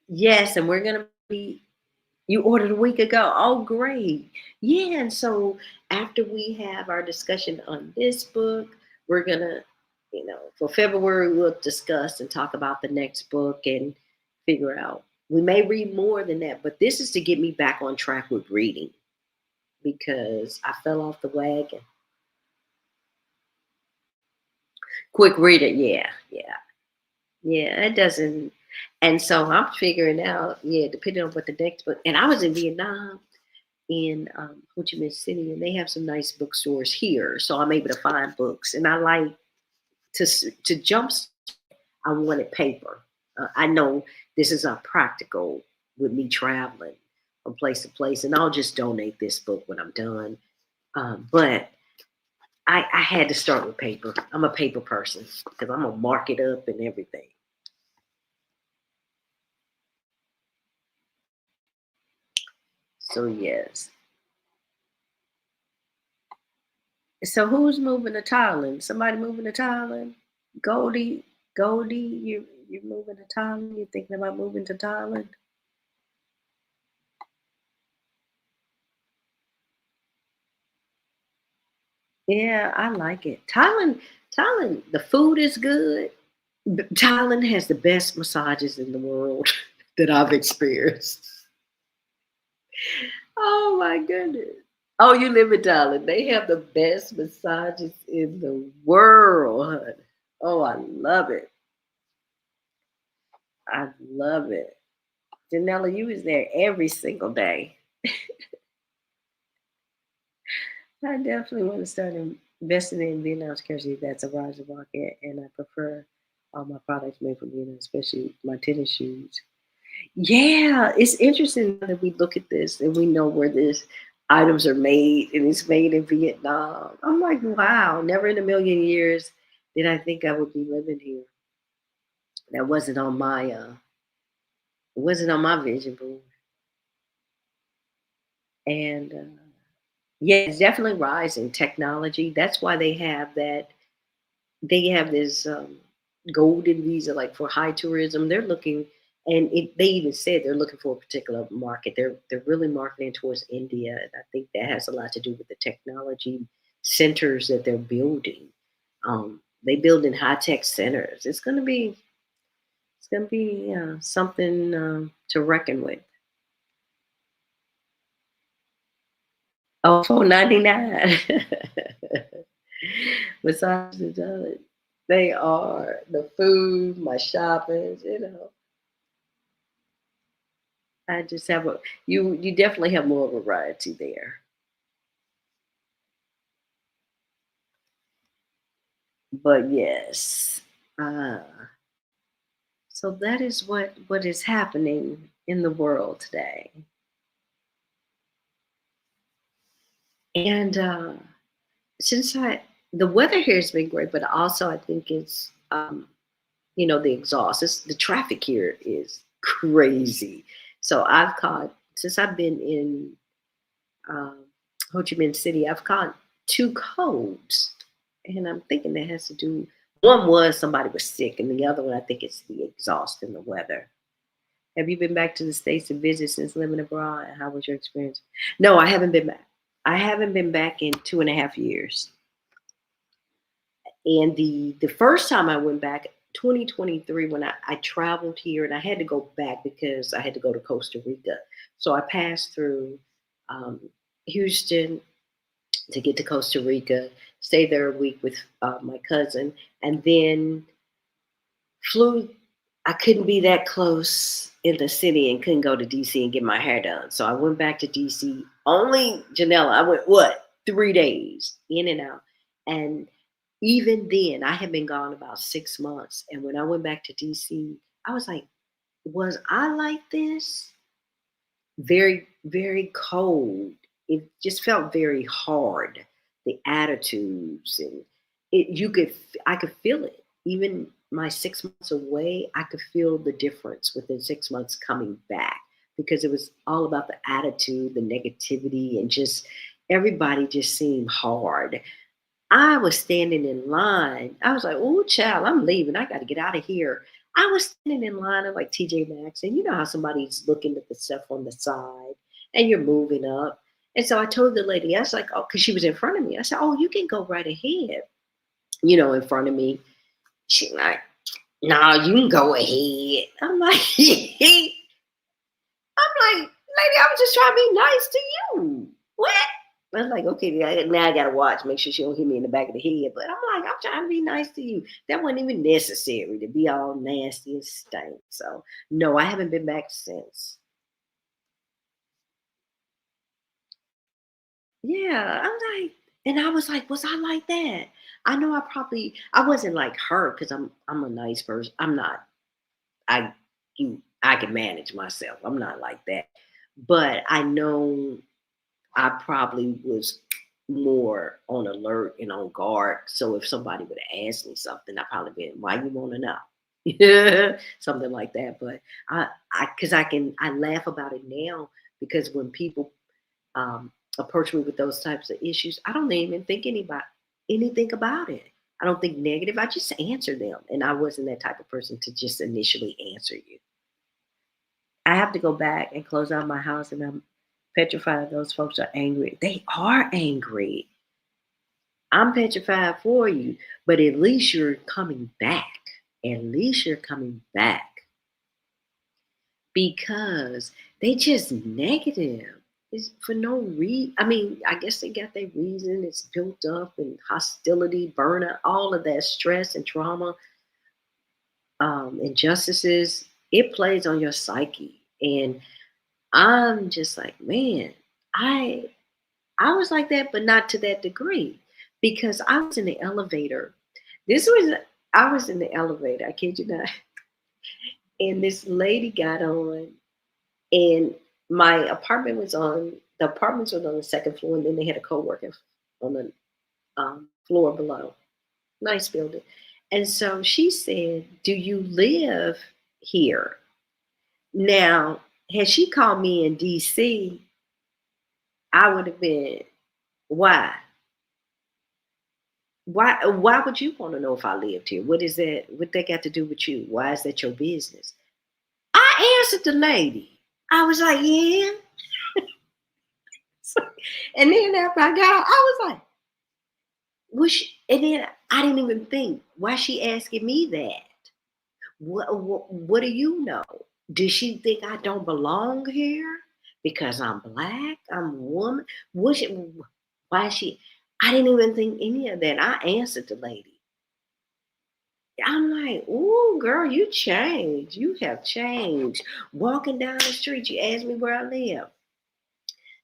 yes, and we're gonna be. You ordered a week ago. Oh, great. Yeah. And so after we have our discussion on this book, we're going to, for February, we'll discuss and talk about the next book and figure out. We may read more than that, but this is to get me back on track with reading because I fell off the wagon. Quick reader. Yeah. Yeah. Yeah. It doesn't. And so I'm figuring out, yeah, depending on what the next book, and I was in Vietnam in Ho Chi Minh City, and they have some nice bookstores here, so I'm able to find books. And I like to jump. I wanted paper. I know this is not practical with me traveling from place to place, and I'll just donate this book when I'm done. But I had to start with paper. I'm a paper person because I'm gonna mark it up and everything. So yes. So who's moving to Thailand? Somebody moving to Thailand? Goldie, Goldie, you moving to Thailand? You thinking about moving to Thailand? Yeah, I like it. Thailand, the food is good. Thailand has the best massages in the world that I've experienced. Oh my goodness. Oh, you live in Thailand. They have the best massages in the world, honey. Oh, I love it. I love it. Janella, you was there every single day. I definitely want to start investing in Vietnam's currency. That's a rising market, and I prefer all my products made from Vietnam, especially my tennis shoes. Yeah, it's interesting that we look at this and we know where these items are made, and it's made in Vietnam. I'm like, wow, never in a million years did I think I would be living here. That wasn't on my vision board. And yeah, it's definitely rising technology. That's why they have this golden visa like for high tourism. They're looking, and they even said they're looking for a particular market. They're really marketing towards India, and I think that has a lot to do with the technology centers that they're building. They build in high tech centers. It's gonna be something to reckon with. Oh, 4.99. Besides the done, they are the food, my shopping. I just have a you definitely have more variety there. But yes. Uh so that is what is happening in the world today. And since I the weather here has been great, but also I think it's the exhaust. The traffic here is crazy. So I've caught since I've been in um, Ho Chi Minh City, I've caught two colds, and I'm thinking that has to do. One was somebody was sick, and the other one I think it's the exhaust and the weather. Have you been back to the states to visit since living abroad? How was your experience? No, I haven't been back. I haven't been back in 2.5 years. And the first time I went back, 2023, when I traveled here and I had to go back because I had to go to Costa Rica. So I passed through um, Houston, to get to Costa Rica, stay there a week with my cousin, and then flew. I couldn't be that close in the city and couldn't go to DC and get my hair done. So I went back to DC. Only Janella, I went what 3 days in and out, and even then, I had been gone about 6 months. And when I went back to DC, I was like, was I like this? Very, very cold. It just felt very hard. The attitudes and I could feel it. Even my 6 months away, I could feel the difference within 6 months coming back because it was all about the attitude, the negativity, and just everybody just seemed hard. I was standing in line. I was like, "Oh, child, I'm leaving. I got to get out of here." I was standing in line at like TJ Maxx, and you know how somebody's looking at the stuff on the side, and you're moving up. And so I told the lady, I was like, "Oh," because she was in front of me. I said, "Oh, you can go right ahead." In front of me. She like, "No, you can go ahead." I'm like, I'm like, "Lady, I was just trying to be nice to you. What?" I was like, okay, now I gotta watch, make sure she don't hit me in the back of the head. But I'm like, I'm trying to be nice to you. That wasn't even necessary to be all nasty and stank. So no, I haven't been back since. Yeah, I'm like, and I was like, was I like that? I know I wasn't like her because I'm a nice person. I'm not. I I can manage myself. I'm not like that. But I know I probably was more on alert and on guard. So if somebody would have asked me something, I probably been, why you want to know? Something like that. But because I laugh about it now because when people approach me with those types of issues, I don't even think anything about it. I don't think negative. I just answer them, and I wasn't that type of person to just initially answer you. I have to go back and close out my house, and I'm petrified those folks are angry. They are angry. I'm petrified for you, but at least you're coming back. At least you're coming back because they just negative. It's for no reason. I mean, I guess they got their reason. It's built up and hostility, burnout, all of that stress and trauma, injustices. It plays on your psyche, and I'm just like, man, I I was like that, but not to that degree because I was in the elevator. This was I was in the elevator. I kid you not, and this lady got on, and my apartment was on the apartments were on the second floor, and then they had a co-working on the floor below. Nice building, and so she said, "Do you live here?" Now, had she called me in DC, I would have been, why? Why would you want to know if I lived here? What is that? What that got to do with you? Why is that your business? I answered the lady. I was like, yeah. And then after I got out, I was like, and then I didn't even think, why she asking me that? What do you know? Does she think I don't belong here because I'm black? I'm a woman. What she, why she? I didn't even think any of that. I answered the lady. I'm like, ooh, girl, you changed. You have changed. Walking down the street, you asked me where I live.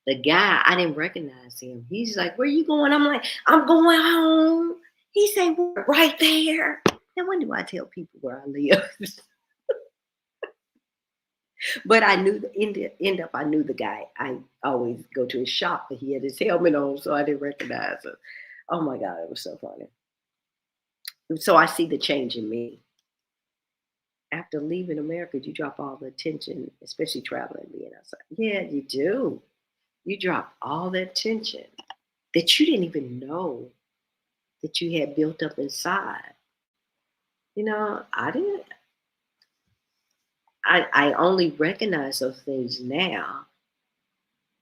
The guy, I didn't recognize him. He's like, where you going? I'm like, I'm going home. He said, "We're right there." And when do I tell people where I live? But I knew end up I knew the guy. I always go to his shop, but he had his helmet on, so I didn't recognize him. Oh my God, it was so funny. So I see the change in me. After leaving America, you drop all the tension, especially traveling, being outside. Yeah, you do. You drop all that tension that you didn't even know that you had built up inside. I didn't. I only recognize those things now.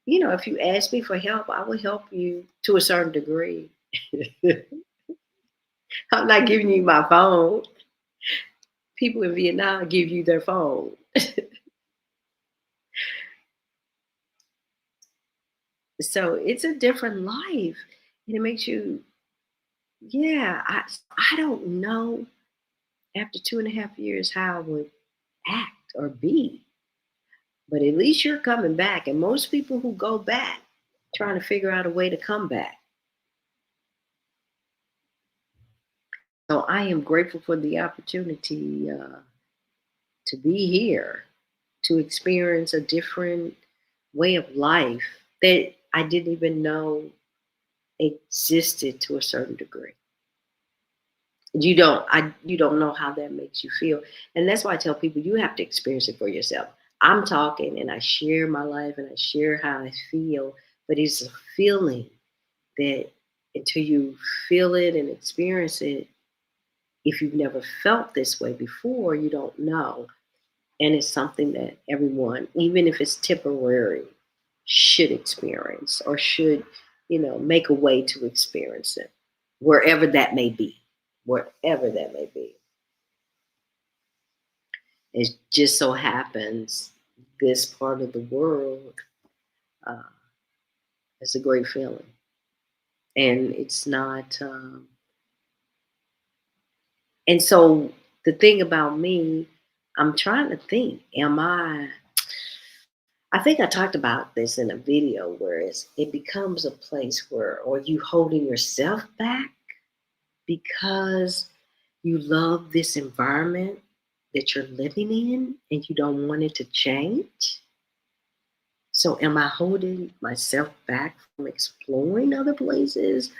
If you ask me for help, I will help you to a certain degree. I'm not giving you my phone. People in Vietnam give you their phone. So it's a different life. And it makes you, yeah, I don't know after 2.5 years how I would act or be. But at least you're coming back. And most people who go back trying to figure out a way to come back. So I am grateful for the opportunity to be here, to experience a different way of life that I didn't even know existed to a certain degree. You don't know how that makes you feel. And that's why I tell people you have to experience it for yourself. I'm talking and I share my life and I share how I feel, but it's a feeling that until you feel it and experience it, if you've never felt this way before, you don't know. And it's something that everyone, even if it's temporary, should experience or should, make a way to experience it, wherever that may be, wherever that may be. It just so happens this part of the world uh, is a great feeling. And it's not, and so the thing about me, I'm trying to think, I think I talked about this in a video where it becomes a place where, or you holding yourself back because you love this environment that you're living in and you don't want it to change. So am I holding myself back from exploring other places?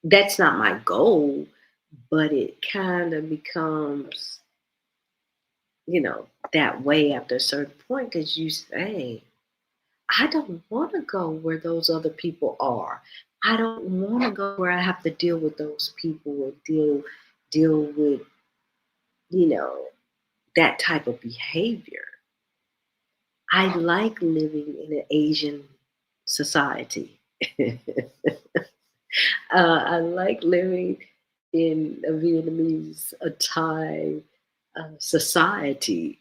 That's not my goal, but it kind of becomes, that way after a certain point because you say, I don't want to go where those other people are. I don't want to go where I have to deal with those people or deal with, you know, that type of behavior. I like living in an Asian society. I like living in a Vietnamese, a Thai society.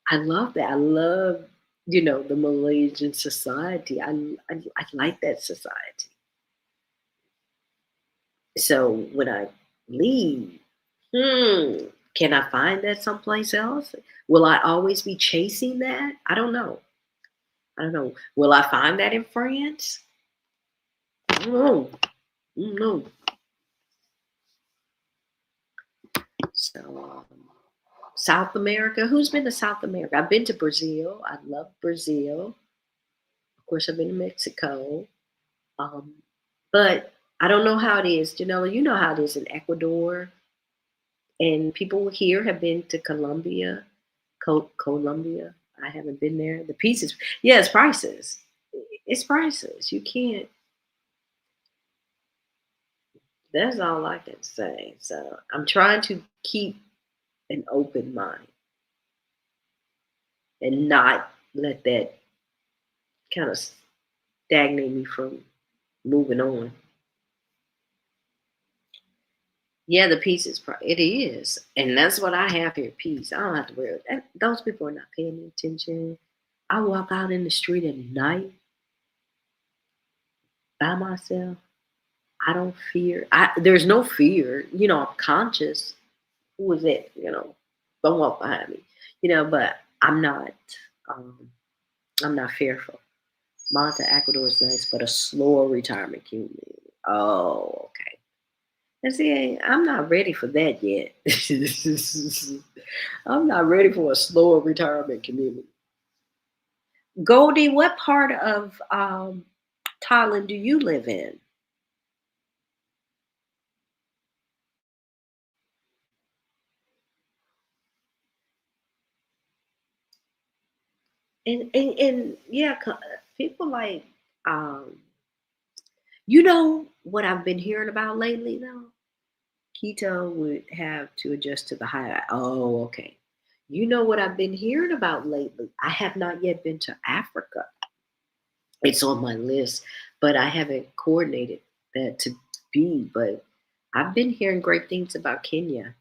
I love that. I love, the Malaysian society. I like that society. So when I leave, can I find that someplace else? Will I always be chasing that? I don't know. I don't know. Will I find that in France? I don't know. I don't know. So, South America. Who's been to South America? I've been to Brazil. I love Brazil. Of course, I've been to Mexico. Um, but I don't know how it is. Janella, you know how it is in Ecuador. And people here have been to Colombia, Colombia. I haven't been there. The pieces, yeah, it's prices. It's prices. You can't. That's all I can say. So I'm trying to keep an open mind and not let that kind of stagnate me from moving on. Yeah, the peace is it is, and that's what I have here. Peace. I don't have to worry. Those people are not paying me attention. I walk out in the street at night by myself. I don't fear. There's no fear. I'm conscious. Who is it? Don't walk behind me. But I'm not. Um, I'm not fearful. Monte Ecuador is nice, but a slower retirement community. Oh, okay. And see, I'm not ready for that yet. I'm not ready for a slower retirement community. Goldie, what part of Thailand do you live in? And yeah, people like um, what I've been hearing about lately though. Keto would have to adjust to the high. Oh, okay. You know what I've been hearing about lately? I have not yet been to Africa. It's on my list, but I haven't coordinated that to be. But I've been hearing great things about Kenya.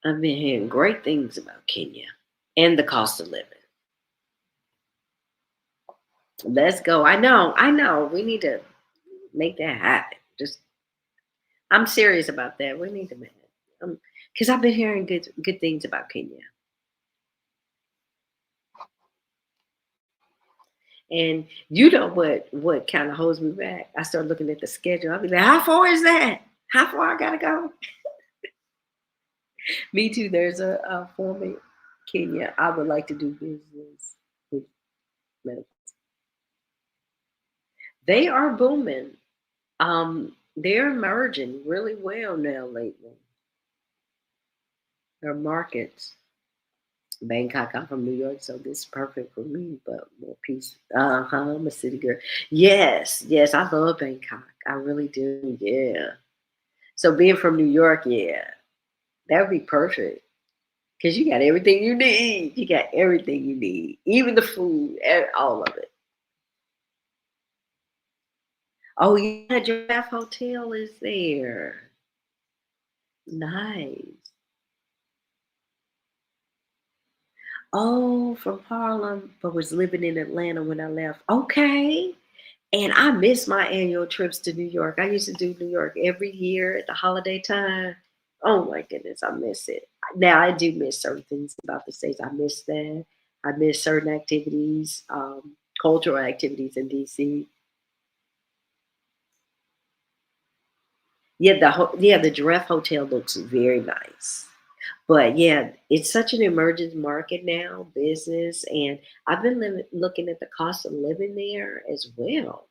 I've been hearing great things about Kenya and the cost of living. Let's go. I know. We need to make that happen. Just, I'm serious about that. We need to make it. Because I've been hearing good things about Kenya. And you know what kind of holds me back? I start looking at the schedule. I'll be like, how far is that? How far I gotta go? Me too. There's a former Kenya. I would like to do business with medical. They are booming. They're emerging really well now lately. Their markets. Bangkok. I'm from New York, so this is perfect for me. But more peace. I'm a city girl. Yes, yes. I love Bangkok. I really do. Yeah. So being from New York, yeah, that would be perfect. Because you got everything you need. You got everything you need, even the food, all of it. Oh yeah, Giraffe Hotel is there. Nice. Oh, from Harlem, but was living in Atlanta when I left. Okay. And I miss my annual trips to New York. I used to do New York every year at the holiday time. Oh my goodness, I miss it. Now I do miss certain things about the States. I miss that. I miss certain activities, cultural activities in DC. Yeah, the Giraffe Hotel looks very nice. But yeah, it's such an emerging market now, business, and I've been looking at the cost of living there as well,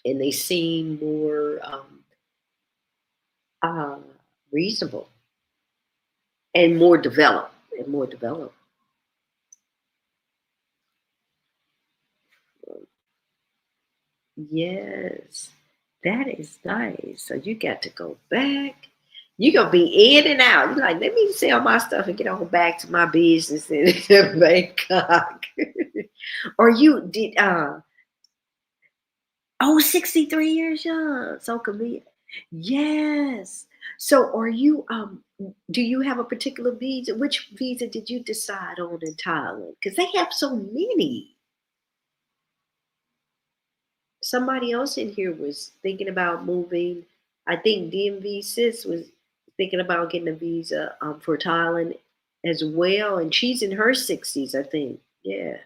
and they seem more uh, reasonable and more developed and more developed. Yes, that is nice. So you got to go back. You're gonna be in and out. You're like, let me sell my stuff and get on back to my business in Bangkok. Or you did oh, 63 years young. So convenient. Yes. So are you do you have a particular visa? Which visa did you decide on in Thailand? Because they have so many. Somebody else in here was thinking about moving. I think DMV sis was thinking about getting a visa for Thailand as well. And she's in her 60s, I think. Yeah.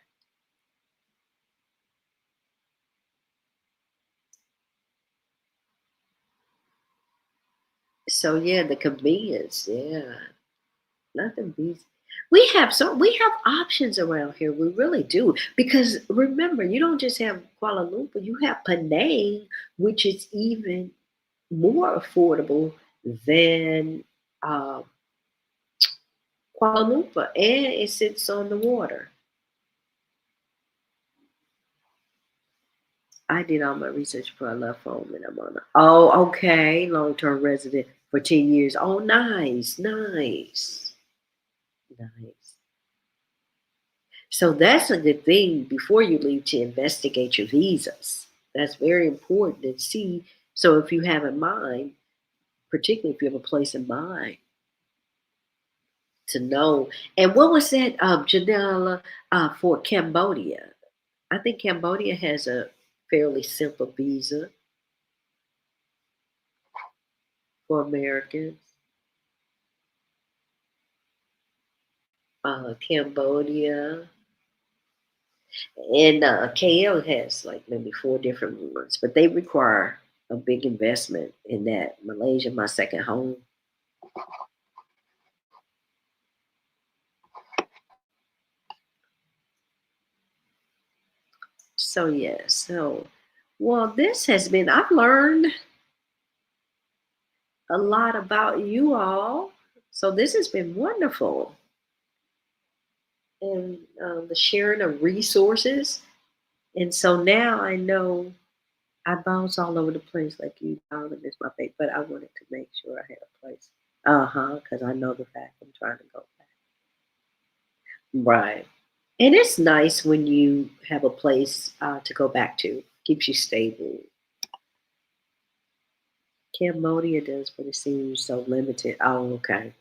So yeah, the convenience. Yeah. Nothing beats. We have options around here. We really do. Because remember, you don't just have Kuala Lumpur, you have Penang, which is even more affordable than Kuala Lumpur, and it sits on the water. I did all my research before I left home, and I'm on. Oh, okay, long-term resident for 10 years. Oh, nice, nice, nice. So that's a good thing before you leave to investigate your visas. That's very important to see. So if you have in mind, particularly if you have a place in mind, to know. And what was that, Janela, for Cambodia? I think Cambodia has a fairly simple visa for Americans. Cambodia and KL has like maybe four different ones, but they require a big investment in that. Malaysia, my second home. So yeah, so well, this has been. I've learned a lot about you all. So this has been wonderful, and the sharing of resources. And so now I know I bounce all over the place like you. Darling is my favorite, but I wanted to make sure I had a place. Because I know the fact I'm trying to go back. Right. And it's nice when you have a place to go back to. Keeps you stable. Cambodia does, but it seems so limited. Oh, okay.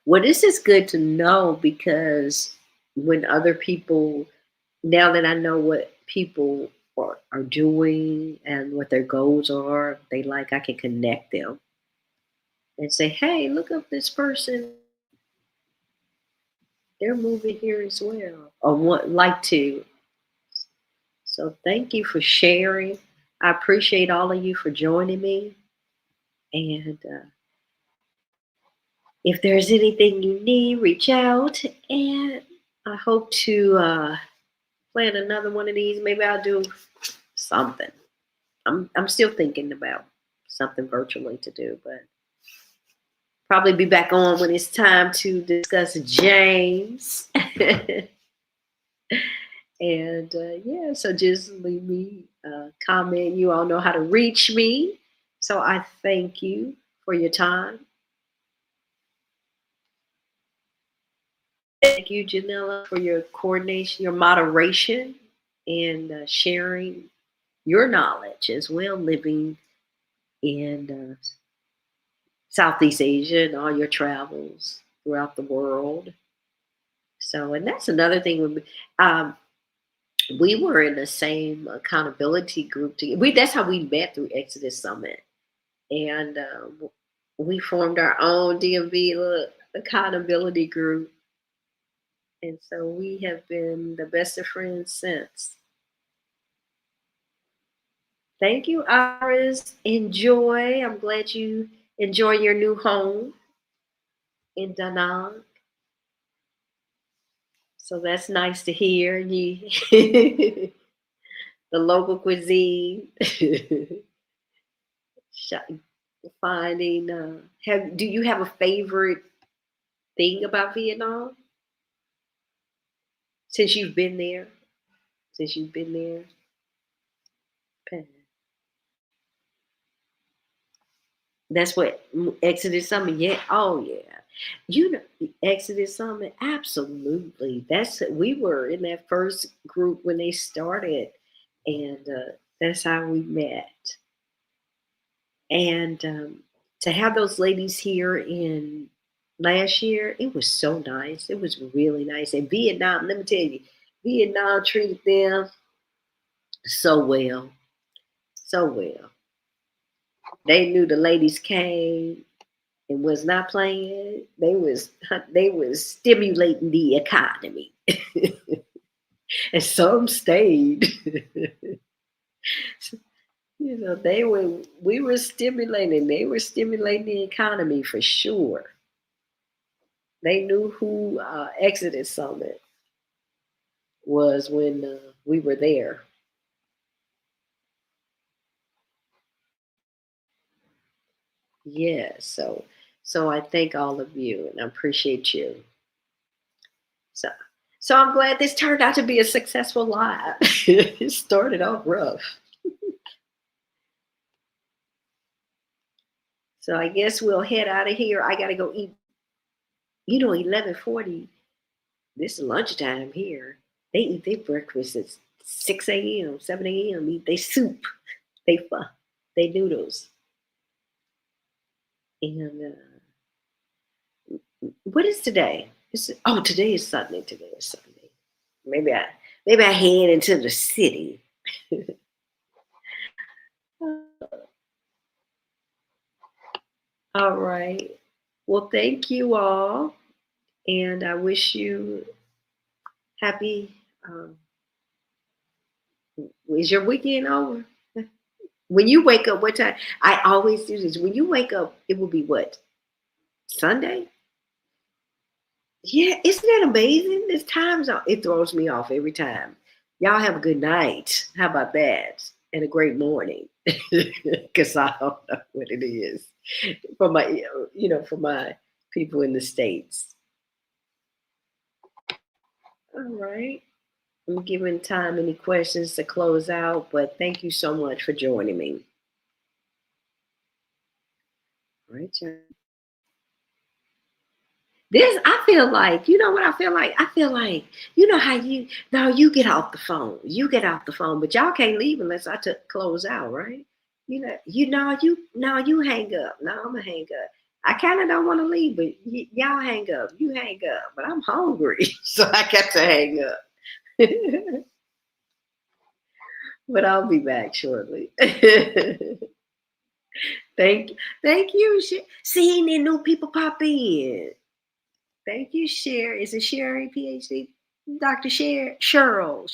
Well, this is good to know because when other people now that I know what people are doing and what their goals are, they like, I can connect them and say, hey, look up this person. They're moving here as well. Or want like to. So thank you for sharing. I appreciate all of you for joining me. And if there's anything you need, reach out. And I hope to plan another one of these. Maybe I'll do something. I'm still thinking about something virtually to do, but probably be back on when it's time to discuss James. And yeah, so just leave me a comment. You all know how to reach me. So I thank you for your time. Thank you, Janella, for your coordination, your moderation, and sharing your knowledge as well, living in Southeast Asia and all your travels throughout the world. So, and that's another thing. We were in the same accountability group. That's how we met through Exodus Summit, and we formed our own DMV accountability group, and so we have been the best of friends since. Thank you, Iris. Enjoy. I'm glad you enjoy your new home in Da Nang. So that's nice to hear. You, the local cuisine. Finding. Do you have a favorite thing about Vietnam since you've been there? Since you've been there, that's what Exodus Summit. Yeah. Oh yeah. You know, Exodus Summit. Absolutely. We were in that first group when they started, and that's how we met. And to have those ladies here in last year, it was so nice. It was really nice. And Vietnam, let me tell you, Vietnam treated them so well, so well. They knew the ladies came and was not playing. They was stimulating the economy, and some stayed. You know, we were stimulating. They were stimulating the economy for sure. They knew who Exodus Summit was when we were there. Yeah, so I thank all of you and I appreciate you. So so I'm glad this turned out to be a successful live. It started off rough. So I guess we'll head out of here. I gotta go eat. 11:40. This is lunchtime here. They eat their breakfast at 6 a.m., 7 a.m. Eat they soup, they pho, they noodles. And what is today? Today is Sunday. Today is Sunday. Maybe I head into the city. All right. Well, thank you all, and I wish you happy. Is your weekend over? When you wake up, what time? I always do this. When you wake up, it will be what? Sunday? Yeah, isn't that amazing? This time's it throws me off every time. Y'all have a good night. How about that? And a great morning. Because I don't know what it is for my, for my people in the States. All right. I'm giving time any questions to close out, but thank you so much for joining me. All right, y'all. I feel like, you know what I feel like? I feel like, you know how now you get off the phone. You get off the phone, but y'all can't leave unless I close out, right? You hang up. No, I'm gonna hang up. I kind of don't want to leave, but y'all hang up. You hang up, but I'm hungry, so I got to hang up. but I'll be back shortly. thank, thank you. Seeing the new people pop in. Thank you, Cher. Is it Sherry, PhD? Dr. Cheryl.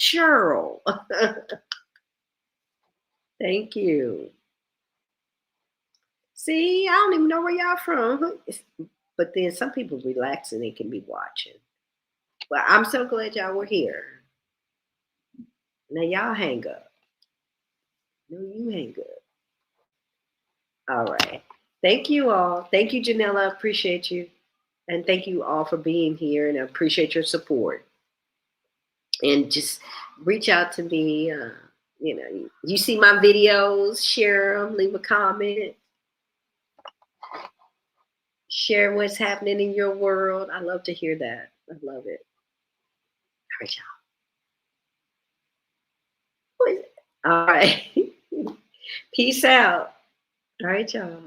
Thank you. See, I don't even know where y'all from. But then some people relax and they can be watching. But I'm so glad y'all were here. Now y'all hang up. No, you hang up. All right. Thank you all. Thank you, Janella. Appreciate you. And thank you all for being here and I appreciate your support. And just reach out to me. You see my videos, share them, leave a comment, share what's happening in your world. I love to hear that. I love it. All right, y'all. All right. Peace out. All right, y'all.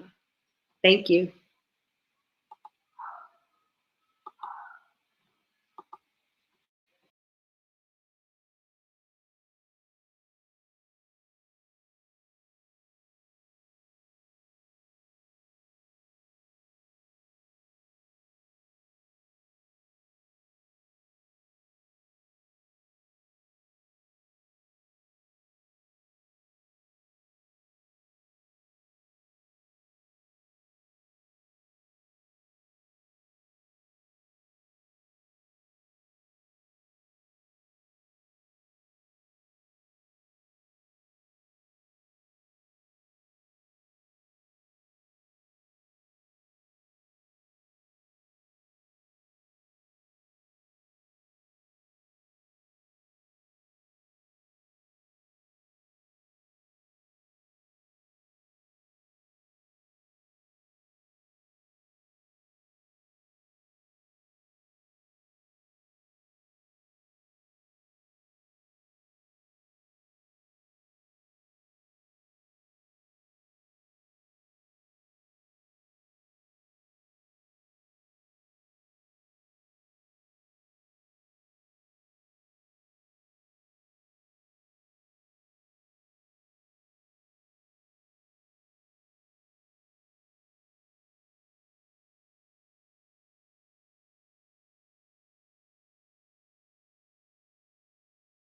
Thank you.